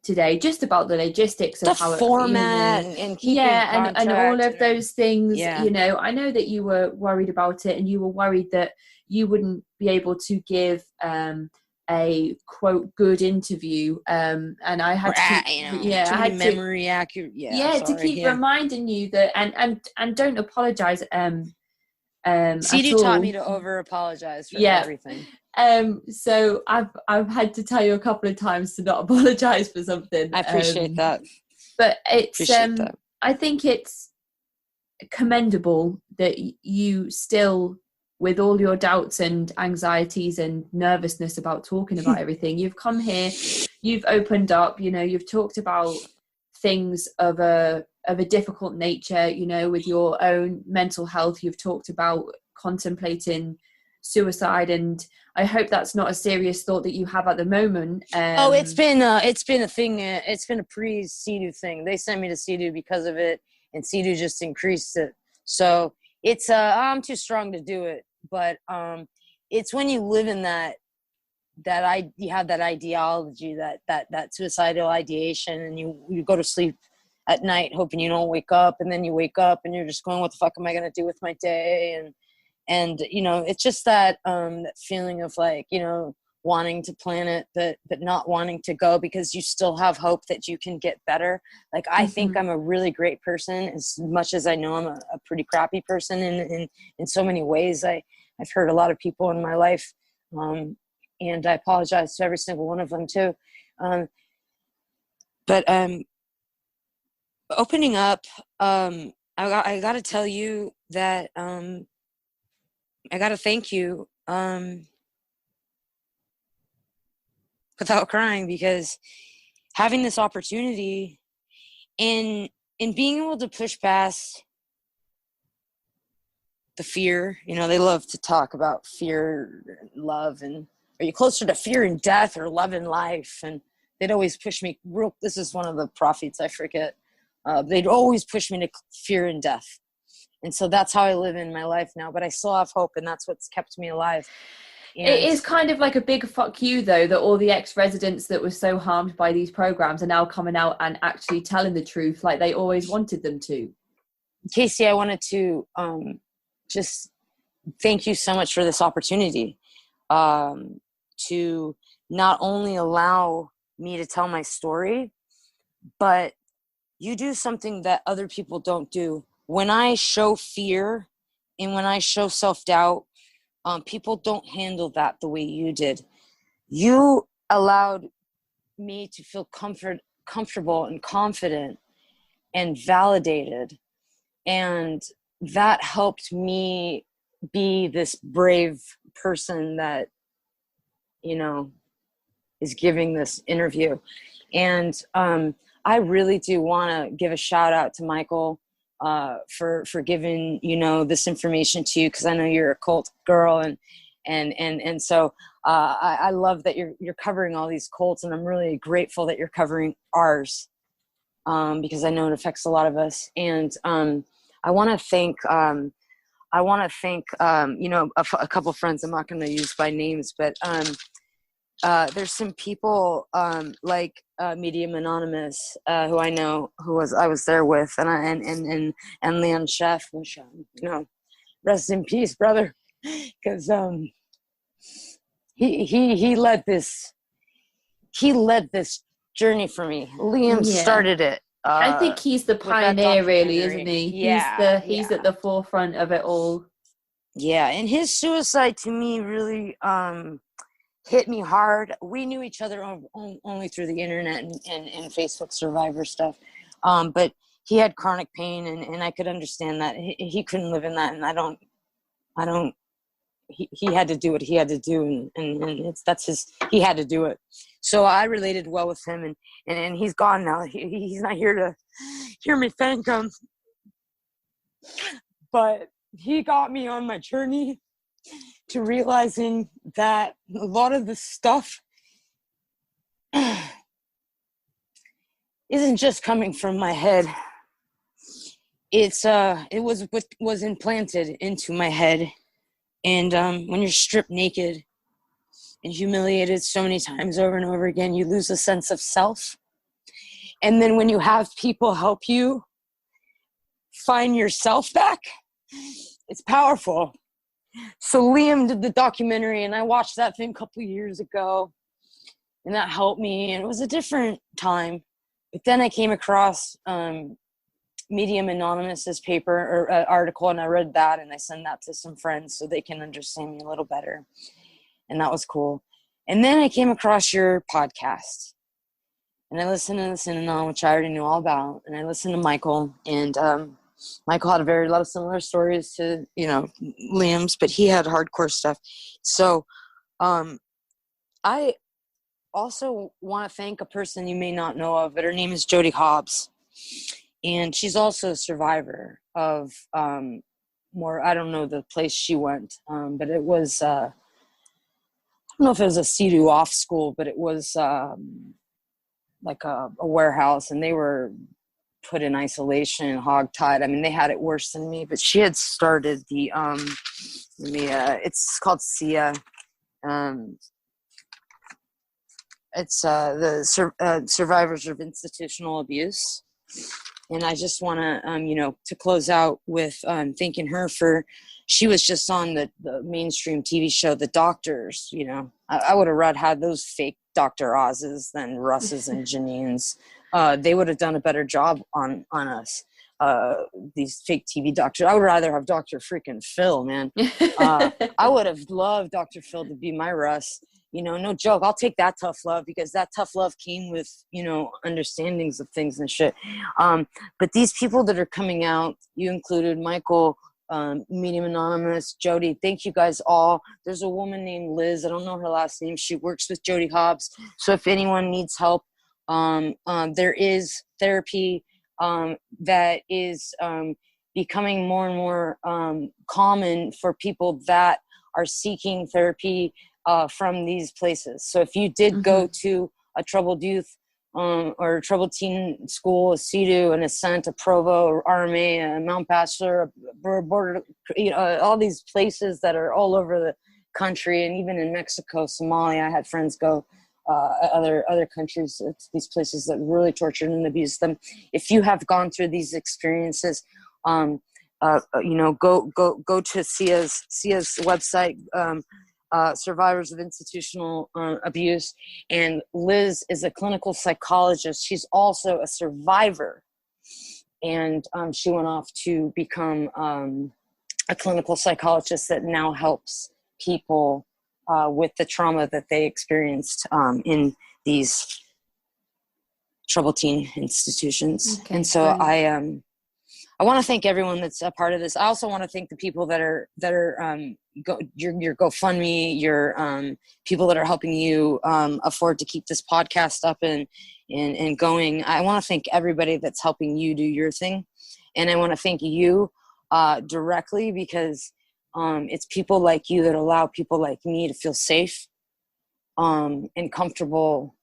today, just about the logistics of how format and keeping and all of those things. I know that you were worried about it, and you were worried that you wouldn't be able to give a quote good interview, and I had to keep, memory accurate to keep reminding you that and don't apologize CEDU taught me to over apologize for everything. So I've had to tell you a couple of times to not apologize for something. I appreciate that. But it's I think it's commendable that you still, with all your doubts and anxieties and nervousness about talking about everything, you've come here, you've opened up, you've talked about things of a difficult nature, with your own mental health. You've talked about contemplating suicide, and I hope that's not a serious thought that you have at the moment. It's been a thing. It's been a pre-CEDU thing. They sent me to CEDU because of it, and CEDU just increased it. So it's I'm too strong to do it, but it's when you live in you have that ideology, that suicidal ideation, and you go to sleep at night hoping you don't wake up, and then you wake up and you're just going, what the fuck am I going to do with my day? And it's just that that feeling of like, wanting to plan it, but not wanting to go because you still have hope that you can get better. Like, I think I'm a really great person, as much as I know I'm a pretty crappy person in so many ways. I've hurt a lot of people in my life, and I apologize to every single one of them too. But opening up, I got to tell you that I got to thank you without crying, because having this opportunity in being able to push past the fear, they love to talk about fear and love, and are you closer to fear and death or love and life? And they'd always push me this is one of the prophets, I forget. They'd always push me to fear and death. And so that's how I live in my life now, but I still have hope, and that's what's kept me alive. And it is kind of like a big fuck you, though, that all the ex-residents that were so harmed by these programs are now coming out and actually telling the truth like they always wanted them to. Casey, I wanted to just thank you so much for this opportunity to not only allow me to tell my story, but you do something that other people don't do. When I show fear and when I show self-doubt, people don't handle that the way you did. You allowed me to feel comfortable and confident and validated. And that helped me be this brave person that, is giving this interview. And I really do want to give a shout out to Michael for giving this information to you, because I know you're a cult girl, and so I love that you're covering all these cults, and I'm really grateful that you're covering ours, because I know it affects a lot of us. And I want to thank a couple friends I'm not going to use by names, but there's some people like Medium Anonymous, who I know, I was there with, and Leon Chef, which rest in peace, brother, because he led this journey for me. Liam started it. I think he's the pioneer, really, isn't he? Yeah, he's at the forefront of it all. Yeah, and his suicide to me really hit me hard. We knew each other only through the internet and Facebook Survivor stuff, but he had chronic pain, and I could understand that he couldn't live in that, and I don't. He had to do what he had to do, and he had to do it. So I related well with him, and he's gone now. He's not here to hear me thank him, but he got me on my journey to realizing that a lot of the stuff isn't just coming from my head. It was implanted into my head. And when you're stripped naked and humiliated so many times over and over again, you lose a sense of self. And then when you have people help you find yourself back, it's powerful. So Liam did the documentary, and I watched that thing a couple of years ago, and that helped me. And it was a different time. But then I came across Medium Anonymous's paper or article, and I read that, and I sent that to some friends so they can understand me a little better. And that was cool. And then I came across your podcast, and I listened on, which I already knew all about. And I listened to Michael, and Michael had a lot of similar stories to, Liam's, but he had hardcore stuff. So I also want to thank a person you may not know of, but her name is Jody Hobbs. And she's also a survivor of I don't know the place she went, but it was, I don't know if it was a CEDU off school, but it was like a warehouse, and they were put in isolation and hogtied. I mean, they had it worse than me, but she had started the, it's called SIA. It's the Survivors of Institutional Abuse. And I just want to, to close out with thanking her she was just on the mainstream TV show, The Doctors. I would have rather had those fake Dr. Oz's than Russ's and Janine's. They would have done a better job on us. These fake TV doctors. I would rather have Dr. freaking Phil, man. I would have loved Dr. Phil to be my Russ. No joke. I'll take that tough love, because that tough love came with, understandings of things and shit. But these people that are coming out, you included, Michael, Medium Anonymous, Jody, thank you guys all. There's a woman named Liz. I don't know her last name. She works with Jody Hobbs. So if anyone needs help, there is therapy that is becoming more and more common for people that are seeking therapy from these places. So if you did go to a troubled youth or a troubled teen school, a CEDU, an Ascent, a Provo, or RMA, a Mount Bachelor, a border, all these places that are all over the country, and even in Mexico, Somalia, I had friends go, other countries, these places that really tortured and abused them. If you have gone through these experiences, go to SIA's website, Survivors of Institutional Abuse, and Liz is a clinical psychologist. She's also a survivor, and she went off to become a clinical psychologist that now helps people with the trauma that they experienced in these troubled teen institutions. Okay, and so great. I want to thank everyone that's a part of this. I also want to thank the people that are your GoFundMe, your people that are helping you afford to keep this podcast up and going. I want to thank everybody that's helping you do your thing, and I want to thank you directly, because it's people like you that allow people like me to feel safe and comfortable,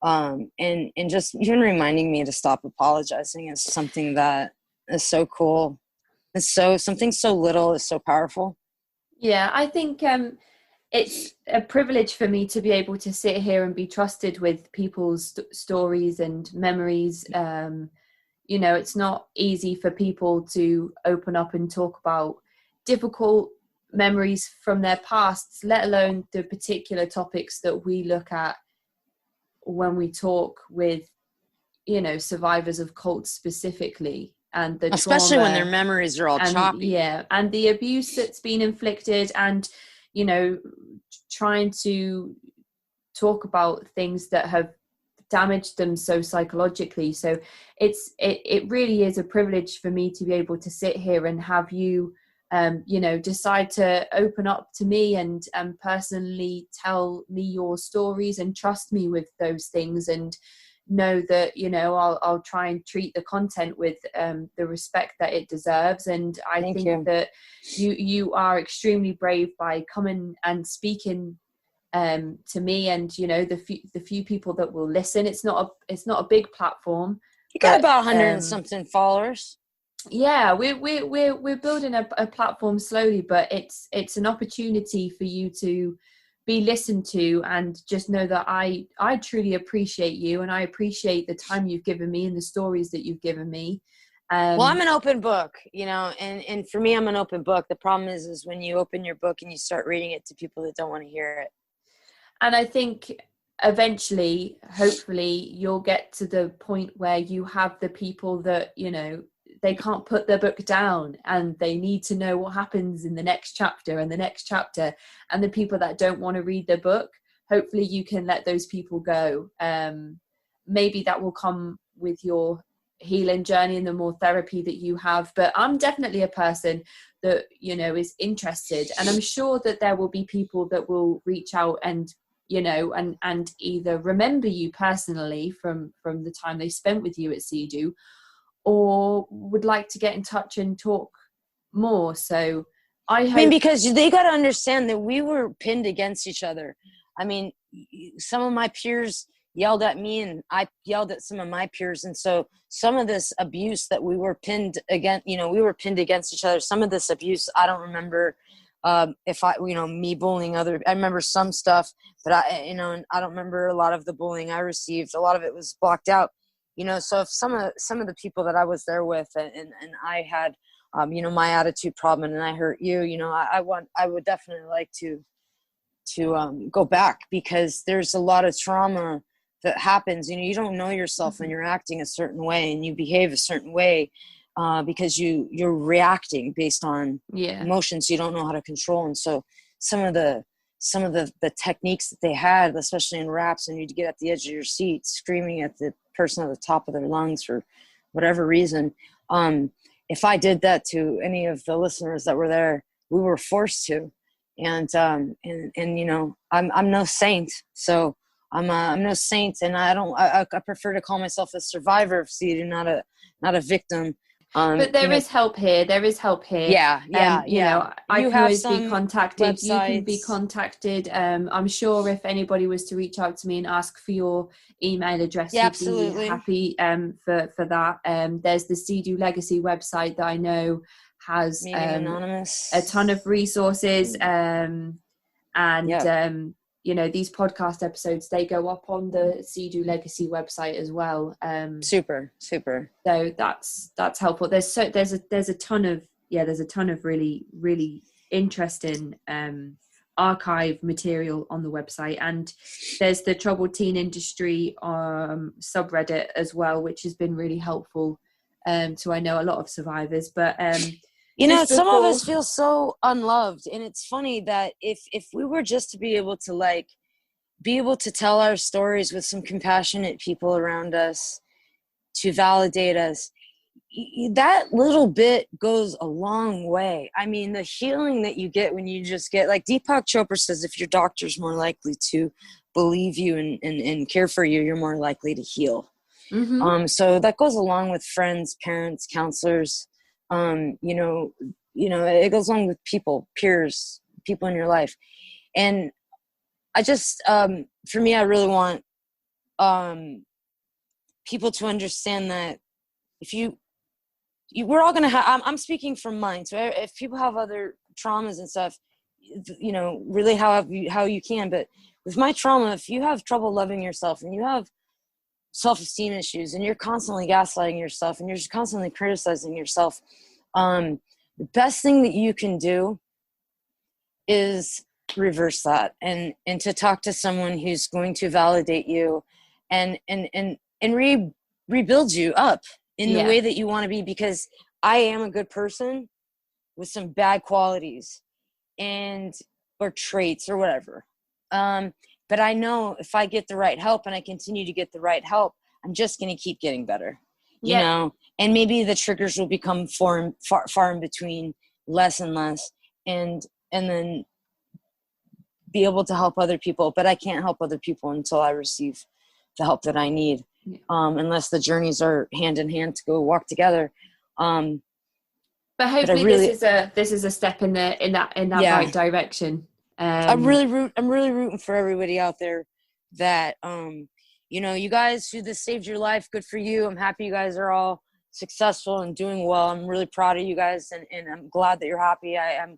and just even reminding me to stop apologizing is something that is so cool. It's something so little is so powerful. Yeah, I think it's a privilege for me to be able to sit here and be trusted with people's stories and memories. It's not easy for people to open up and talk about difficult memories from their pasts, let alone the particular topics that we look at when we talk with, survivors of cults specifically. And the especially trauma, when their memories are all choppy. Yeah, and the abuse that's been inflicted, and trying to talk about things that have damaged them so psychologically. So it really is a privilege for me to be able to sit here and have you decide to open up to me and personally tell me your stories and trust me with those things, and know that I'll try and treat the content with the respect that it deserves. And I think that you are extremely brave by coming and speaking to me, and the few people that will listen. It's not a big platform. You got about 100 and something followers. Yeah, we're building a platform slowly, but it's an opportunity for you to be listened to, and just know that I truly appreciate you, and I appreciate the time you've given me and the stories that you've given me. Well, I'm an open book, and for me, I'm an open book. The problem is when you open your book and you start reading it to people that don't want to hear it. And I think eventually, hopefully, you'll get to the point where you have the people that, they can't put their book down and they need to know what happens in the next chapter and the next chapter. And the people that don't want to read the book, hopefully you can let those people go. Maybe that will come with your healing journey and the more therapy that you have. But I'm definitely a person that, is interested. And I'm sure that there will be people that will reach out and, and either remember you personally from the time they spent with you at CEDU, or would like to get in touch and talk more. So I hope... because they got to understand that we were pinned against each other. I mean, some of my peers, yelled at me, and I yelled at some of my peers. And so some of this abuse that we were pinned against, we were pinned against each other. Some of this abuse, I don't remember if I, me bullying I remember some stuff, but and I don't remember a lot of the bullying I received. A lot of it was blocked out, so if some of the people that I was there with and I had, my attitude problem and I hurt you, I would definitely like to go back, because there's a lot of trauma that happens. You don't know yourself when you're acting a certain way and you behave a certain way, because you're reacting based on emotions you don't know how to control. And so some of the techniques that they had, especially in raps, and you'd get at the edge of your seat screaming at the person at the top of their lungs for whatever reason. If I did that to any of the listeners that were there, we were forced to. And I'm no saint. So I'm no saint, and I prefer to call myself a survivor of CEDU, not a victim. But there is help here. There is help here. Yeah. I you can always be contacted. Websites. You can be contacted. I'm sure if anybody was to reach out to me and ask for your email address, you'd absolutely be happy for that. There's the CEDU Legacy website that I know has a ton of resources. These podcast episodes, they go up on the CEDU Legacy website as well. Super. So that's helpful. There's a ton of really, really interesting archive material on the website, and there's the Troubled Teen Industry subreddit as well, which has been really helpful to, I know, a lot of survivors. But some of us feel so unloved, and it's funny that if we were just to be able to tell our stories with some compassionate people around us to validate us, that little bit goes a long way. I mean, the healing that you get when you just get, like Deepak Chopra says, if your doctor's more likely to believe you and care for you, you're more likely to heal. Mm-hmm. So that goes along with friends, parents, counselors. It goes along with people, peers, people in your life. And I just, for me, I really want people to understand that we're all going to have, I'm speaking from mine. So if people have other traumas and stuff, really how you can. But with my trauma, if you have trouble loving yourself and you have self-esteem issues and you're constantly gaslighting yourself and you're just constantly criticizing yourself, the best thing that you can do is reverse that and to talk to someone who's going to validate you and rebuild you up in the way that you want to be, because I am a good person with some bad qualities or traits or whatever. But I know if I get the right help and I continue to get the right help, I'm just going to keep getting better, you know, and maybe the triggers will become far in between, less and less, and then be able to help other people. But I can't help other people until I receive the help that I need, unless the journeys are hand in hand to go walk together. But hopefully this is a step in that right direction. I'm really rooting for everybody out there that, you guys who this saved your life. Good for you. I'm happy you guys are all successful and doing well. I'm really proud of you guys, and I'm glad that you're happy. I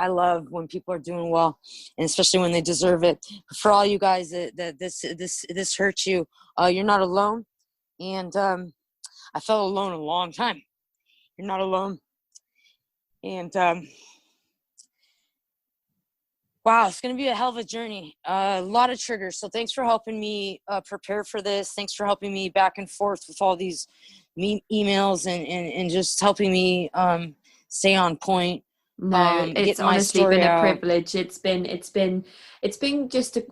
love when people are doing well, and especially when they deserve it. But for all you guys that this hurts you, you're not alone. And I felt alone a long time. You're not alone. And wow, it's going to be a hell of a journey. A lot of triggers. So thanks for helping me prepare for this. Thanks for helping me back and forth with all these emails and just helping me stay on point. No, it's honestly been a privilege. It's been just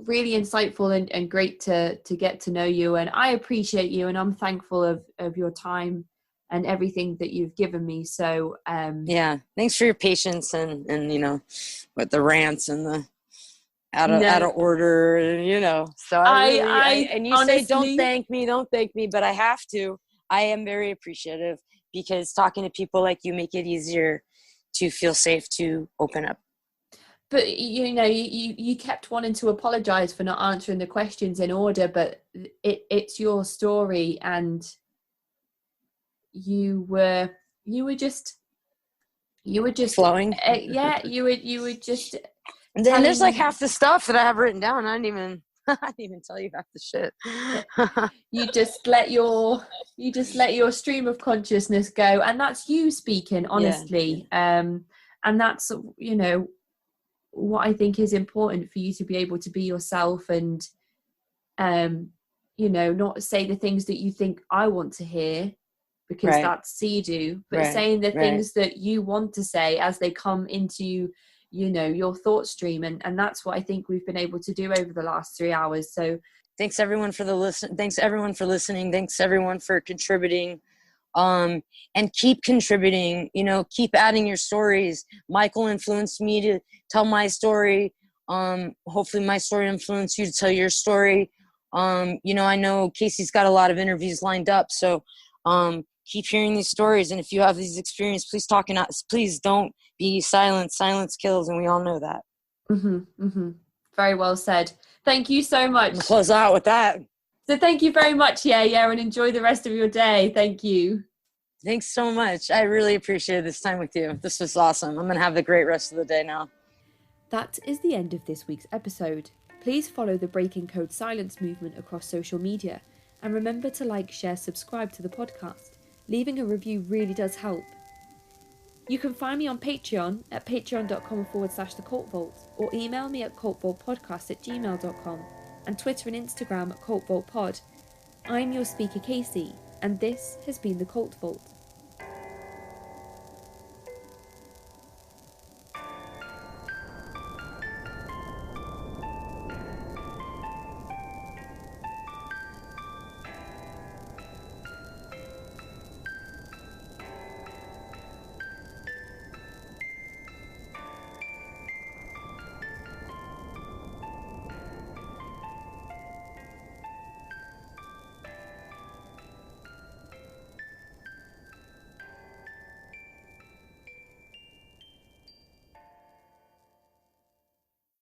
really insightful and great to get to know you. And I appreciate you, and I'm thankful of your time and everything that you've given me. So thanks for your patience and with the rants and the out of order, so and you honestly, say don't thank me, but I have to. I am very appreciative, because talking to people like you make it easier to feel safe to open up. But you kept wanting to apologize for not answering the questions in order, but it's your story, and you were just flowing. yeah, you were just And then there's like telling. half the stuff that I have written down. I didn't even tell you half the shit. You just let your stream of consciousness go, and that's you speaking honestly. Yeah. And that's what I think is important for you to be able to be yourself, and not say the things that you think I want to hear, because Right. that's CEDU, but Right. saying the Right. things that you want to say as they come into your thought stream, and that's what I think we've been able to do over the last 3 hours. So thanks everyone for thanks everyone for listening. Thanks everyone for contributing. And keep contributing, keep adding your stories. Michael influenced me to tell my story. Hopefully my story influenced you to tell your story. I know Casey's got a lot of interviews lined up, so keep hearing these stories. And if you have these experiences, please talk, and please don't be silent. Silence kills, and we all know that. Very well said. Thank you so much. I'm gonna close out with that. So thank you very much, yeah, and enjoy the rest of your day. Thank you. Thanks so much. I really appreciated this time with you. This was awesome. I'm going to have a great rest of the day now. That is the end of this week's episode. Please follow the Breaking Code Silence movement across social media, and remember to like, share, subscribe to the podcast. Leaving a review really does help. You can find me on Patreon at patreon.com/thecultvault, or email me at cultvaultpodcast@gmail.com, and Twitter and Instagram at cultvaultpod. I'm your speaker Casey, and this has been the Cult Vault.